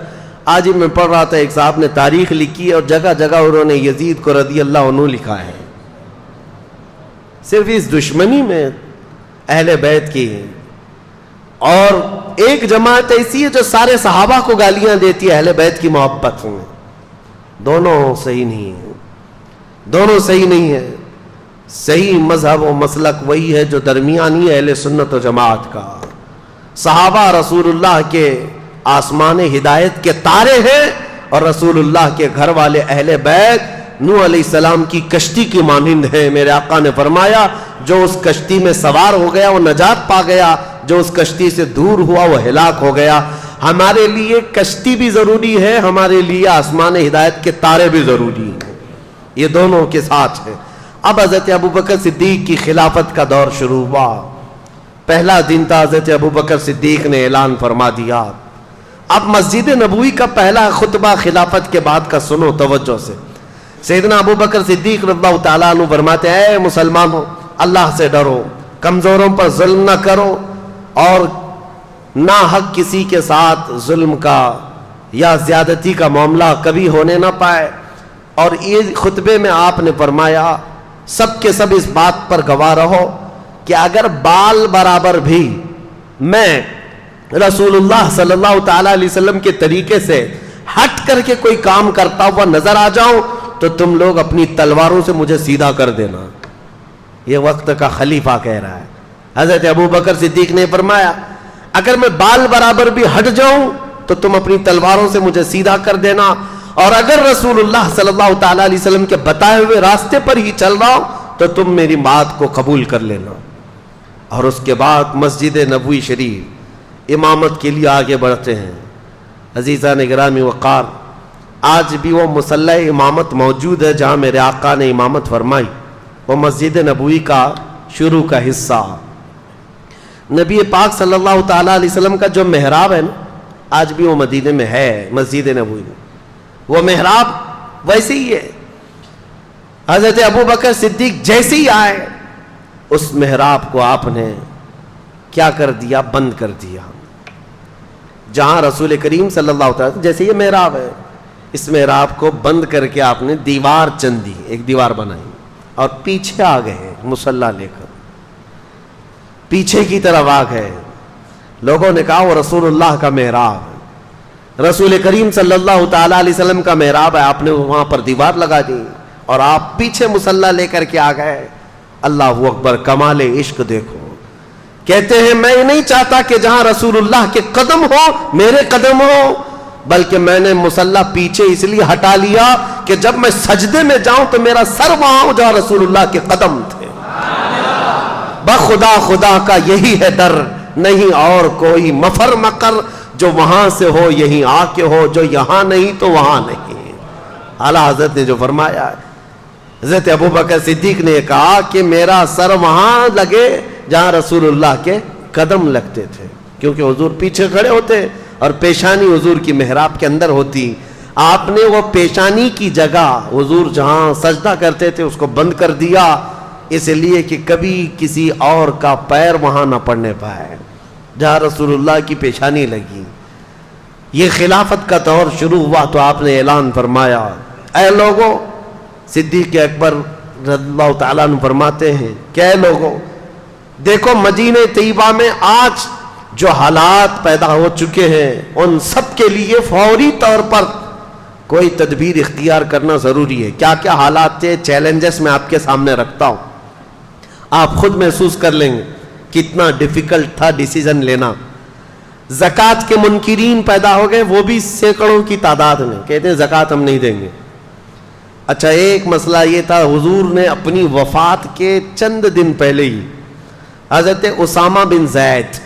آج ہی میں پڑھ رہا تھا، ایک صاحب نے تاریخ لکھی ہے اور جگہ جگہ انہوں نے یزید کو رضی اللہ عنہ لکھا ہے، صرف اس دشمنی میں اہل بیت کی ہے۔ اور ایک جماعت ایسی ہے جو سارے صحابہ کو گالیاں دیتی ہے اہل بیت کی محبت میں۔ دونوں صحیح نہیں ہے، دونوں صحیح نہیں ہے۔ صحیح مذہب و مسلک وہی ہے جو درمیانی اہل سنت و جماعت کا۔ صحابہ رسول اللہ کے آسمان ہدایت کے تارے ہیں، اور رسول اللہ کے گھر والے اہل بیت نوح علیہ السلام کی کشتی کی مانند ہیں۔ میرے آقا نے فرمایا جو اس کشتی میں سوار ہو گیا وہ نجات پا گیا، جو اس کشتی سے دور ہوا وہ ہلاک ہو گیا۔ ہمارے لیے کشتی بھی ضروری ہے، ہمارے لیے آسمان ہدایت کے تارے بھی ضروری ہیں، یہ دونوں کے ساتھ ہیں۔ اب حضرت ابوبکر صدیق کی خلافت کا دور شروع ہوا۔ پہلا دن تھا، حضرت ابوبکر صدیق نے اعلان فرما دیا اب مسجد نبوی کا پہلا خطبہ خلافت کے بعد کا سنو توجہ سے. سیدنا ابو بکر صدیق رضی اللہ تعالیٰ عنہ فرماتے ہیں اے مسلمانوں اللہ سے ڈرو, کمزوروں پر ظلم نہ کرو اور نہ حق کسی کے ساتھ ظلم کا یا زیادتی کا معاملہ کبھی ہونے نہ پائے. اور یہ خطبے میں آپ نے فرمایا سب کے سب اس بات پر گواہ رہو کہ اگر بال برابر بھی میں رسول اللہ صلی اللہ تعالیٰ علیہ وسلم کے طریقے سے ہٹ کر کے کوئی کام کرتا ہوا نظر آ جاؤں تو تم لوگ اپنی تلواروں سے مجھے سیدھا کر دینا. یہ وقت کا خلیفہ کہہ رہا ہے. حضرت ابو بکر صدیق نے فرمایا اگر میں بال برابر بھی ہٹ جاؤں تو تم اپنی تلواروں سے مجھے سیدھا کر دینا, اور اگر رسول اللہ صلی اللہ تعالیٰ علیہ وسلم کے بتائے ہوئے راستے پر ہی چل رہا ہوں تو تم میری بات کو قبول کر لینا. اور اس کے بعد مسجد نبوی شریف امامت کے لیے آگے بڑھتے ہیں. عزیزان گرامی وقار, آج بھی وہ مصلی امامت موجود ہے جہاں میرے آقا نے امامت فرمائی, وہ مسجد نبوی کا شروع کا حصہ. نبی پاک صلی اللہ تعالیٰ علیہ وسلم کا جو محراب ہے نا, آج بھی وہ مدینے میں ہے مسجد نبوی میں, وہ محراب ویسے ہی ہے. حضرت ابو بکر صدیق جیسے ہی آئے اس محراب کو آپ نے کیا کر دیا, بند کر دیا. جہاں رسول کریم صلی اللہ علیہ وسلم, جیسے یہ محراب ہے, اس محراب کو بند کر کے آپ نے دیوار چندی, ایک دیوار بنائی اور پیچھے آ گئے مصلی لے کر, پیچھے کی طرف آ گئے. لوگوں نے کہا وہ رسول اللہ کا محراب ہے, رسول کریم صلی اللہ تعالیٰ علیہ وسلم کا محراب ہے, آپ نے وہاں پر دیوار لگا دی اور آپ پیچھے مصلی لے کر کے آ گئے. اللہ اکبر, کمال عشق دیکھو. کہتے ہیں میں نہیں چاہتا کہ جہاں رسول اللہ کے قدم ہو میرے قدم ہو, بلکہ میں نے مصلی پیچھے اس لیے ہٹا لیا کہ جب میں سجدے میں جاؤں تو میرا سر وہاں ہو جہاں رسول اللہ کے قدم تھے. بخدا خدا کا یہی ہے در, نہیں اور کوئی مفر مکر, جو وہاں سے ہو یہیں آ کے ہو, جو یہاں نہیں تو وہاں نہیں. اعلیٰ حضرت نے جو فرمایا ہے, حضرت ابو بکر صدیق نے کہا کہ میرا سر وہاں لگے جہاں رسول اللہ کے قدم لگتے تھے, کیونکہ حضور پیچھے کھڑے ہوتے اور پیشانی حضور کی محراب کے اندر ہوتی. آپ نے وہ پیشانی کی جگہ حضور جہاں سجدہ کرتے تھے اس کو بند کر دیا, اس لیے کہ کبھی کسی اور کا پیر وہاں نہ پڑنے پائے جہاں رسول اللہ کی پیشانی لگی. یہ خلافت کا دور شروع ہوا تو آپ نے اعلان فرمایا اے لوگوں, صدیق اکبر رضی اللہ تعالیٰ عنہ فرماتے ہیں کہ اے لوگوں دیکھو مدینہ طیبہ میں آج جو حالات پیدا ہو چکے ہیں ان سب کے لیے فوری طور پر کوئی تدبیر اختیار کرنا ضروری ہے. کیا کیا حالات تھے, چیلنجز میں آپ کے سامنے رکھتا ہوں, آپ خود محسوس کر لیں گے کتنا ڈیفیکلٹ تھا ڈیسیزن لینا. زکوٰۃ کے منکرین پیدا ہو گئے, وہ بھی سینکڑوں کی تعداد میں, کہتے ہیں زکوٰۃ ہم نہیں دیں گے. اچھا, ایک مسئلہ یہ تھا, حضور نے اپنی وفات کے چند دن پہلے ہی حضرت اسامہ بن زید,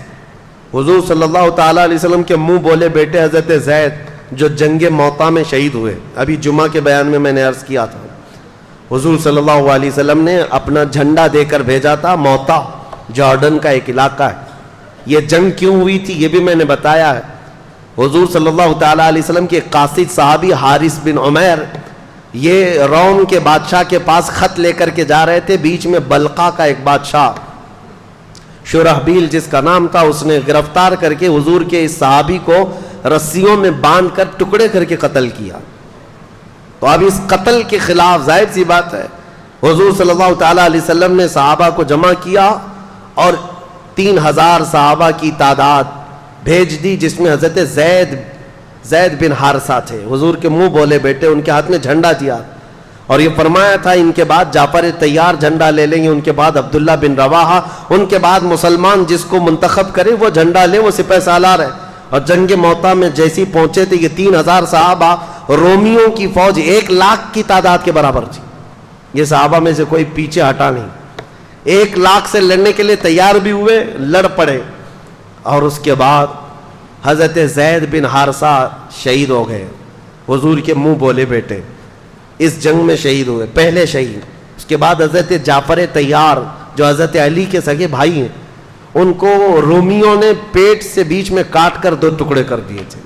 حضور صلی اللہ تعالیٰ علیہ وسلم کے منہ بولے بیٹے حضرت زید جو جنگ موطا میں شہید ہوئے, ابھی جمعہ کے بیان میں نے عرض کیا تھا, حضور صلی اللہ علیہ وسلم نے اپنا جھنڈا دے کر بھیجا تھا. موطا جارڈن کا ایک علاقہ ہے. یہ جنگ کیوں ہوئی تھی یہ بھی میں نے بتایا ہے. حضور صلی اللہ تعالیٰ علیہ وسلم کے قاصد صحابی حارث بن عمیر, یہ روم کے بادشاہ کے پاس خط لے کر کے جا رہے تھے. بیچ میں بلقا کا ایک بادشاہ شرحبیل جس کا نام تھا, اس نے گرفتار کر کے حضور کے اس صحابی کو رسیوں میں باندھ کر ٹکڑے کر کے قتل کیا. تو اب اس قتل کے خلاف ظاہر سی بات ہے حضور صلی اللہ تعالیٰ علیہ وسلم نے صحابہ کو جمع کیا اور 3000 صحابہ کی تعداد بھیج دی, جس میں حضرت زید بن حارثہ تھے, حضور کے منہ بولے بیٹے. ان کے ہاتھ میں جھنڈا دیا اور یہ فرمایا تھا ان کے بعد جعفر طیار جھنڈا لے لیں گے, ان کے بعد عبداللہ بن رواحہ, ان کے بعد مسلمان جس کو منتخب کرے وہ جھنڈا لے, وہ سپہ سالار ہے. اور جنگ موطا میں جیسی پہنچے تھے یہ 3000 صحابہ, رومیوں کی فوج 1 لاکھ کی تعداد کے برابر تھی. یہ صحابہ میں سے کوئی پیچھے ہٹا نہیں, 1 لاکھ سے لڑنے کے لیے تیار بھی ہوئے, لڑ پڑے. اور اس کے بعد حضرت زید بن حارثہ شہید ہو گئے, حضور کے منہ بولے بیٹے اس جنگ میں شہید ہوئے, پہلے شہید. اس کے بعد حضرت جعفر طیار جو حضرت علی کے سگے بھائی ہیں, ان کو رومیوں نے پیٹ سے بیچ میں کاٹ کر 2 ٹکڑے کر دیے تھے.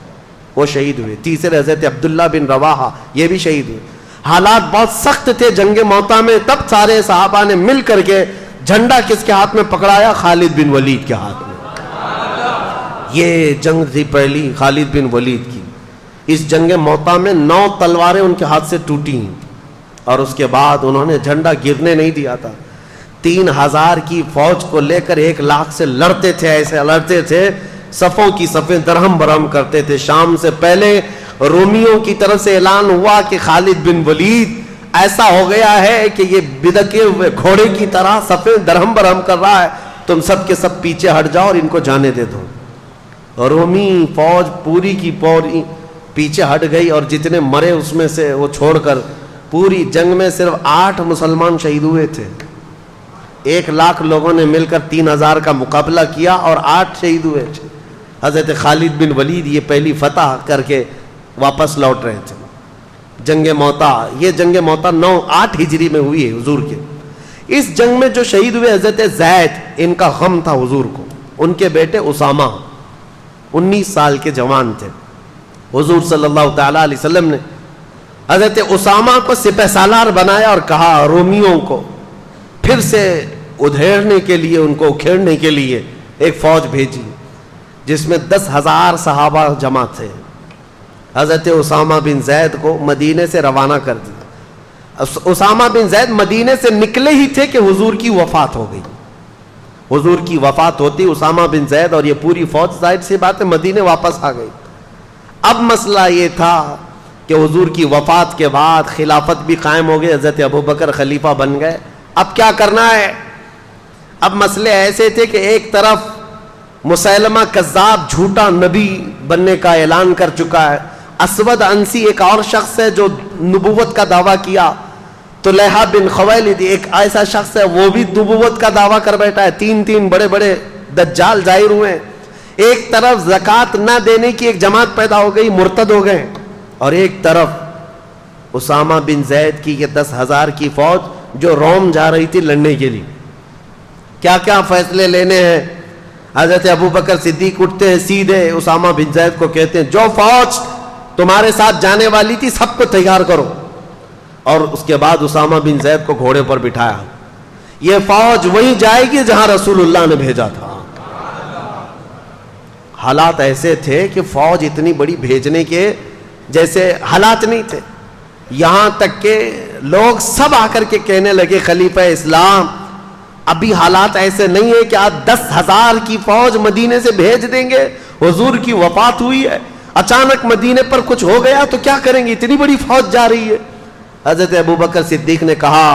وہ شہید ہوئے. تیسرے حضرت عبداللہ بن رواحہ, یہ بھی شہید ہوئے. حالات بہت سخت تھے جنگ موتا میں, تب سارے صحابہ نے مل کر کے جھنڈا کس کے ہاتھ میں پکڑایا؟ خالد بن ولید کے ہاتھ میں. یہ جنگ تھی پہلی خالد بن ولید کی. اس جنگ موتا میں 9 تلواریں ان کے ہاتھ سے ٹوٹی ہیں, اور اس کے بعد انہوں نے جھنڈا گرنے نہیں دیا تھا. 3000 کی فوج کو لے کر 1 لاکھ سے لڑتے تھے, ایسے لڑتے تھے, صفوں کی صفیں درہم برہم کرتے تھے. شام سے پہلے رومیوں کی طرف سے اعلان ہوا کہ خالد بن ولید ایسا ہو گیا ہے کہ یہ بدکے ہوئے گھوڑے کی طرح صفیں درہم برہم کر رہا ہے, تم سب کے سب پیچھے ہٹ جاؤ اور ان کو جانے دے دو. رومی فوج پوری کی پوری پیچھے ہٹ گئی, اور جتنے مرے اس میں سے وہ چھوڑ کر پوری جنگ میں صرف 8 مسلمان شہید ہوئے تھے. 1 لاکھ لوگوں نے مل کر 3000 کا مقابلہ کیا اور 8 شہید ہوئے تھے. حضرت خالد بن ولید یہ پہلی فتح کر کے واپس لوٹ رہے تھے. جنگ موتا, یہ جنگ موتا 8 ہجری میں ہوئی ہے حضور کے. اس جنگ میں جو شہید ہوئے حضرت زید, ان کا غم تھا حضور کو. ان کے بیٹے اسامہ 19 سال کے جوان تھے. حضور صلی اللہ تعالیٰ علیہ وسلم نے حضرت اسامہ کو سپہ سالار بنایا اور کہا رومیوں کو پھر سے ادھیڑنے کے لیے, ان کو اکھیڑنے کے لیے ایک فوج بھیجی جس میں 10,000 صحابہ جمع تھے. حضرت اسامہ بن زید کو مدینے سے روانہ کر دیا. اسامہ بن زید مدینے سے نکلے ہی تھے کہ حضور کی وفات ہو گئی. حضور کی وفات ہوتی اسامہ بن زید اور یہ پوری فوج ظاہر سی بات ہے مدینے واپس آ گئی. اب مسئلہ یہ تھا کہ حضور کی وفات کے بعد خلافت بھی قائم ہو گئی, حضرت ابوبکر خلیفہ بن گئے. اب کیا کرنا ہے؟ اب مسئلے ایسے تھے کہ ایک طرف مسیلمہ کذاب جھوٹا نبی بننے کا اعلان کر چکا ہے. اسود انسی ایک اور شخص ہے جو نبوت کا دعویٰ کیا. طلحہ بن خویلد ایک ایسا شخص ہے وہ بھی نبوت کا دعویٰ کر بیٹھا ہے. 3 بڑے بڑے دجال ظاہر ہوئے. ایک طرف زکوٰۃ نہ دینے کی ایک جماعت پیدا ہو گئی, مرتد ہو گئے, اور ایک طرف اسامہ بن زید کی یہ 10,000 کی فوج جو روم جا رہی تھی لڑنے کے لیے. کیا کیا فیصلے لینے ہیں؟ حضرت ابوبکر صدیق اٹھتے ہیں, سیدھے اسامہ بن زید کو کہتے ہیں جو فوج تمہارے ساتھ جانے والی تھی سب کو تیار کرو. اور اس کے بعد اسامہ بن زید کو گھوڑے پر بٹھایا. یہ فوج وہیں جائے گی جہاں رسول اللہ نے بھیجا تھا. حالات ایسے تھے کہ فوج اتنی بڑی بھیجنے کے جیسے حالات نہیں تھے. یہاں تک کہ لوگ سب آ کر کے کہنے لگے خلیفہ اسلام ابھی حالات ایسے نہیں ہے کہ آپ 10,000 کی فوج مدینے سے بھیج دیں گے, حضور کی وفات ہوئی ہے, اچانک مدینے پر کچھ ہو گیا تو کیا کریں گے, اتنی بڑی فوج جا رہی ہے. حضرت ابوبکر صدیق نے کہا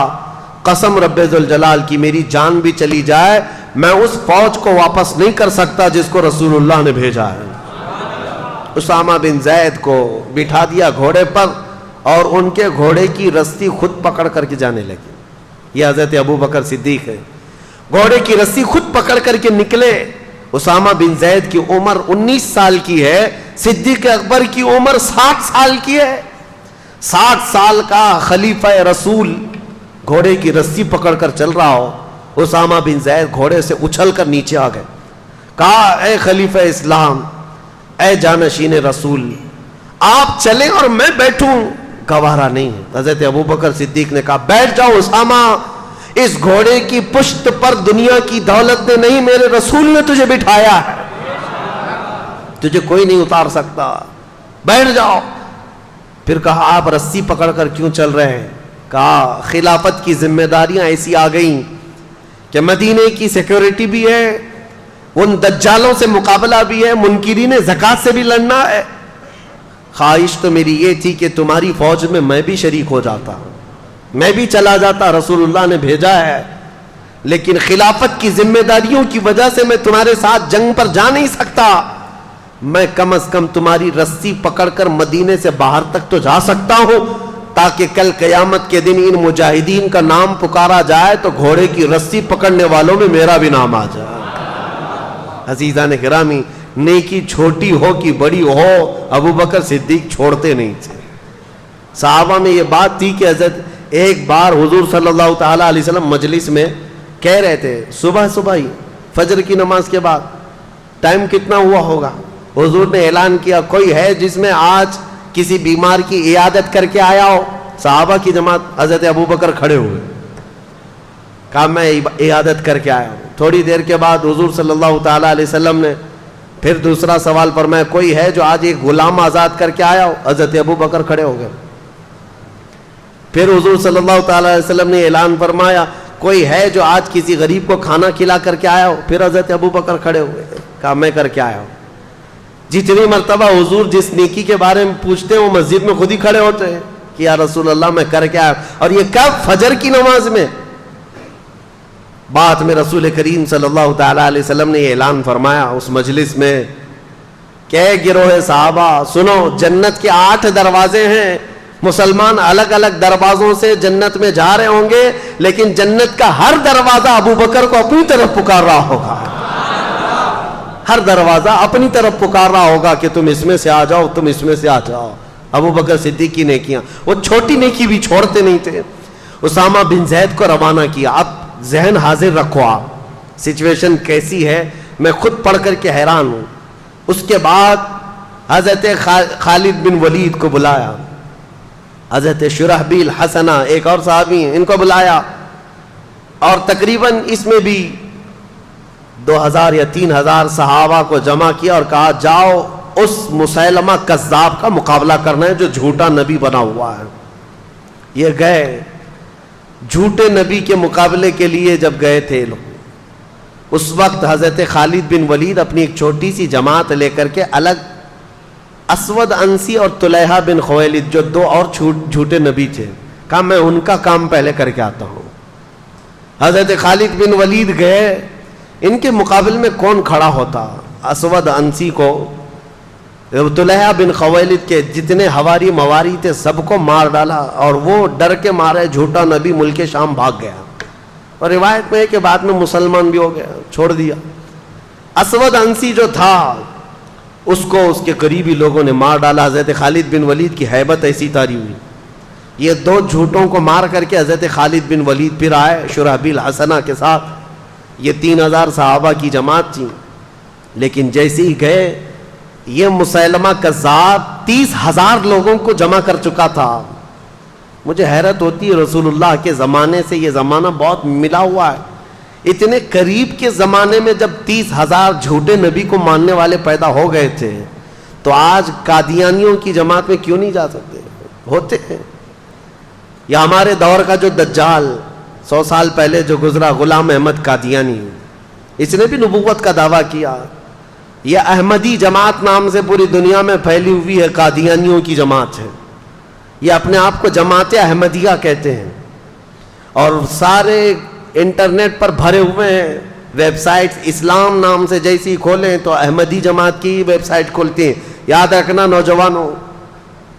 قسم رب ذوالجلال کی میری جان بھی چلی جائے میں اس فوج کو واپس نہیں کر سکتا جس کو رسول اللہ نے بھیجا ہے. اسامہ بن زید کو بٹھا دیا گھوڑے پر اور ان کے گھوڑے کی رسی خود پکڑ کر کے جانے لگی. یہ حضرت ابوبکر صدیق ہے, گھوڑے کی رسی خود پکڑ کر کے نکلے. اسامہ بن زید کی عمر 19 سال کی ہے, صدیق اکبر کی عمر 60 سال کی ہے. 60 سال کا خلیفہ رسول گھوڑے کی رسی پکڑ کر چل رہا ہو. اسامہ بن زید گھوڑے سے اچھل کر نیچے آ گئے. کہا اے خلیفہ اسلام, اے جانشین رسول, آپ چلیں اور میں بیٹھوں, گوارا نہیں. حضرت ابوبکر صدیق نے کہا بیٹھ جاؤ اسامہ, اس گھوڑے کی پشت پر دنیا کی دولت نے نہیں میرے رسول نے تجھے بٹھایا ہے, تجھے کوئی نہیں اتار سکتا, بیٹھ جاؤ. پھر کہا آپ رسی پکڑ کر کیوں چل رہے ہیں؟ کہا خلافت کی ذمہ داریاں ایسی آ گئیں کہ مدینے کی سیکیورٹی بھی ہے, ان دجالوں سے مقابلہ بھی ہے, منکرین زکوٰۃ سے بھی لڑنا ہے. خواہش تو میری یہ تھی کہ تمہاری فوج میں بھی شریک ہو جاتا, میں بھی چلا جاتا, رسول اللہ نے بھیجا ہے, لیکن خلافت کی ذمہ داریوں کی وجہ سے میں تمہارے ساتھ جنگ پر جا نہیں سکتا. میں کم از کم تمہاری رسی پکڑ کر مدینے سے باہر تک تو جا سکتا ہوں تاکہ کل قیامت کے دن ان مجاہدین کا نام پکارا جائے تو گھوڑے کی رسی پکڑنے والوں میں میرا بھی نام آ جائے. عزیزان گرامی, نیکی چھوٹی ہو کہ بڑی ہو ابوبکر صدیق چھوڑتے نہیں تھے. صحابہ میں یہ بات تھی کہ حضرت ایک بار حضور صلی اللہ تعالیٰ علیہ وسلم مجلس میں کہہ رہے تھے صبح ہی فجر کی نماز کے بعد ٹائم کتنا ہوا ہوگا, حضور نے اعلان کیا کوئی ہے جس میں آج کسی بیمار کی عیادت کر کے آیا ہو؟ صحابہ کی جماعت، حضرت ابوبکر کھڑے ہوئے، کہا میں عیادت کر کے آیا ہوں۔ تھوڑی دیر کے بعد حضور صلی اللہ تعالیٰ علیہ وسلم نے پھر دوسرا سوال فرمایا کوئی ہے جو آج ایک غلام آزاد کر کے آیا ہو؟ حضرت ابوبکر کھڑے ہو گئے۔ پھر حضور صلی اللہ تعالیٰ علیہ وسلم نے اعلان فرمایا کوئی ہے جو آج کسی غریب کو کھانا کھلا کر کے آیا ہو؟ پھر حضرت ابوبکر کھڑے ہوئے، کہا میں کر کے آیا ہوں۔ جتنی مرتبہ حضور جس نیکی کے بارے میں پوچھتے ہیں وہ مسجد میں خود ہی کھڑے ہوتے ہیں کہ یا رسول اللہ میں کر کے آیا ہوں۔ اور یہ کب؟ فجر کی نماز میں۔ بعد میں رسول کریم صلی اللہ تعالیٰ علیہ وسلم نے یہ اعلان فرمایا اس مجلس میں کہ اے گروہ صحابہ سنو، جنت کے 8 دروازے ہیں، مسلمان الگ الگ دروازوں سے جنت میں جا رہے ہوں گے، لیکن جنت کا ہر دروازہ ابوبکر کو اپنی طرف پکار رہا ہوگا، ہر دروازہ اپنی طرف پکار رہا ہوگا کہ تم اس میں سے آ جاؤ، تم اس میں سے آ جاؤ۔ ابوبکر صدیق کی نیکیاں، وہ چھوٹی نیکی بھی چھوڑتے نہیں تھے۔ اسامہ بن زید کو روانہ کیا۔ اب ذہن حاضر رکھو، آپ سچویشن کیسی ہے میں خود پڑھ کر کے حیران ہوں۔ اس کے بعد حضرت خالد بن ولید کو بلایا، حضرت شرحبیل حسنہ ایک اور صحابی ہیں، ان کو بلایا، اور تقریباً اس میں بھی 2000 یا 3000 صحابہ کو جمع کیا اور کہا جاؤ اس مسیلمہ کذاب کا مقابلہ کرنا ہے جو جھوٹا نبی بنا ہوا ہے۔ یہ گئے جھوٹے نبی کے مقابلے کے لیے۔ جب گئے تھے لوگ، اس وقت حضرت خالد بن ولید اپنی ایک چھوٹی سی جماعت لے کر کے الگ اسود انسی اور طلحہ بن خویلد جو 2 اور جھوٹے نبی تھے، کہا میں ان کا کام پہلے کر کے آتا ہوں۔ حضرت خالد بن ولید گئے، ان کے مقابل میں کون کھڑا ہوتا؟ اسود انسی کو، طلحہ بن خویلد کے جتنے ہواری مواری تھے سب کو مار ڈالا، اور وہ ڈر کے مارے جھوٹا نبی ملک شام بھاگ گیا، اور روایت میں ہے کہ بعد میں مسلمان بھی ہو گیا، چھوڑ دیا۔ اسود انسی جو تھا اس کو اس کے قریبی لوگوں نے مار ڈالا۔ حضرت خالد بن ولید کی ہیبت ایسی طاری ہوئی، یہ 2 جھوٹوں کو مار کر کے حضرت خالد بن ولید پھر آئے شرحبیل حسنہ کے ساتھ۔ یہ 3000 صحابہ کی جماعت تھی، لیکن جیسے ہی گئے یہ مسیلمہ کذاب 30,000 لوگوں کو جمع کر چکا تھا۔ مجھے حیرت ہوتی ہے، رسول اللہ کے زمانے سے یہ زمانہ بہت ملا ہوا ہے۔ اتنے قریب کے زمانے میں جب 30,000 جھوٹے نبی کو ماننے والے پیدا ہو گئے تھے، تو آج قادیانیوں کی جماعت میں کیوں نہیں جا سکتے؟ ہوتے ہیں۔ یا ہمارے دور کا جو دجال 100 سال پہلے جو گزرا، غلام احمد قادیانی، اس نے بھی نبوت کا دعویٰ کیا۔ یہ احمدی جماعت نام سے پوری دنیا میں پھیلی ہوئی ہے، قادیانیوں کی جماعت ہے۔ یہ اپنے آپ کو جماعت احمدیہ کہتے ہیں، اور سارے انٹرنیٹ پر بھرے ہوئے ہیں ویب سائٹس، اسلام نام سے جیسی کھولیں تو احمدی جماعت کی ویب سائٹ کھولتی ہیں۔ یاد رکھنا نوجوانوں،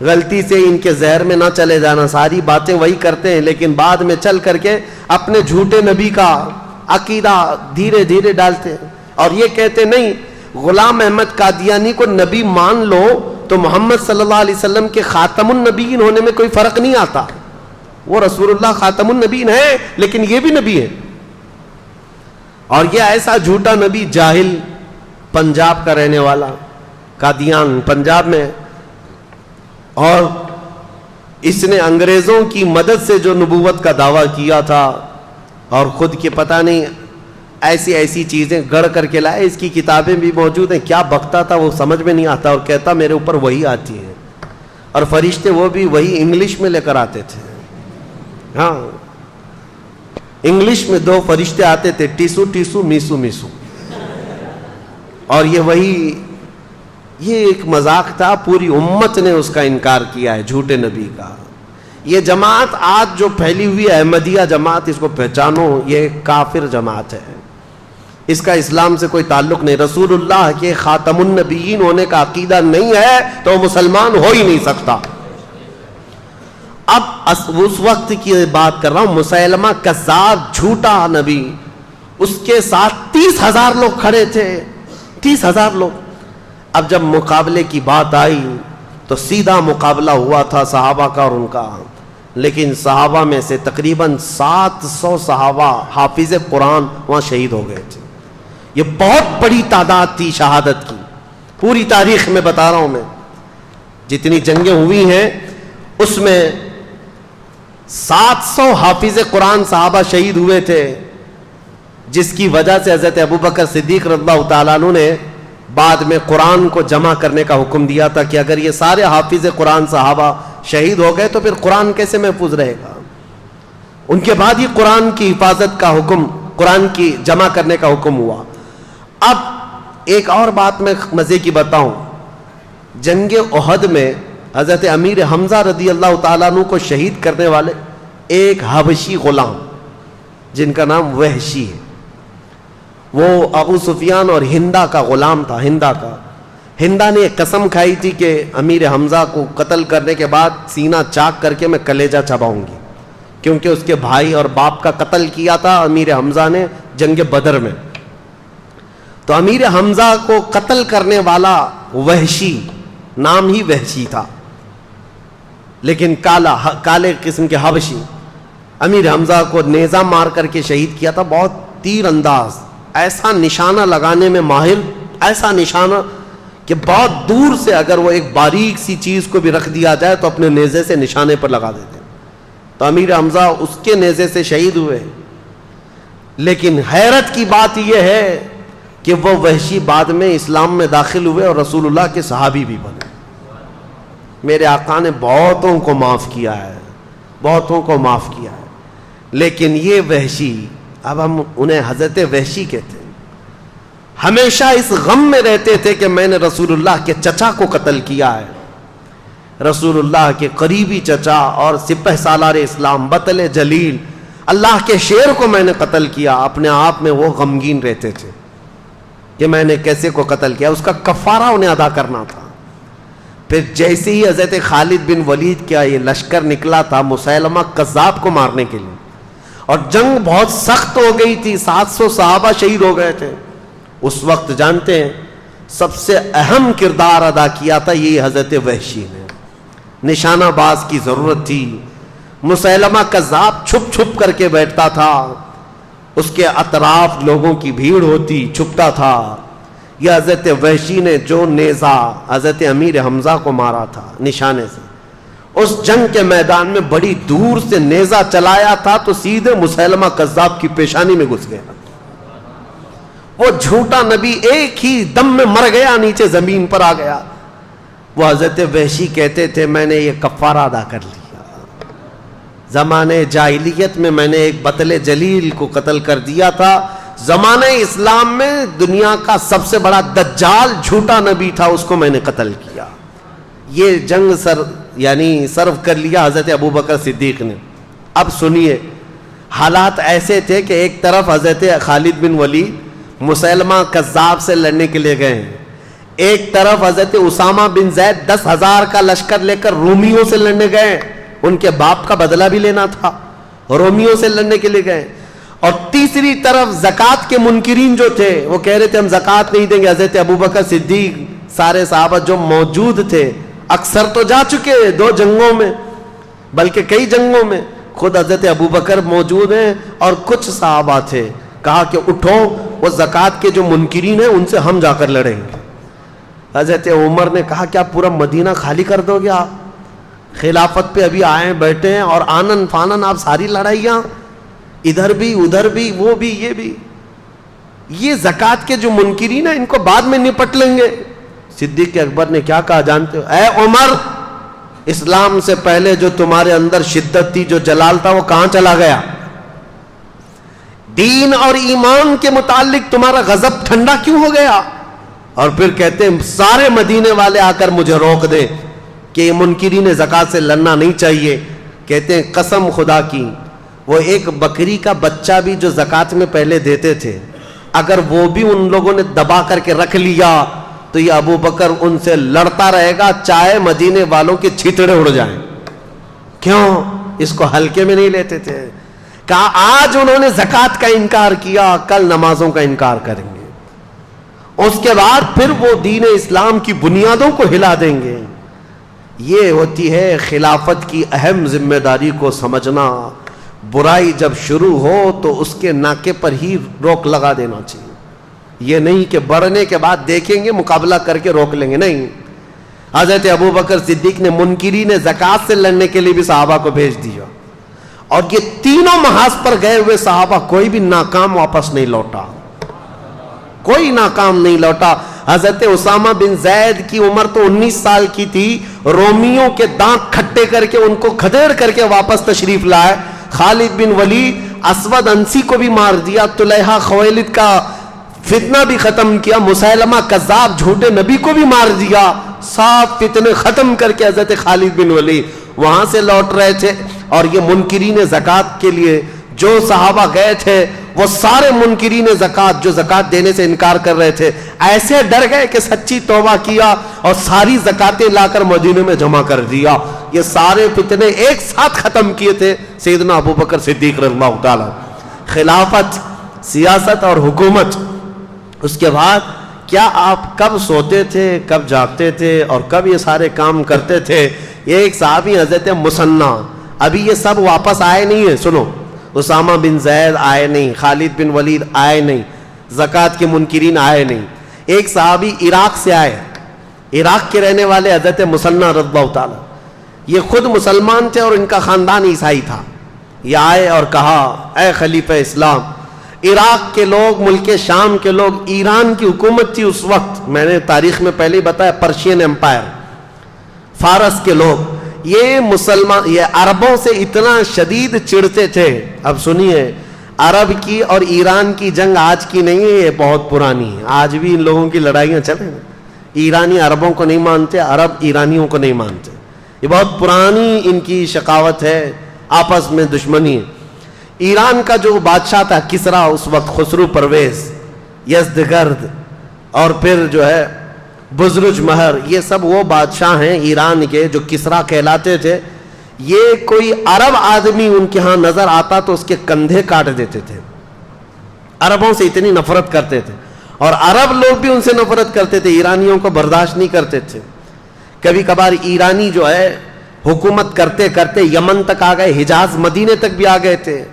غلطی سے ان کے زہر میں نہ چلے جانا، ساری باتیں وہی کرتے ہیں، لیکن بعد میں چل کر کے اپنے جھوٹے نبی کا عقیدہ دھیرے دھیرے ڈالتے ہیں، اور یہ کہتے نہیں غلام احمد قادیانی کو نبی مان لو تو محمد صلی اللہ علیہ وسلم کے خاتم النبیین ہونے میں کوئی فرق نہیں آتا۔ وہ رسول اللہ خاتم النبیین ہے، لیکن یہ بھی نبی ہے۔ اور یہ ایسا جھوٹا نبی، جاہل، پنجاب کا رہنے والا، قادیان پنجاب میں، اور اس نے انگریزوں کی مدد سے جو نبوت کا دعویٰ کیا تھا، اور خود کے پتہ نہیں ایسی ایسی چیزیں گڑھ کر کے لائے۔ اس کی کتابیں بھی موجود ہیں، کیا بکتا تھا وہ سمجھ میں نہیں آتا، اور کہتا میرے اوپر وہی آتی ہے، اور فرشتے وہ بھی وہی انگلش میں لے کر آتے تھے۔ ہاں، انگلش میں 2 فرشتے آتے تھے، ٹیسو ٹیسو میسو میسو، اور یہ وہی، یہ ایک مذاق تھا۔ پوری امت نے اس کا انکار کیا ہے، جھوٹے نبی کا۔ یہ جماعت آج جو پھیلی ہوئی احمدیہ جماعت، اس کو پہچانو، یہ کافر جماعت ہے، اس کا اسلام سے کوئی تعلق نہیں۔ رسول اللہ کے خاتم النبیین ہونے کا عقیدہ نہیں ہے تو وہ مسلمان ہو ہی نہیں سکتا۔ اب اس وقت کی بات کر رہا ہوں، مسیلمہ کذاب جھوٹا نبی، اس کے ساتھ 30,000 لوگ کھڑے تھے، 30,000 لوگ۔ اب جب مقابلے کی بات آئی تو سیدھا مقابلہ ہوا تھا صحابہ کا اور ان کا، لیکن صحابہ میں سے تقریباً 700 صحابہ حافظ قرآن وہاں شہید ہو گئے تھے۔ یہ بہت بڑی تعداد تھی شہادت کی، پوری تاریخ میں بتا رہا ہوں میں، جتنی جنگیں ہوئی ہیں اس میں 700 حافظ قرآن صحابہ شہید ہوئے تھے، جس کی وجہ سے حضرت ابوبکر صدیق رضی اللہ تعالیٰ عنہ نے بعد میں قرآن کو جمع کرنے کا حکم دیا تھا کہ اگر یہ سارے حافظ قرآن صحابہ شہید ہو گئے تو پھر قرآن کیسے محفوظ رہے گا. ان کے بعد ہی قرآن کی حفاظت کا حکم، قرآن کی جمع کرنے کا حکم ہوا. اب ایک اور بات میں مزے کی بتاؤں، جنگ احد میں حضرت امیر حمزہ رضی اللہ تعالیٰ عنہ کو شہید کرنے والے ایک حبشی غلام جن کا نام وحشی ہے، وہ ابو سفیان اور ہندا کا غلام تھا. ہندا نے ایک قسم کھائی تھی کہ امیر حمزہ کو قتل کرنے کے بعد سینہ چاک کر کے میں کلیجہ چباؤں گی، کیونکہ اس کے بھائی اور باپ کا قتل کیا تھا امیر حمزہ نے جنگ بدر میں. تو امیر حمزہ کو قتل کرنے والا وحشی، نام ہی وحشی تھا لیکن کالے قسم کے حبشی، امیر حمزہ کو نیزہ مار کر کے شہید کیا تھا. بہت تیر انداز، ایسا نشانہ لگانے میں ماہر، ایسا نشانہ کہ بہت دور سے اگر وہ ایک باریک سی چیز کو بھی رکھ دیا جائے تو اپنے نیزے سے نشانے پر لگا دیتے. تو امیر حمزہ اس کے نیزے سے شہید ہوئے. لیکن حیرت کی بات یہ ہے کہ وہ وحشی بعد میں اسلام میں داخل ہوئے اور رسول اللہ کے صحابی بھی بنے. میرے آقا نے بہتوں کو معاف کیا ہے، بہتوں کو معاف کیا ہے. لیکن یہ وحشی، اب ہم انہیں حضرت وحشی کہتے ہیں، ہمیشہ اس غم میں رہتے تھے کہ میں نے رسول اللہ کے چچا کو قتل کیا ہے، رسول اللہ کے قریبی چچا اور سپہ سالار اسلام بطل جلیل اللہ کے شیر کو میں نے قتل کیا. اپنے آپ میں وہ غمگین رہتے تھے کہ میں نے کیسے کو قتل کیا، اس کا کفارہ انہیں ادا کرنا تھا. پھر جیسے ہی حضرت خالد بن ولید کا یہ لشکر نکلا تھا مسیلمہ کذاب کو مارنے کے لیے، اور جنگ بہت سخت ہو گئی تھی، 700 صحابہ شہید ہو گئے تھے، اس وقت جانتے ہیں سب سے اہم کردار ادا کیا تھا یہ حضرت وحشی نے. نشانہ باز کی ضرورت تھی. مسیلمہ کذاب چھپ چھپ کر کے بیٹھتا تھا، اس کے اطراف لوگوں کی بھیڑ ہوتی، چھپتا تھا. یہ حضرت وحشی نے جو نیزہ حضرت امیر حمزہ کو مارا تھا نشانے سے، اس جنگ کے میدان میں بڑی دور سے نیزہ چلایا تھا تو سیدھے مسیلمہ کذاب کی پیشانی میں گھس گیا. وہ جھوٹا نبی ایک ہی دم میں مر گیا، نیچے زمین پر آ گیا. وہ حضرت وحشی کہتے تھے میں نے یہ کفارہ ادا کر لیا، زمانے جاہلیت میں میں نے ایک بطل جلیل کو قتل کر دیا تھا، زمانہ اسلام میں دنیا کا سب سے بڑا دجال جھوٹا نبی تھا، اس کو میں نے قتل کیا. یہ جنگ سرو کر لیا حضرت ابوبکر صدیق نے. اب سنیے، حالات ایسے تھے کہ ایک طرف حضرت خالد بن ولید مسیلمہ کذاب سے لڑنے کے لیے گئے ہیں، ایک طرف حضرت اسامہ بن زید 10,000 کا لشکر لے کر رومیوں سے لڑنے گئے، ان کے باپ کا بدلہ بھی لینا تھا، رومیوں سے لڑنے کے لیے گئے. اور تیسری طرف زکوٰۃ کے منکرین جو تھے وہ کہہ رہے تھے ہم زکوٰۃ نہیں دیں گے. حضرت ابوبکر صدیق سارے صحابہ جو موجود تھے، اکثر تو جا چکے 2 جنگوں میں بلکہ کئی جنگوں میں، خود حضرت ابوبکر موجود ہیں اور کچھ صحابہ تھے. کہا کہ اٹھو، وہ زکوٰۃ کے جو منکرین ہیں ان سے ہم جا کر لڑیں گے. حضرت عمر نے کہا کیا پورا مدینہ خالی کر دو گے آپ؟ خلافت پہ ابھی آئے بیٹھے ہیں اور آنن فانن آپ ساری لڑائیاں، ادھر بھی ادھر بھی وہ بھی یہ بھی، یہ زکوٰۃ کے جو منکرین ہیں ان کو بعد میں نپٹ لیں گے. صدیق اکبر نے کیا کہا جانتے ہو؟ اے عمر، اسلام سے پہلے جو تمہارے اندر شدت تھی، جو جلال تھا، وہ کہاں چلا گیا؟ دین اور ایمان کے متعلق تمہارا غضب ٹھنڈا کیوں ہو گیا؟ اور پھر کہتے ہیں سارے مدینے والے آ کر مجھے روک دیں کہ یہ منکرین زکوٰۃ سے لڑنا نہیں چاہیے. کہتے ہیں قسم خدا کی، وہ ایک بکری کا بچہ بھی جو زکوٰۃ میں پہلے دیتے تھے، اگر وہ بھی ان لوگوں نے دبا کر کے رکھ لیا تو یہ ابو بکر ان سے لڑتا رہے گا چاہے مدینے والوں کے چھیتڑے اڑ جائیں. کیوں؟ اس کو ہلکے میں نہیں لیتے تھے. کہا آج انہوں نے زکوٰۃ کا انکار کیا، کل نمازوں کا انکار کریں گے، اس کے بعد پھر وہ دین اسلام کی بنیادوں کو ہلا دیں گے. یہ ہوتی ہے خلافت کی اہم ذمہ داری کو سمجھنا. برائی جب شروع ہو تو اس کے ناکے پر ہی روک لگا دینا چاہیے. یہ نہیں کہ بڑھنے کے بعد دیکھیں گے مقابلہ کر کے روک لیں گے، نہیں. حضرت ابوبکر صدیق نے منکرین زکوٰۃ سے لڑنے کے لیے بھی صحابہ کو بھیج دیا، اور یہ تینوں محاذ پر گئے ہوئے صحابہ کوئی بھی ناکام واپس نہیں لوٹا، کوئی ناکام نہیں لوٹا. حضرت اسامہ بن زید کی عمر تو 19 سال کی تھی، رومیوں کے دانت کھٹے کر کے ان کو کھدیڑ کر کے واپس تشریف لائے. خالد بن ولید اسود انسی کو بھی مار دیا، طلحہ خویلد کا فتنہ بھی ختم کیا، مسیلمہ کذاب جھوٹے نبی کو بھی مار دیا. سات فتنے ختم کر کے حضرت خالد بن ولید وہاں سے لوٹ رہے تھے. اور یہ منکرین زکوٰۃ کے لیے جو صحابہ گئے تھے وہ سارے منکرین زکوٰۃ جو زکوٰۃ دینے سے انکار کر رہے تھے ایسے ڈر گئے کہ سچی توبہ کیا اور ساری زکاتیں لا کر مدینے میں جمع کر دیا. یہ سارے فتنے ایک ساتھ ختم کیے تھے سیدنا ابوبکر صدیق رضی اللہ تعالیٰ. خلافت، سیاست اور حکومت. اس کے بعد کیا آپ کب سوتے تھے، کب جاگتے تھے اور کب یہ سارے کام کرتے تھے؟ یہ ایک صحابی حضرت مثنیٰ، ابھی یہ سب واپس آئے نہیں ہیں. سنو، اسامہ بن زید آئے نہیں، خالد بن ولید آئے نہیں، زکوٰۃ کے منکرین آئے نہیں. ایک صحابی عراق سے آئے، عراق کے رہنے والے حضرت مثنیٰ رضی اللہ تعالیٰ. یہ خود مسلمان تھے اور ان کا خاندان عیسائی تھا. یہ آئے اور کہا اے خلیفہ اسلام، عراق کے لوگ، ملک شام کے لوگ، ایران کی حکومت تھی اس وقت، میں نے تاریخ میں پہلے بتایا پرشین امپائر، فارس کے لوگ، یہ مسلمان، یہ عربوں سے اتنا شدید چڑھتے تھے. اب سنیے، عرب کی اور ایران کی جنگ آج کی نہیں ہے، یہ بہت پرانی ہے. آج بھی ان لوگوں کی لڑائیاں چلیں. ایرانی عربوں کو نہیں مانتے، عرب ایرانیوں کو نہیں مانتے. یہ بہت پرانی ان کی شقاوت ہے، آپس میں دشمنی ہے. ایران کا جو بادشاہ تھا کسرا اس وقت، خسرو پرویز، یزدگرد اور پھر جو ہے بزرج مہر، یہ سب وہ بادشاہ ہیں ایران کے جو کسرا کہلاتے تھے. یہ کوئی عرب آدمی ان کے ہاں نظر آتا تو اس کے کندھے کاٹ دیتے تھے. عربوں سے اتنی نفرت کرتے تھے اور عرب لوگ بھی ان سے نفرت کرتے تھے، ایرانیوں کو برداشت نہیں کرتے تھے. کبھی کبھار ایرانی جو ہے حکومت کرتے کرتے یمن تک آ گئے، حجاز مدینے تک بھی آ گئے تھے.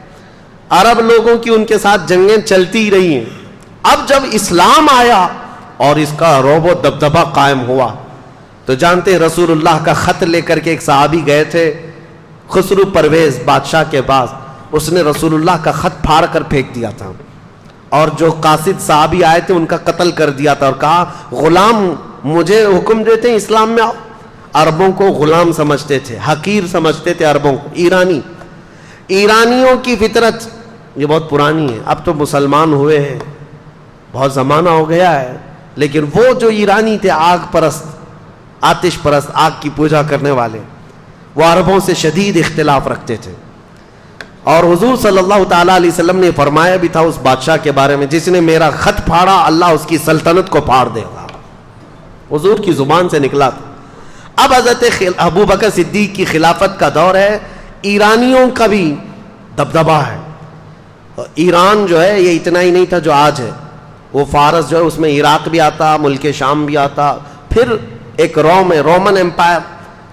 عرب لوگوں کی ان کے ساتھ جنگیں چلتی رہی ہیں. اب جب اسلام آیا اور اس کا رعب و دبدبہ قائم ہوا تو جانتے ہیں رسول اللہ کا خط لے کر کے ایک صحابی گئے تھے خسرو پرویز بادشاہ کے پاس. اس نے رسول اللہ کا خط پھاڑ کر پھینک دیا تھا اور جو قاصد صحابی آئے تھے ان کا قتل کر دیا تھا اور کہا غلام مجھے حکم دیتے ہیں اسلام میں آؤ. عربوں کو غلام سمجھتے تھے، حقیر سمجھتے تھے عربوں کو. ایرانیوں کی فطرت یہ بہت پرانی ہے. اب تو مسلمان ہوئے ہیں، بہت زمانہ ہو گیا ہے، لیکن وہ جو ایرانی تھے آگ پرست، آتش پرست، آگ کی پوجا کرنے والے، وہ عربوں سے شدید اختلاف رکھتے تھے. اور حضور صلی اللہ تعالیٰ علیہ وسلم نے فرمایا بھی تھا اس بادشاہ کے بارے میں جس نے میرا خط پھاڑا اللہ اس کی سلطنت کو پھاڑ دے گا. حضور کی زبان سے نکلا تھا. اب حضرت ابوبکر صدیق کی خلافت کا دور ہے. ایرانیوں کا بھی دبدبہ ہے. ایران جو ہے یہ اتنا ہی نہیں تھا جو آج ہے. وہ فارس جو ہے اس میں عراق بھی آتا، ملک شام بھی آتا. پھر ایک رومن امپائر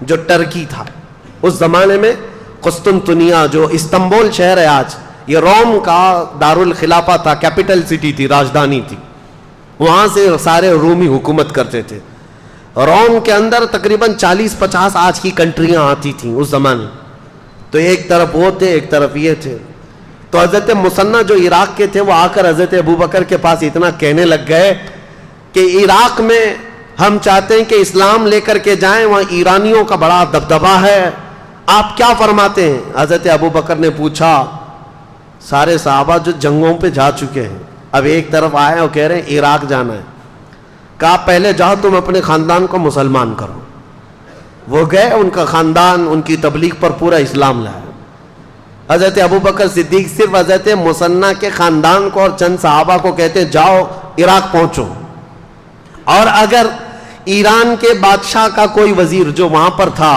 جو ٹرکی تھا اس زمانے میں، قسطنطنیہ جو استنبول شہر ہے آج، یہ روم کا دارالخلافہ تھا، کیپٹل سٹی تھی، راجدھانی تھی. وہاں سے سارے رومی حکومت کرتے تھے. روم کے اندر تقریباً 40-50 آج کی کنٹریاں آتی تھیں اس زمانے. تو ایک طرف وہ تھے، ایک طرف یہ تھے. تو حضرت مثنیٰ جو عراق کے تھے وہ آ کر حضرت ابوبکر کے پاس اتنا کہنے لگ گئے کہ عراق میں ہم چاہتے ہیں کہ اسلام لے کر کے جائیں، وہاں ایرانیوں کا بڑا دبدبہ ہے، آپ کیا فرماتے ہیں؟ حضرت ابوبکر نے پوچھا، سارے صحابہ جو جنگوں پہ جا چکے ہیں اب ایک طرف آئے اور کہہ رہے ہیں عراق جانا ہے. کہا پہلے جاؤ تم اپنے خاندان کو مسلمان کرو. وہ گئے، ان کا خاندان ان کی تبلیغ پر پورا اسلام لایا. حضرت ابوبکر صدیق صرف حضرت مثنیٰ کے خاندان کو اور چند صحابہ کو کہتے ہیں جاؤ عراق پہنچو، اور اگر ایران کے بادشاہ کا کوئی وزیر جو وہاں پر تھا،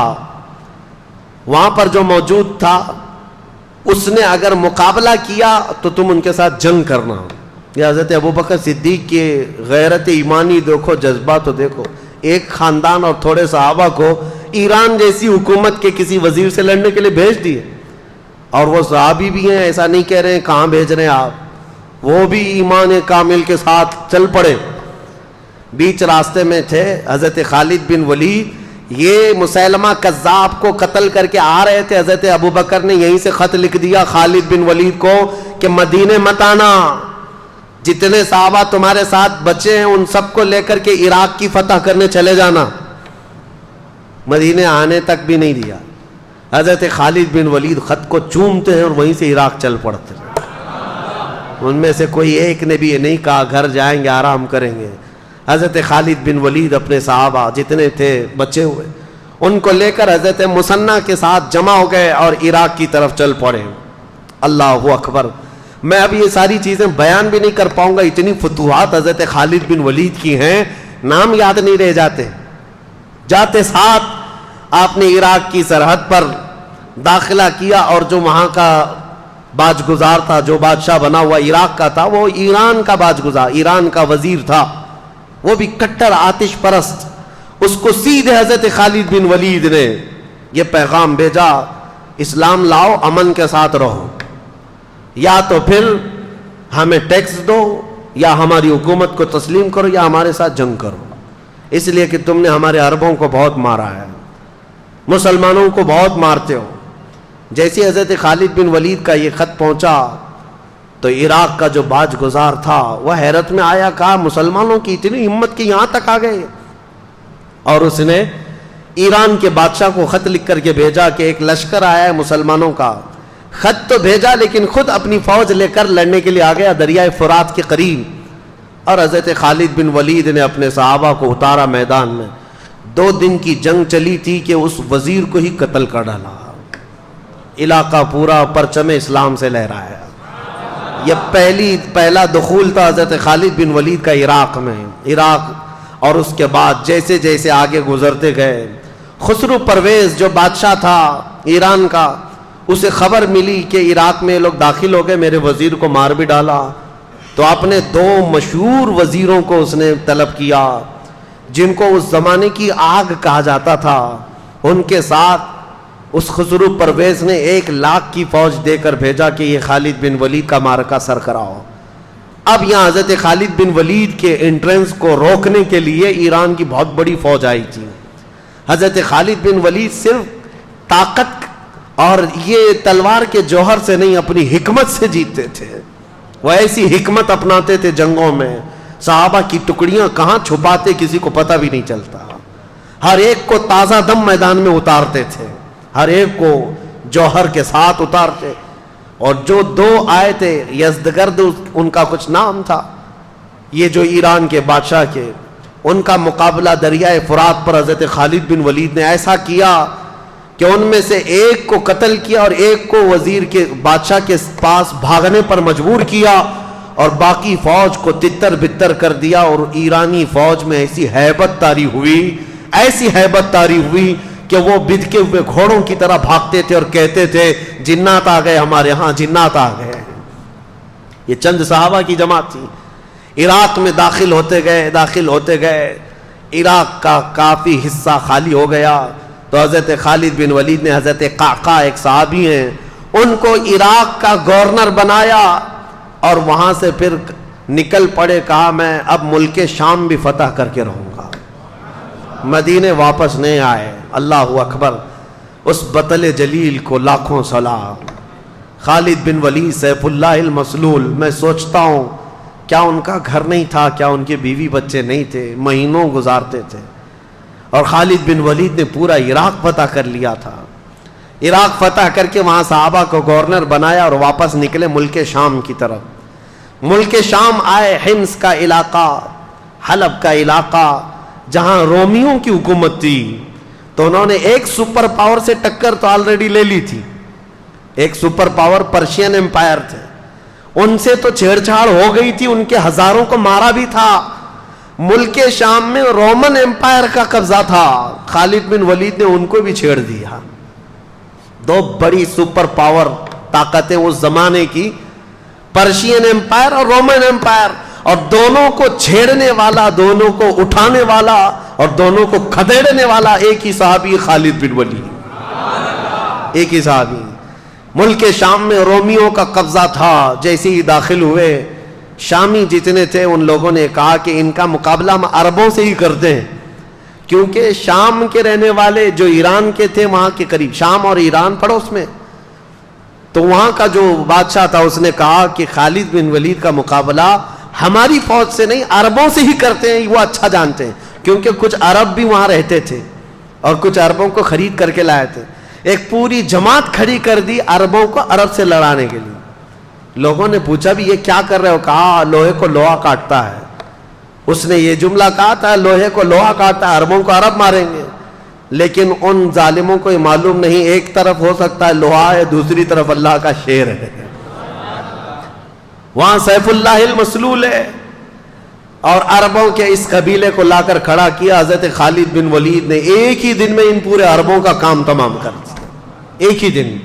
وہاں پر جو موجود تھا، اس نے اگر مقابلہ کیا تو تم ان کے ساتھ جنگ کرنا. یہ حضرت ابوبکر صدیق کی غیرت ایمانی دیکھو، جذبہ تو دیکھو. ایک خاندان اور تھوڑے صحابہ کو ایران جیسی حکومت کے کسی وزیر سے لڑنے کے لیے بھیج دیے. اور وہ صحابی بھی ہیں، ایسا نہیں کہہ رہے ہیں کہاں بھیج رہے ہیں آپ، وہ بھی ایمان کامل کے ساتھ چل پڑے. بیچ راستے میں تھے حضرت خالد بن ولید، یہ مسیلمہ کذاب کو قتل کر کے آ رہے تھے. حضرت ابوبکر نے یہیں سے خط لکھ دیا خالد بن ولید کو کہ مدینے مت آنا، جتنے صحابہ تمہارے ساتھ بچے ہیں ان سب کو لے کر کے عراق کی فتح کرنے چلے جانا. مدینے آنے تک بھی نہیں دیا. حضرت خالد بن ولید خط کو چومتے ہیں اور وہیں سے عراق چل پڑتے ہیں. ان میں سے کوئی ایک نے بھی یہ نہیں کہا گھر جائیں گے آرام کریں گے. حضرت خالد بن ولید اپنے صحابہ جتنے تھے بچے ہوئے ان کو لے کر حضرت مثنیٰ کے ساتھ جمع ہو گئے اور عراق کی طرف چل پڑے. اللہ اکبر. میں اب یہ ساری چیزیں بیان بھی نہیں کر پاؤں گا، اتنی فتوحات حضرت خالد بن ولید کی ہیں، نام یاد نہیں رہ جاتے. جاتے ساتھ آپ نے عراق کی سرحد پر داخلہ کیا اور جو وہاں کا باج گزار تھا، جو بادشاہ بنا ہوا عراق کا تھا، وہ ایران کا باج گزار، ایران کا وزیر تھا، وہ بھی کٹر آتش پرست. اس کو سیدھے حضرت خالد بن ولید نے یہ پیغام بھیجا اسلام لاؤ، امن کے ساتھ رہو، یا تو پھر ہمیں ٹیکس دو یا ہماری حکومت کو تسلیم کرو یا ہمارے ساتھ جنگ کرو، اس لیے کہ تم نے ہمارے عربوں کو بہت مارا ہے، مسلمانوں کو بہت مارتے ہو. جیسے حضرت خالد بن ولید کا یہ خط پہنچا تو عراق کا جو باج گزار تھا وہ حیرت میں آیا، کہا مسلمانوں کی اتنی ہمت کہ یہاں تک آ گئے. اور اس نے ایران کے بادشاہ کو خط لکھ کر کے بھیجا کہ ایک لشکر آیا ہے مسلمانوں کا. خط تو بھیجا لیکن خود اپنی فوج لے کر لڑنے کے لیے آ گیا دریائے فرات کے قریب. اور حضرت خالد بن ولید نے اپنے صحابہ کو اتارا میدان میں. 2 دن کی جنگ چلی تھی کہ اس وزیر کو ہی قتل کر ڈالا. علاقہ پورا پرچم اسلام سے لہرایا. یہ پہلا دخول تھا حضرت خالد بن ولید کا عراق میں. عراق اور اس کے بعد جیسے جیسے آگے گزرتے گئے، خسرو پرویز جو بادشاہ تھا ایران کا، اسے خبر ملی کہ عراق میں لوگ داخل ہو گئے، میرے وزیر کو مار بھی ڈالا. تو اپنے 2 مشہور وزیروں کو اس نے طلب کیا جن کو اس زمانے کی آگ کہا جاتا تھا. ان کے ساتھ اس خسرو پرویز نے 1 لاکھ کی فوج دے کر بھیجا کہ یہ خالد بن ولید کا معرکہ سر کراؤ. اب یہاں حضرت خالد بن ولید کے انٹرنس کو روکنے کے لیے ایران کی بہت بڑی فوج آئی تھی. حضرت خالد بن ولید صرف طاقت اور یہ تلوار کے جوہر سے نہیں، اپنی حکمت سے جیتتے تھے. وہ ایسی حکمت اپناتے تھے جنگوں میں، صحابہ کی ٹکڑیاں کہاں چھپاتے کسی کو پتہ بھی نہیں چلتا. ہر ایک کو تازہ دم میدان میں اتارتے تھے، ہر ایک کو جوہر کے ساتھ اتارتے. اور جو 2 آئے تھے یزدگرد ان کا کچھ نام تھا، یہ جو ایران کے بادشاہ کے، ان کا مقابلہ دریائے فرات پر حضرت خالد بن ولید نے ایسا کیا کہ ان میں سے ایک کو قتل کیا اور ایک کو وزیر کے بادشاہ کے پاس بھاگنے پر مجبور کیا اور باقی فوج کو تتر بتر کر دیا. اور ایرانی فوج میں ایسی ہیبت طاری ہوئی کہ وہ بدکے ہوئے گھوڑوں کی طرح بھاگتے تھے اور کہتے تھے جنات آ گئے ہمارے ہاں، جنات آ گئے. یہ چند صحابہ کی جماعت تھی. عراق میں داخل ہوتے گئے عراق کا کافی حصہ خالی ہو گیا. تو حضرت خالد بن ولید نے حضرت قعقاع ایک صحابی ہیں ان کو عراق کا گورنر بنایا اور وہاں سے پھر نکل پڑے. کہا میں اب ملک شام بھی فتح کر کے رہوں گا. مدینے واپس نہیں آئے. اللہ اکبر. اس بطل جلیل کو لاکھوں سلام. خالد بن ولید سیف اللہ المسلول. میں سوچتا ہوں کیا ان کا گھر نہیں تھا، کیا ان کے بیوی بچے نہیں تھے، مہینوں گزارتے تھے. اور خالد بن ولید نے پورا عراق فتح کر لیا تھا. عراق فتح کر کے وہاں صحابہ کو گورنر بنایا اور واپس نکلے ملک شام کی طرف. ملک شام آئے، حمص کا علاقہ، حلب کا علاقہ جہاں رومیوں کی حکومت تھی. تو انہوں نے ایک سپر پاور سے ٹکر تو آلریڈی لے لی تھی. ایک سپر پاور پرشین امپائر تھے، ان سے تو چھیڑ چھاڑ ہو گئی تھی، ان کے ہزاروں کو مارا بھی تھا. ملک شام میں رومن امپائر کا قبضہ تھا. خالد بن ولید نے ان کو بھی چھیڑ دیا. 2 بڑی سپر پاور طاقتیں اس زمانے کی، پرشین امپائر اور رومن امپائر. اور دونوں کو چھیڑنے والا، دونوں کو اٹھانے والا اور دونوں کو کھدیڑنے والا ایک ہی صحابی خالد بن ولید. ایک ہی صحابی. ملک شام میں رومیوں کا قبضہ تھا. جیسے ہی داخل ہوئے شامی جتنے تھے ان لوگوں نے کہا کہ ان کا مقابلہ ہم عربوں سے ہی کرتے ہیں، کیونکہ شام کے رہنے والے جو ایران کے تھے وہاں کے قریب، شام اور ایران پڑوس میں، تو وہاں کا جو بادشاہ تھا اس نے کہا کہ خالد بن ولید کا مقابلہ ہماری فوج سے نہیں عربوں سے ہی کرتے ہیں، وہ اچھا جانتے ہیں، کیونکہ کچھ عرب بھی وہاں رہتے تھے اور کچھ عربوں کو خرید کر کے لائے تھے۔ ایک پوری جماعت کھڑی کر دی عربوں کو عرب سے لڑانے کے لیے۔ لوگوں نے پوچھا بھی یہ کیا کر رہے ہو؟ کہا لوہے کو لوہا کاٹتا ہے۔ اس نے یہ جملہ کہا تھا لوہے کو لوہا کاٹتا ہے، عربوں کو عرب ماریں گے، لیکن ان ظالموں کو یہ معلوم نہیں ایک طرف ہو سکتا ہے لوہا ہے، دوسری طرف اللہ کا شیر ہے، وہاں سیف اللہ المسلول ہے۔ اور عربوں کے اس قبیلے کو لا کر کھڑا کیا حضرت خالد بن ولید نے، ایک ہی دن میں ان پورے عربوں کا کام تمام کر دیا، ایک ہی دن۔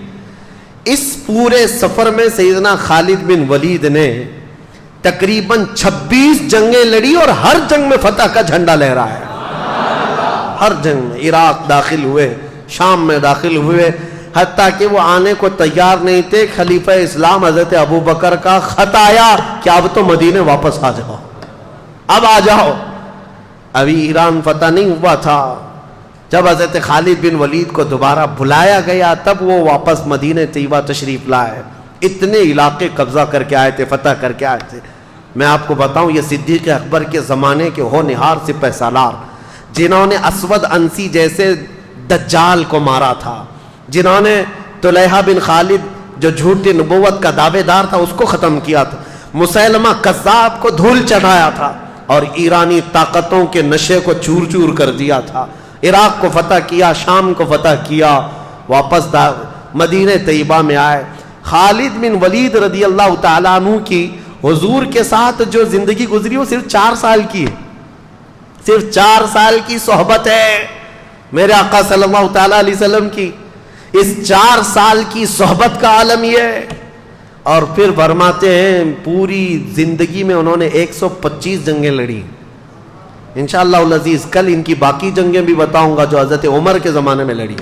اس پورے سفر میں سیدنا خالد بن ولید نے تقریباً 26 جنگیں لڑی اور ہر جنگ میں فتح کا جھنڈا لہرایا، ہر جنگ میں۔ عراق داخل ہوئے، شام میں داخل ہوئے، حتیٰ کہ وہ آنے کو تیار نہیں تھے، خلیفہ اسلام حضرت ابو بکر کا خط آیا کہ اب تو مدینے واپس آ جاؤ، اب آ جاؤ۔ ابھی ایران فتح نہیں ہوا تھا۔ جب حضرت خالد بن ولید کو دوبارہ بلایا گیا تب وہ واپس مدینہ طیبہ تشریف لائے۔ اتنے علاقے قبضہ کر کے آئے تھے، فتح کر کے آئے تھے۔ میں آپ کو بتاؤں یہ صدیق اکبر کے زمانے کے ہونہار سپہ سالار، جنہوں نے اسود انسی جیسے دجال کو مارا تھا، جنہوں نے طلحہ بن خالد جو جھوٹی نبوت کا دعوے دار تھا اس کو ختم کیا تھا، مسیلمہ کذاب کو دھول چڑھایا تھا، اور ایرانی طاقتوں کے نشے کو چور چور کر دیا تھا، عراق کو فتح کیا، شام کو فتح کیا، واپس مدینہ طیبہ میں آئے۔ خالد بن ولید رضی اللہ تعالیٰ عنہ کی حضور کے ساتھ جو زندگی گزری وہ صرف 4 سال کی ہے، صرف 4 سال کی صحبت ہے میرے آقا صلی اللہ تعالیٰ علیہ وسلم کی۔ اس 4 سال کی صحبت کا عالم یہ ہے۔ اور پھر فرماتے ہیں پوری زندگی میں انہوں نے 125 جنگیں لڑی۔ انشاءاللہ العزیز کل ان کی باقی جنگیں بھی بتاؤں گا جو حضرت عمر کے زمانے میں لڑی،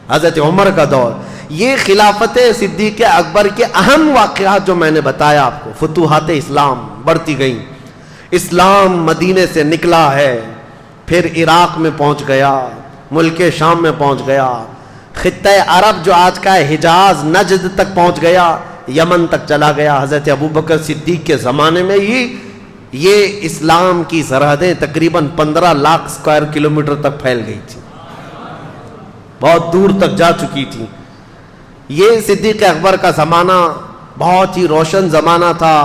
حضرت عمر کا دور۔ یہ خلافت صدیق اکبر کے اہم واقعات جو میں نے بتایا آپ کو، فتوحات اسلام بڑھتی گئیں، اسلام مدینے سے نکلا ہے، پھر عراق میں پہنچ گیا، ملک شام میں پہنچ گیا، خطہ عرب جو آج کا ہے حجاز نجد تک پہنچ گیا، یمن تک چلا گیا۔ حضرت ابوبکر صدیق کے زمانے میں یہ اسلام کی سرحدیں تقریباً 15 لاکھ اسکوائر کلومیٹر تک پھیل گئی تھی، بہت دور تک جا چکی تھی۔ یہ صدیق اکبر کا زمانہ بہت ہی روشن زمانہ تھا،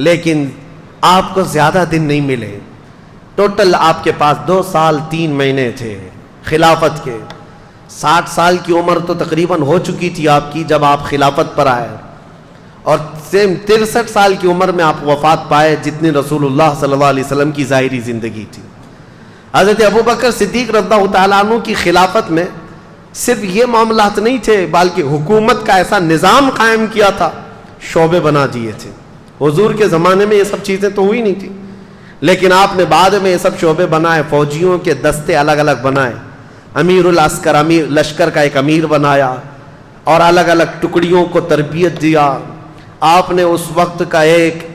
لیکن آپ کو زیادہ دن نہیں ملے۔ ٹوٹل آپ کے پاس 2 سال 3 مہینے تھے خلافت کے۔ 60 سال کی عمر تو تقریباً ہو چکی تھی آپ کی جب آپ خلافت پر آئے، اور 63 سال کی عمر میں آپ وفات پائے، جتنی رسول اللہ صلی اللہ علیہ وسلم کی ظاہری زندگی تھی۔ حضرت ابوبکر صدیق رضی اللہ تعالیٰ عنہ کی خلافت میں صرف یہ معاملات نہیں تھے، بلکہ حکومت کا ایسا نظام قائم کیا تھا، شعبے بنا دیے تھے۔ حضور کے زمانے میں یہ سب چیزیں تو ہوئی نہیں تھی، لیکن آپ نے بعد میں یہ سب شعبے بنائے، فوجیوں کے دستے الگ الگ بنائے، امیر العسکر، امیر لشکر کا ایک امیر بنایا، اور الگ الگ ٹکڑیوں کو تربیت دیا۔ آپ نے اس وقت کا ایک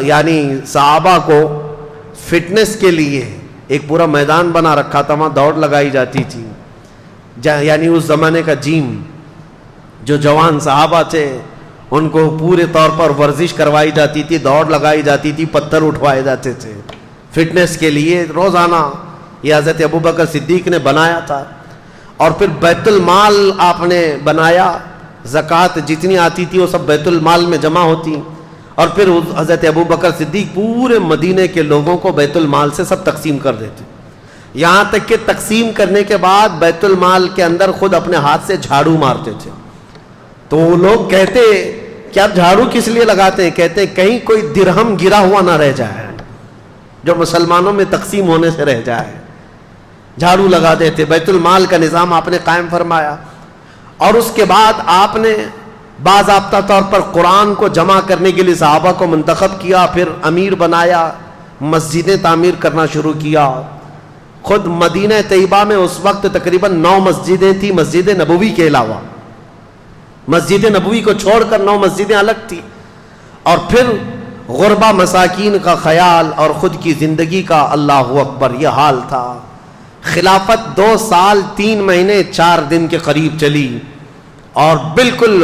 یعنی صحابہ کو فٹنس کے لیے ایک پورا میدان بنا رکھا تھا، وہاں دوڑ لگائی جاتی تھی، یعنی اس زمانے کا جیم، جو جوان صحابہ تھے ان کو پورے طور پر ورزش کروائی جاتی تھی، دوڑ لگائی جاتی تھی، پتھر اٹھوائے جاتے تھے فٹنس کے لیے روزانہ۔ یہ حضرت ابوبکر صدیق نے بنایا تھا۔ اور پھر بیت المال آپ نے بنایا، زکوٰۃ جتنی آتی تھی وہ سب بیت المال میں جمع ہوتی، اور پھر حضرت ابوبکر صدیق پورے مدینے کے لوگوں کو بیت المال سے سب تقسیم کر دیتے، یہاں تک کہ تقسیم کرنے کے بعد بیت المال کے اندر خود اپنے ہاتھ سے جھاڑو مارتے تھے۔ تو وہ لوگ کہتے کہ آپ جھاڑو کس لیے لگاتے ہیں؟ کہتے کہیں کوئی درہم گرا ہوا نہ رہ جائے جو مسلمانوں میں تقسیم ہونے سے رہ جائے، جھاڑو لگا دیتے۔ بیت المال کا نظام آپ نے قائم فرمایا، اور اس کے بعد آپ نے باضابطہ طور پر قرآن کو جمع کرنے کے لیے صحابہ کو منتخب کیا، پھر امیر بنایا، مسجدیں تعمیر کرنا شروع کیا۔ خود مدینہ طیبہ میں اس وقت تقریباً 9 مسجدیں تھیں، مسجد نبوی کے علاوہ، مسجد نبوی کو چھوڑ کر 9 مسجدیں الگ تھی، اور پھر غربا مساکین کا خیال اور خود کی زندگی کا اللہ اکبر یہ حال تھا۔ خلافت 2 سال 3 مہینے 4 دن کے قریب چلی، اور بالکل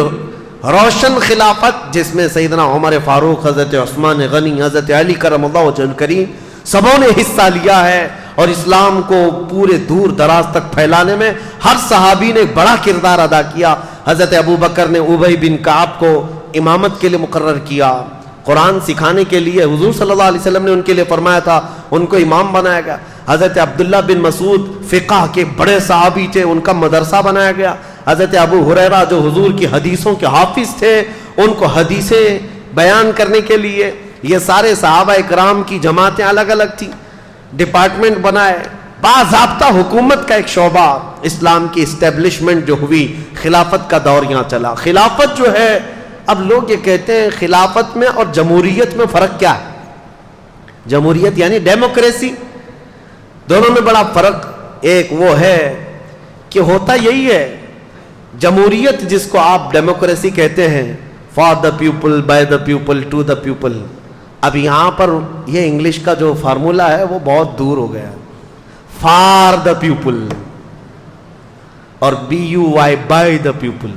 روشن خلافت جس میں سیدنا عمر فاروق، حضرت عثمان غنی، حضرت علی کرم اللہ وجہ الکریم سبوں نے حصہ لیا ہے، اور اسلام کو پورے دور دراز تک پھیلانے میں ہر صحابی نے بڑا کردار ادا کیا۔ حضرت ابو بکر نے ابی بن کعب کو امامت کے لیے مقرر کیا، قرآن سکھانے کے لیے حضور صلی اللہ علیہ وسلم نے ان کے لیے فرمایا تھا، ان کو امام بنایا گیا۔ حضرت عبداللہ بن مسعود فقہ کے بڑے صحابی تھے، ان کا مدرسہ بنایا گیا۔ حضرت ابو ہریرہ جو حضور کی حدیثوں کے حافظ تھے، ان کو حدیثیں بیان کرنے کے لیے یہ سارے صحابہ اکرام کی جماعتیں الگ الگ تھیں، ڈپارٹمنٹ بنائے، باضابطہ حکومت کا ایک شعبہ، اسلام کی اسٹیبلشمنٹ جو ہوئی، خلافت کا دور یہاں چلا۔ خلافت جو ہے، اب لوگ یہ کہتے ہیں خلافت میں اور جمہوریت میں فرق کیا ہے؟ جمہوریت یعنی ڈیموکریسی، دونوں میں بڑا فرق ایک وہ ہے کہ ہوتا یہی ہے، جمہوریت جس کو آپ ڈیموکریسی کہتے ہیں، for the people, by the people, to the people, اب یہاں پر یہ انگلش کا جو فارمولا ہے وہ بہت دور ہو گیا، فار دا پیپل اور BUY بائی دا پیپل،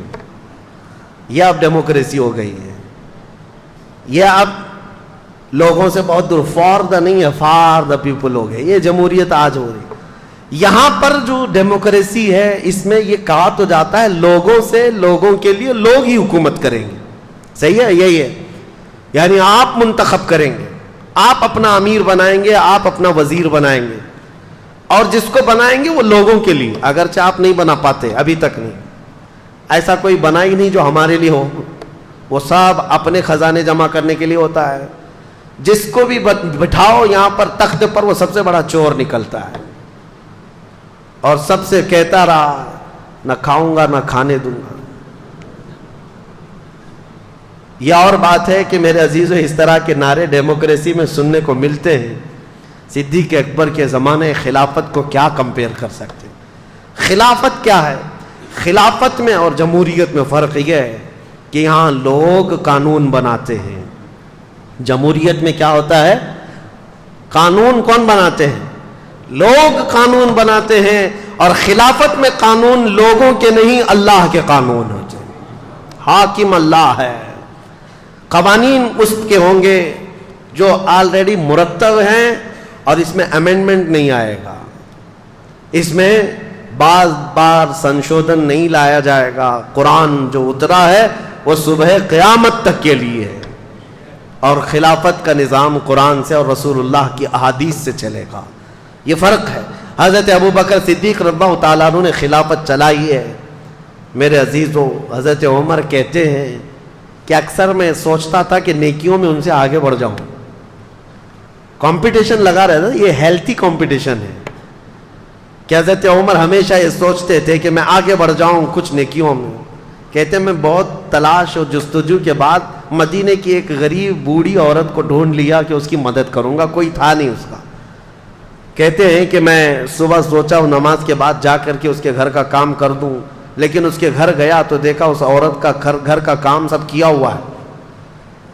یہ اب ڈیموکریسی ہو گئی ہے، یہ اب لوگوں سے بہت دور، فار دا نہیں ہے، فار دا پیپل ہو گئے، یہ جمہوریت آج ہو رہی۔ یہاں پر جو ڈیموکریسی ہے اس میں یہ کہا تو جاتا ہے لوگوں سے، لوگوں کے لیے، لوگ ہی حکومت کریں گے، صحیح ہے، یہی ہے، یعنی آپ منتخب کریں گے، آپ اپنا امیر بنائیں گے، آپ اپنا وزیر بنائیں گے، اور جس کو بنائیں گے وہ لوگوں کے لیے، اگرچہ آپ نہیں بنا پاتے، ابھی تک نہیں، ایسا کوئی بنا ہی نہیں جو ہمارے لیے ہو، وہ سب اپنے خزانے جمع کرنے کے لیے ہوتا ہے، جس کو بھی بٹھاؤ یہاں پر تخت پر وہ سب سے بڑا چور نکلتا ہے، اور سب سے کہتا رہا نہ کھاؤں گا نہ کھانے دوں گا۔ یہ اور بات ہے کہ میرے عزیزو اس طرح کے نعرے ڈیموکریسی میں سننے کو ملتے ہیں، صدیق اکبر کے زمانے خلافت کو کیا کمپیئر کر سکتے؟ خلافت کیا ہے؟ خلافت میں اور جمہوریت میں فرق یہ ہے کہ یہاں لوگ قانون بناتے ہیں، جمہوریت میں کیا ہوتا ہے؟ قانون کون بناتے ہیں؟ لوگ قانون بناتے ہیں، اور خلافت میں قانون لوگوں کے نہیں اللہ کے قانون ہوتے ہیں، حاکم اللہ ہے، قوانین اس کے ہوں گے جو آلریڈی مرتب ہیں، اور اس میں امینڈمنٹ نہیں آئے گا، اس میں بار بار سنشودھن نہیں لایا جائے گا۔ قرآن جو اترا ہے وہ صبح قیامت تک کے لیے ہے، اور خلافت کا نظام قرآن سے اور رسول اللہ کی احادیث سے چلے گا، یہ فرق ہے۔ حضرت ابو بکر صدیق رضی اللہ تعالیٰ عنہ نے خلافت چلائی ہے۔ میرے عزیزو، حضرت عمر کہتے ہیں کہ اکثر میں سوچتا تھا کہ نیکیوں میں ان سے آگے بڑھ جاؤں، کمپٹیشن لگا رہتا تھا، یہ ہیلتھی کمپٹیشن ہے کہ حضرت عمر ہمیشہ یہ سوچتے تھے کہ میں آگے بڑھ جاؤں کچھ نیکیوں میں۔ کہتے ہیں میں بہت تلاش اور جستجو کے بعد مدینے کی ایک غریب بوڑھی عورت کو ڈھونڈ لیا کہ اس کی مدد کروں گا، کوئی تھا نہیں اس کا۔ کہتے ہیں کہ میں صبح سوچا ہوں نماز کے بعد جا کر کے اس کے گھر کا کام کر دوں، لیکن اس کے گھر گیا تو دیکھا اس عورت کا گھر کا کام سب کیا ہوا ہے،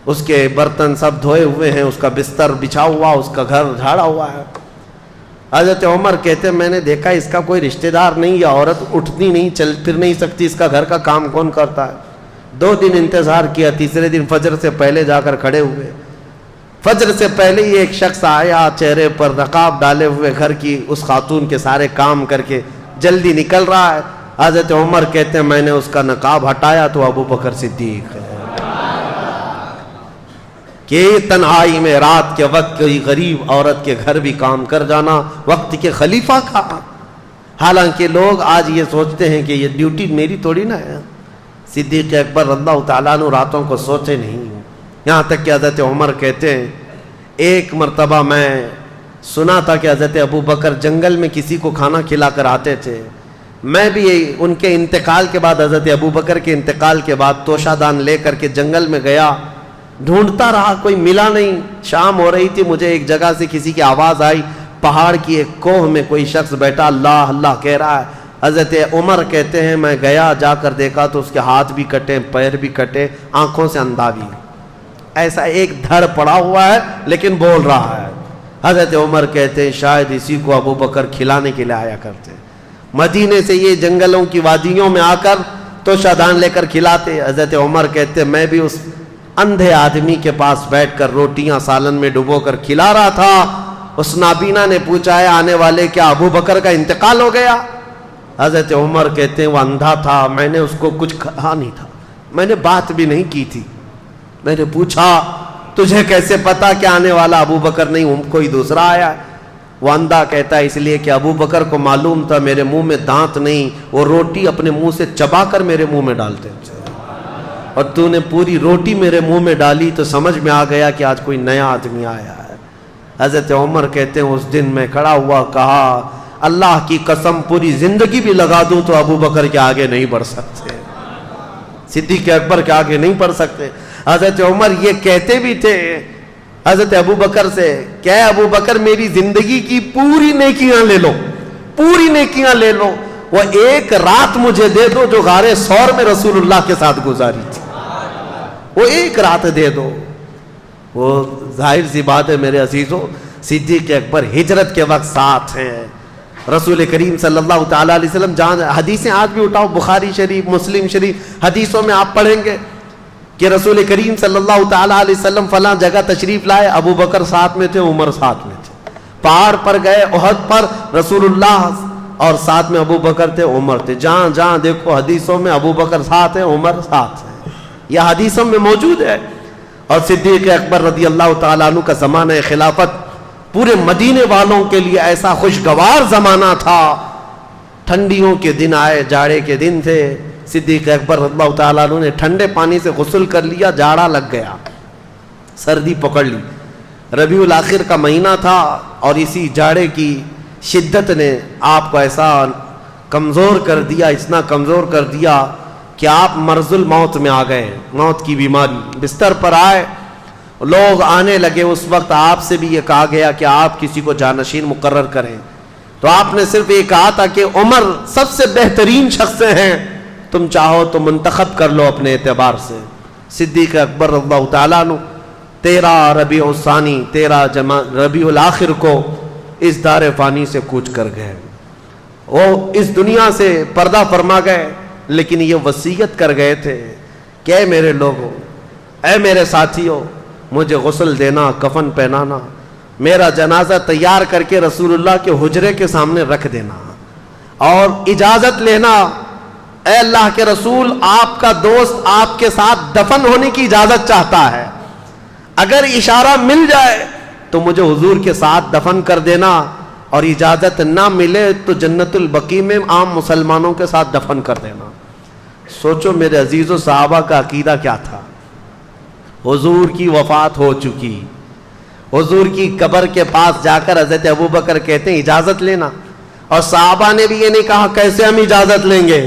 اس کے برتن سب دھوئے ہوئے ہیں، اس کا بستر بچھا ہوا، اس کا گھر جھاڑا ہوا ہے۔ حضرت عمر کہتے ہیں میں نے دیکھا اس کا کوئی رشتہ دار نہیں، یہ عورت اٹھتی نہیں، چل پھر نہیں سکتی، اس کا گھر کا کام کون کرتا ہے؟ 2 دن انتظار کیا، تیسرے دن فجر سے پہلے جا کر کھڑے ہوئے، فجر سے پہلے ہی ایک شخص آیا، چہرے پر نقاب ڈالے ہوئے، گھر کی اس خاتون کے سارے کام کر کے جلدی نکل رہا ہے۔ حضرت عمر کہتے ہیں میں نے اس کا نقاب ہٹایا تو ابو بکر صدیق ہے، کہ تنہائی میں رات کے وقت کوئی غریب عورت کے گھر بھی کام کر جانا وقت کے خلیفہ کا۔ حالانکہ لوگ آج یہ سوچتے ہیں کہ یہ ڈیوٹی میری تھوڑی نہ ہے، صدیق اکبر رضی اللہ تعالیٰ عنہ راتوں کو سوچے نہیں، یہاں تک کہ حضرت عمر کہتے ہیں ایک مرتبہ میں سنا تھا کہ حضرت ابو بکر جنگل میں کسی کو کھانا کھلا کر آتے تھے، میں بھی ان کے انتقال کے بعد، حضرت ابو بکر کے انتقال کے بعد توشہ دان لے کر کے جنگل میں گیا، ڈھونڈتا رہا، کوئی ملا نہیں۔ شام ہو رہی تھی، مجھے ایک جگہ سے کسی کی آواز آئی، پہاڑ کی ایک کوہ میں کوئی شخص بیٹھا اللہ اللہ کہہ رہا ہے۔ حضرت عمر کہتے ہیں میں گیا، جا کر دیکھا تو اس کے ہاتھ بھی کٹے، پیر بھی کٹے، آنکھوں سے اندھا بھی، ایسا ایک دھڑ پڑا ہوا ہے لیکن بول رہا ہے. حضرت عمر کہتے ہیں شاید اسی کو ابو بکر کھلانے کے لیے آیا کرتے. مدینے سے یہ جنگلوں کی وادیوں میں آ کر تو شادان لے کر کھلاتے. حضرت عمر کہتے میں بھی اس اندھے آدمی کے پاس بیٹھ کر روٹیاں سالن میں ڈبو کر کھلا رہا تھا. اس نابینا نے پوچھا ہے آنے والے کیا ابو بکر کا انتقال ہو گیا؟ حضرت عمر کہتے ہیں وہ اندھا تھا, میں نے اس کو کچھ کہا نہیں تھا, میں نے بات بھی نہیں کی تھی. میں نے پوچھا تجھے کیسے پتا کہ آنے والا ابو بکر نہیں کوئی دوسرا آیا؟ وہ اندھا کہتا ہے اس لیے کہ ابو بکر کو معلوم تھا میرے منہ میں دانت نہیں, وہ روٹی اپنے منہ سے چبا کر میرے منہ میں ڈالتے, اور تو نے پوری روٹی میرے منہ میں ڈالی تو سمجھ میں آ گیا کہ آج کوئی نیا آدمی آیا ہے. حضرت عمر کہتے ہیں اس دن میں کھڑا ہوا کہا اللہ کی قسم پوری زندگی بھی لگا دوں تو ابو بکر کے آگے نہیں بڑھ سکتے, صدیق اکبر کے آگے نہیں بڑھ سکتے. حضرت عمر یہ کہتے بھی تھے حضرت ابو بکر سے کہ ابو بکر میری زندگی کی پوری نیکیاں لے لو, پوری نیکیاں لے لو, وہ ایک رات مجھے دے دو جو غار ثور میں رسول اللہ کے ساتھ گزاری تھی, وہ ایک رات دے دو. وہ ظاہر سی بات ہے میرے عزیزوں, صدیق اکبر ہجرت کے وقت ساتھ ہیں رسول کریم صلی اللہ تعالیٰ علیہ وسلم. جان حدیثیں آج بھی اٹھاؤ, بخاری شریف مسلم شریف حدیثوں میں آپ پڑھیں گے کہ رسول کریم صلی اللہ تعالیٰ علیہ وسلم فلاں جگہ تشریف لائے, ابو بکر ساتھ میں تھے, عمر ساتھ میں تھے. پہاڑ پر گئے احد پر, رسول اللہ اور ساتھ میں ابو بکر تھے, عمر تھے. جہاں جہاں دیکھو حدیثوں میں ابو بکر ساتھ ہیں, عمر ساتھ ہیں, یہ حدیثوں میں موجود ہے. اور صدیق اکبر رضی اللہ تعالیٰ عنہ کا زمانہ خلافت پورے مدینے والوں کے لیے ایسا خوشگوار زمانہ تھا. ٹھنڈیوں کے دن آئے, جاڑے کے دن تھے. صدیق اکبر رضی اللہ تعالیٰ عنہ نے ٹھنڈے پانی سے غسل کر لیا, جاڑا لگ گیا, سردی پکڑ لی. ربیع الاخر کا مہینہ تھا اور اسی جاڑے کی شدت نے آپ کو ایسا کمزور کر دیا, اتنا کمزور کر دیا کہ آپ مرض الموت میں آ گئے, موت کی بیماری. بستر پر آئے, لوگ آنے لگے. اس وقت آپ سے بھی یہ کہا گیا کہ آپ کسی کو جانشین مقرر کریں, تو آپ نے صرف یہ کہا تھا کہ عمر سب سے بہترین شخص ہیں, تم چاہو تو منتخب کر لو اپنے اعتبار سے. صدیق اکبر رضی اللہ تعالیٰ عنہ 13 ربیع الثانی 13 ربیع الاخر کو اس دار فانی سے کوچ کر گئے. وہ اس دنیا سے پردہ فرما گئے, لیکن یہ وصیت کر گئے تھے کہ اے میرے لوگوں, اے میرے ساتھیوں, مجھے غسل دینا, کفن پہنانا, میرا جنازہ تیار کر کے رسول اللہ کے حجرے کے سامنے رکھ دینا, اور اجازت لینا اے اللہ کے رسول آپ کا دوست آپ کے ساتھ دفن ہونے کی اجازت چاہتا ہے, اگر اشارہ مل جائے تو مجھے حضور کے ساتھ دفن کر دینا, اور اجازت نہ ملے تو جنت البقیع میں عام مسلمانوں کے ساتھ دفن کر دینا. سوچو میرے عزیزو صحابہ کا عقیدہ کیا تھا. حضور کی وفات ہو چکی, حضور کی قبر کے پاس جا کر حضرت ابو بکر کہتے ہیں اجازت لینا, اور صحابہ نے بھی یہ نہیں کہا کیسے ہم اجازت لیں گے.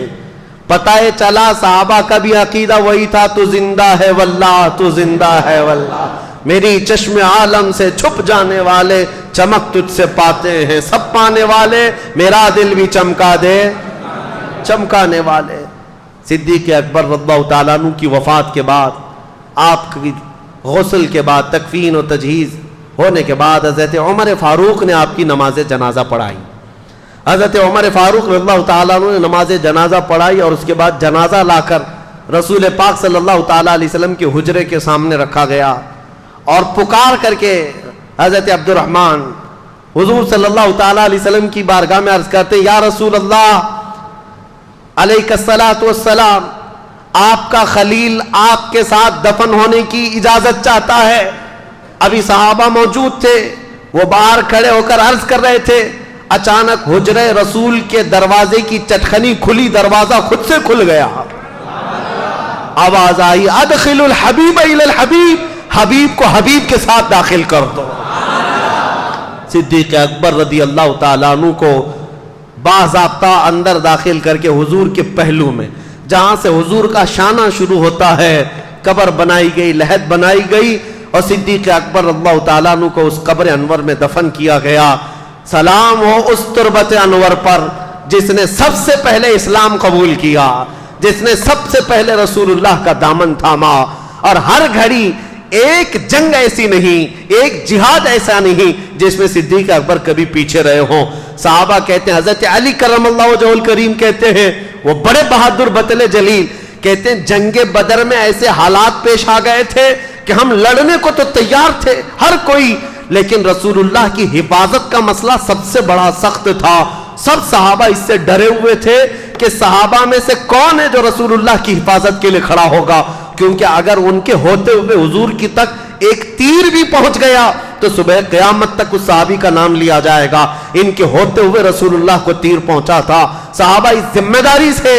پتہ چلا صحابہ کا بھی عقیدہ وہی تھا, تو زندہ ہے واللہ, تو زندہ ہے واللہ, میری چشم عالم سے چھپ جانے والے چمک تجھ سے پاتے ہیں, سب پانے والے میرا دل بھی چمکا دے, چمکانے والے. صدیق اکبر رضی اللہ تعالیٰ عنہ کی وفات کے بعد, آپ کی غسل کے بعد, تکفین و تجہیز ہونے کے بعد حضرت عمر فاروق نے آپ کی نماز جنازہ پڑھائی. حضرت عمر فاروق رضی اللہ تعالیٰ عنہ نے نماز جنازہ پڑھائی, اور اس کے بعد جنازہ لا کر رسول پاک صلی اللہ تعالیٰ علیہ وسلم کے حجرے کے سامنے رکھا گیا, اور پکار کر کے حضرت عبد الرحمن حضور صلی اللہ تعالیٰ علیہ وسلم کی بارگاہ میں عرض کرتے یا رسول اللہ علیہ الصلاۃ والسلام, آپ کا خلیل آپ کے ساتھ دفن ہونے کی اجازت چاہتا ہے. ابھی صحابہ موجود تھے, وہ باہر کھڑے ہو کر عرض کر رہے تھے, اچانک حجرے رسول کے دروازے کی چٹخنی کھلی, دروازہ خود سے کھل گیا, آواز آئی ادخل الحبیب الی الحبیب, حبیب کو حبیب کے ساتھ داخل کر دو. صدیق اکبر رضی اللہ تعالیٰ عنہ کو باضابطہ اندر داخل کر کے حضور کے پہلو میں, جہاں سے حضور کا شانہ شروع ہوتا ہے, قبر بنائی گئی, لحد بنائی گئی, اور صدیق اکبر رضی اللہ تعالیٰ عنہ کو اس قبر انور میں دفن کیا گیا. سلام ہو اس تربت انور پر جس نے سب سے پہلے اسلام قبول کیا, جس نے سب سے پہلے رسول اللہ کا دامن تھاما, اور ہر گھڑی ایک جنگ ایسی نہیں، ایک جہاد ایسا نہیں جس میں صدیق اکبر کبھی پیچھے رہے ہوں۔ صحابہ کہتے ہیں، حضرت علی کرم اللہ وجہہ الکریم کہتے ہیں، وہ بڑے بہادر بطل جلیل کہتے ہیں جنگ بدر میں ایسے حالات پیش آ گئے تھے کہ ہم لڑنے کو تو تیار تھے ہر کوئی، لیکن رسول اللہ کی حفاظت کا مسئلہ سب سے بڑا سخت تھا۔ سب صحابہ اس سے ڈرے ہوئے تھے کہ صحابہ میں سے کون ہے جو رسول اللہ کی حفاظت کے لیے کھڑا ہوگا، کیونکہ اگر ان کے ہوتے ہوئے حضور کی تک ایک تیر بھی پہنچ گیا تو صبح قیامت تک اس صحابی کا نام لیا جائے گا۔ ان کے ہوتے ہوئے رسول اللہ کو تیر پہنچا تھا۔ صحابہ اس ذمہ داری سے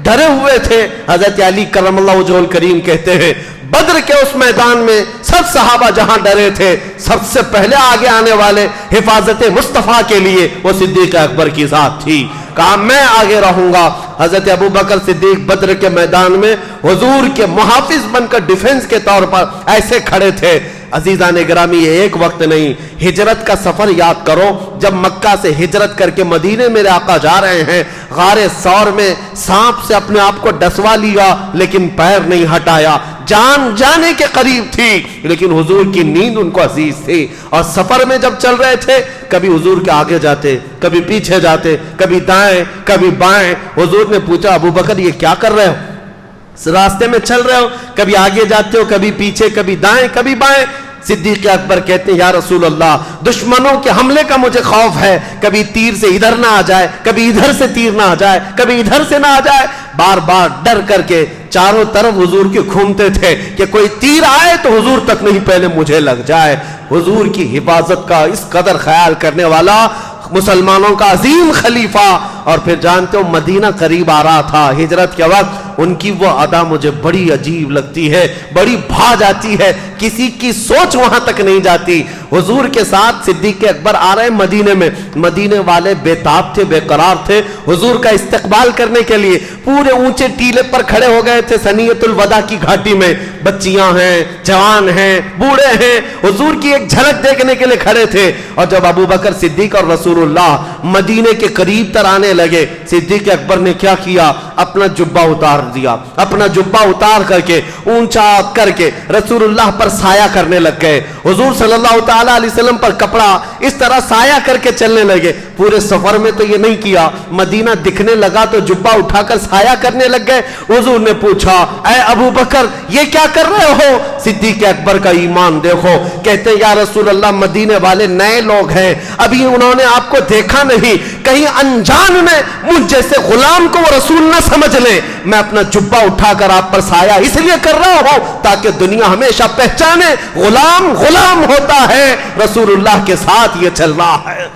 ڈرے ہوئے تھے۔ حضرت علی کرم اللہ وجہہ الکریم کہتے ہیں بدر کے اس میدان میں سب صحابہ جہاں ڈرے تھے، سب سے پہلے آگے آنے والے حفاظت مصطفیٰ کے لیے وہ صدیق اکبر کی ذات تھی۔ کہا میں آگے رہوں گا۔ حضرت ابوبکر صدیق بدر کے میدان میں حضور کے محافظ بن کر ڈیفنس کے طور پر ایسے کھڑے تھے۔ عزیزان گرامی، یہ ایک وقت نہیں، ہجرت کا سفر یاد کرو۔ جب مکہ سے ہجرت کر کے مدینے میرے آقا جا رہے ہیں، غار ثور میں سانپ سے اپنے آپ کو ڈسوا لیا لیکن پیر نہیں ہٹایا، جان جانے کے قریب تھی لیکن حضور کی نیند ان کو عزیز تھی۔ اور سفر میں جب چل رہے تھے کبھی حضور کے آگے جاتے، کبھی پیچھے جاتے، کبھی دائیں کبھی بائیں۔ حضور نے پوچھا ابوبکر یہ کیا کر رہے ہو؟ راستے میں چل رہے ہو، کبھی آگے جاتے ہو، کبھی پیچھے، کبھی دائیں کبھی بائیں۔ صدیق اکبر کہتے ہیں یا رسول اللہ دشمنوں کے حملے کا مجھے خوف ہے، کبھی تیر سے ادھر نہ آ جائے، کبھی ادھر سے تیر نہ آ جائے، کبھی ادھر سے نہ آ جائے۔ بار بار ڈر کر کے چاروں طرف حضور کے گھومتے تھے کہ کوئی تیر آئے تو حضور تک نہیں، پہلے مجھے لگ جائے۔ حضور کی حفاظت کا اس قدر خیال کرنے والا مسلمانوں کا عظیم خلیفہ، اور پھر جانتے ہو مدینہ قریب آ رہا تھا ہجرت کے وقت، ان کی وہ ادا مجھے بڑی عجیب لگتی ہے، بڑی بھا جاتی ہے، کسی کی سوچ وہاں تک نہیں جاتی۔ حضور کے ساتھ صدیق اکبر آ رہے ہیں مدینے میں، مدینے والے بے تاب تھے، بے قرار تھے حضور کا استقبال کرنے کے لیے، پورے اونچے ٹیلے پر کھڑے ہو گئے تھے ثنیۃ الوداع کی گھاٹی میں، بچیاں ہیں، جوان ہیں، بوڑھے ہیں، حضور کی ایک جھلک دیکھنے کے لیے کھڑے تھے۔ اور جب ابوبکر صدیق اور رسول اللہ مدینے کے قریب تر آنے لگے، صدیق اکبر نے کیا کیا؟ اپنا جبہ اتار دیا، اپنا جبہ اتار کر کے اونچا کر کے رسول اللہ پر سایہ کرنے لگ گئے، حضور صلی اللہ تعالیٰ علیہ وسلم پر کپڑا اس طرح سایہ کر کے چلنے لگے۔ پورے سفر میں تو یہ نہیں کیا، مدینہ دکھنے لگا تو جبہ اٹھا کر سایہ کرنے لگ گئے۔ حضور نے پوچھا اے ابو بکر یہ کیا کر رہے ہو؟ صدیق اکبر کا ایمان دیکھو، کہتے ہیں یا رسول اللہ مدینے والے نئے لوگ ہیں، ابھی انہوں نے آپ کو دیکھا نہیں، کہیں انجان میں مجھ جیسے غلام کو وہ رسول نہ سمجھ لیں، میں اپنا جبہ اٹھا کر آپ پر سایہ اس لیے کر رہا ہوں تاکہ دنیا ہمیشہ پہچانے غلام غلام ہوتا ہے، رسول اللہ کے ساتھ یہ چل رہا ہے۔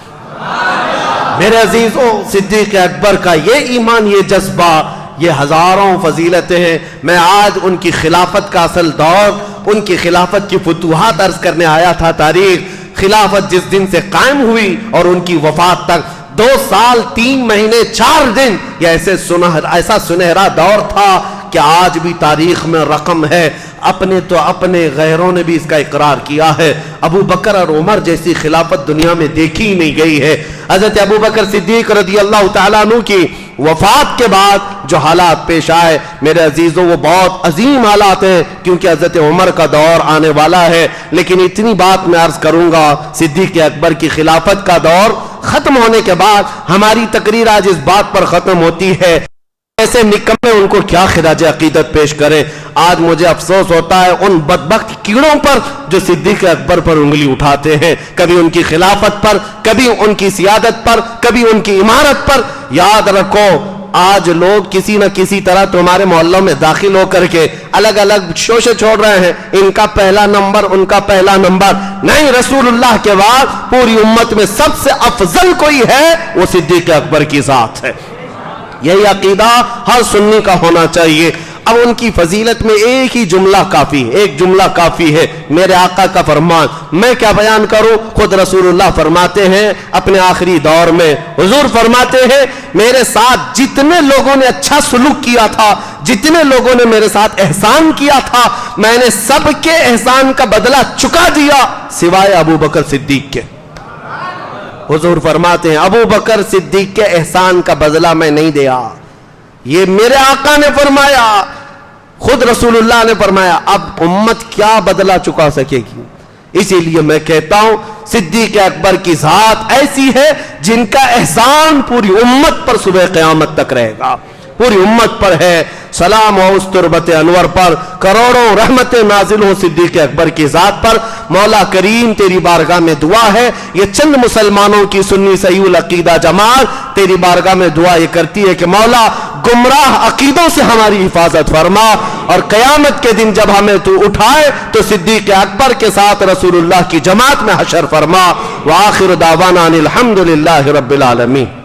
میرے عزیزوں، صدیق اکبر کا یہ ایمان، یہ جذبہ، یہ ہزاروں فضیلتیں ہیں۔ میں آج ان کی خلافت کا اصل دور، ان کی خلافت کی فتوحات عرض کرنے آیا تھا۔ تاریخ خلافت جس دن سے قائم ہوئی اور ان کی وفات تک 2 سال 3 مہینے 4 دن، یہ ایسا سنہرا دور تھا کہ آج بھی تاریخ میں رقم ہے۔ اپنے تو اپنے، غیروں نے بھی اس کا اقرار کیا ہے۔ ابو بکر اور عمر جیسی خلافت دنیا میں دیکھی ہی نہیں گئی ہے۔ حضرت ابو بکر صدیق رضی اللہ تعالیٰ عنہ کی وفات کے بعد جو حالات پیش آئے میرے عزیزوں وہ بہت عظیم حالات ہیں، کیونکہ حضرت عمر کا دور آنے والا ہے۔ لیکن اتنی بات میں عرض کروں گا، صدیق اکبر کی خلافت کا دور ختم ہونے کے بعد ہماری تقریر آج اس بات پر ختم ہوتی ہے ایسے نکمے ان کو کیا خراج عقیدت پیش کریں۔ آج مجھے افسوس ہوتا ہے ان بدبخت کیڑوں پر جو صدیق اکبر پر انگلی اٹھاتے ہیں، کبھی ان کی خلافت پر، کبھی ان کی سیادت پر، کبھی ان کی عمارت پر۔ یاد رکھو آج لوگ کسی نہ کسی طرح تمہارے محلوں میں داخل ہو کر کے الگ الگ شوشے چھوڑ رہے ہیں، ان کا پہلا نمبر، ان کا پہلا نمبر نہیں۔ رسول اللہ کے بعد پوری امت میں سب سے افضل کوئی ہے وہ صدیق اکبر کی ذات ہے۔ یہی عقیدہ ہر سنی کا ہونا چاہیے۔ اب ان کی فضیلت میں ایک ہی جملہ کافی ہے، ایک جملہ کافی ہے، میرے آقا کا فرمان۔ میں کیا بیان کروں، خود رسول اللہ فرماتے ہیں اپنے آخری دور میں، حضور فرماتے ہیں میرے ساتھ جتنے لوگوں نے اچھا سلوک کیا تھا، جتنے لوگوں نے میرے ساتھ احسان کیا تھا، میں نے سب کے احسان کا بدلہ چکا دیا سوائے ابو بکر صدیق کے۔ حضور فرماتے ہیں ابو بکر صدیق کے احسان کا بدلہ میں نہیں دیا، یہ میرے آقا نے فرمایا۔ خود رسول اللہ نے فرمایا اب امت کیا بدلا چکا سکے گی. اسی لیے میں کہتا ہوں صدیق اکبر کی ذات ایسی ہے جن کا احسان پوری امت پر صبح قیامت تک رہے گا. پوری امت پر ہے. سلام ہو اس تربت انور پر, کروڑوں رحمتیں نازل ہو صدیق اکبر کی ذات پر. مولا کریم تیری بارگاہ میں دعا ہے, یہ چند مسلمانوں کی سنی صحیح العقیدہ جماعت تیری بارگاہ میں دعا یہ کرتی ہے کہ مولا گمراہ عقیدوں سے ہماری حفاظت فرما, اور قیامت کے دن جب ہمیں تو اٹھائے تو صدیق اکبر کے ساتھ رسول اللہ کی جماعت میں حشر فرما. وآخر دعوانا ان الحمدللہ رب العالمین.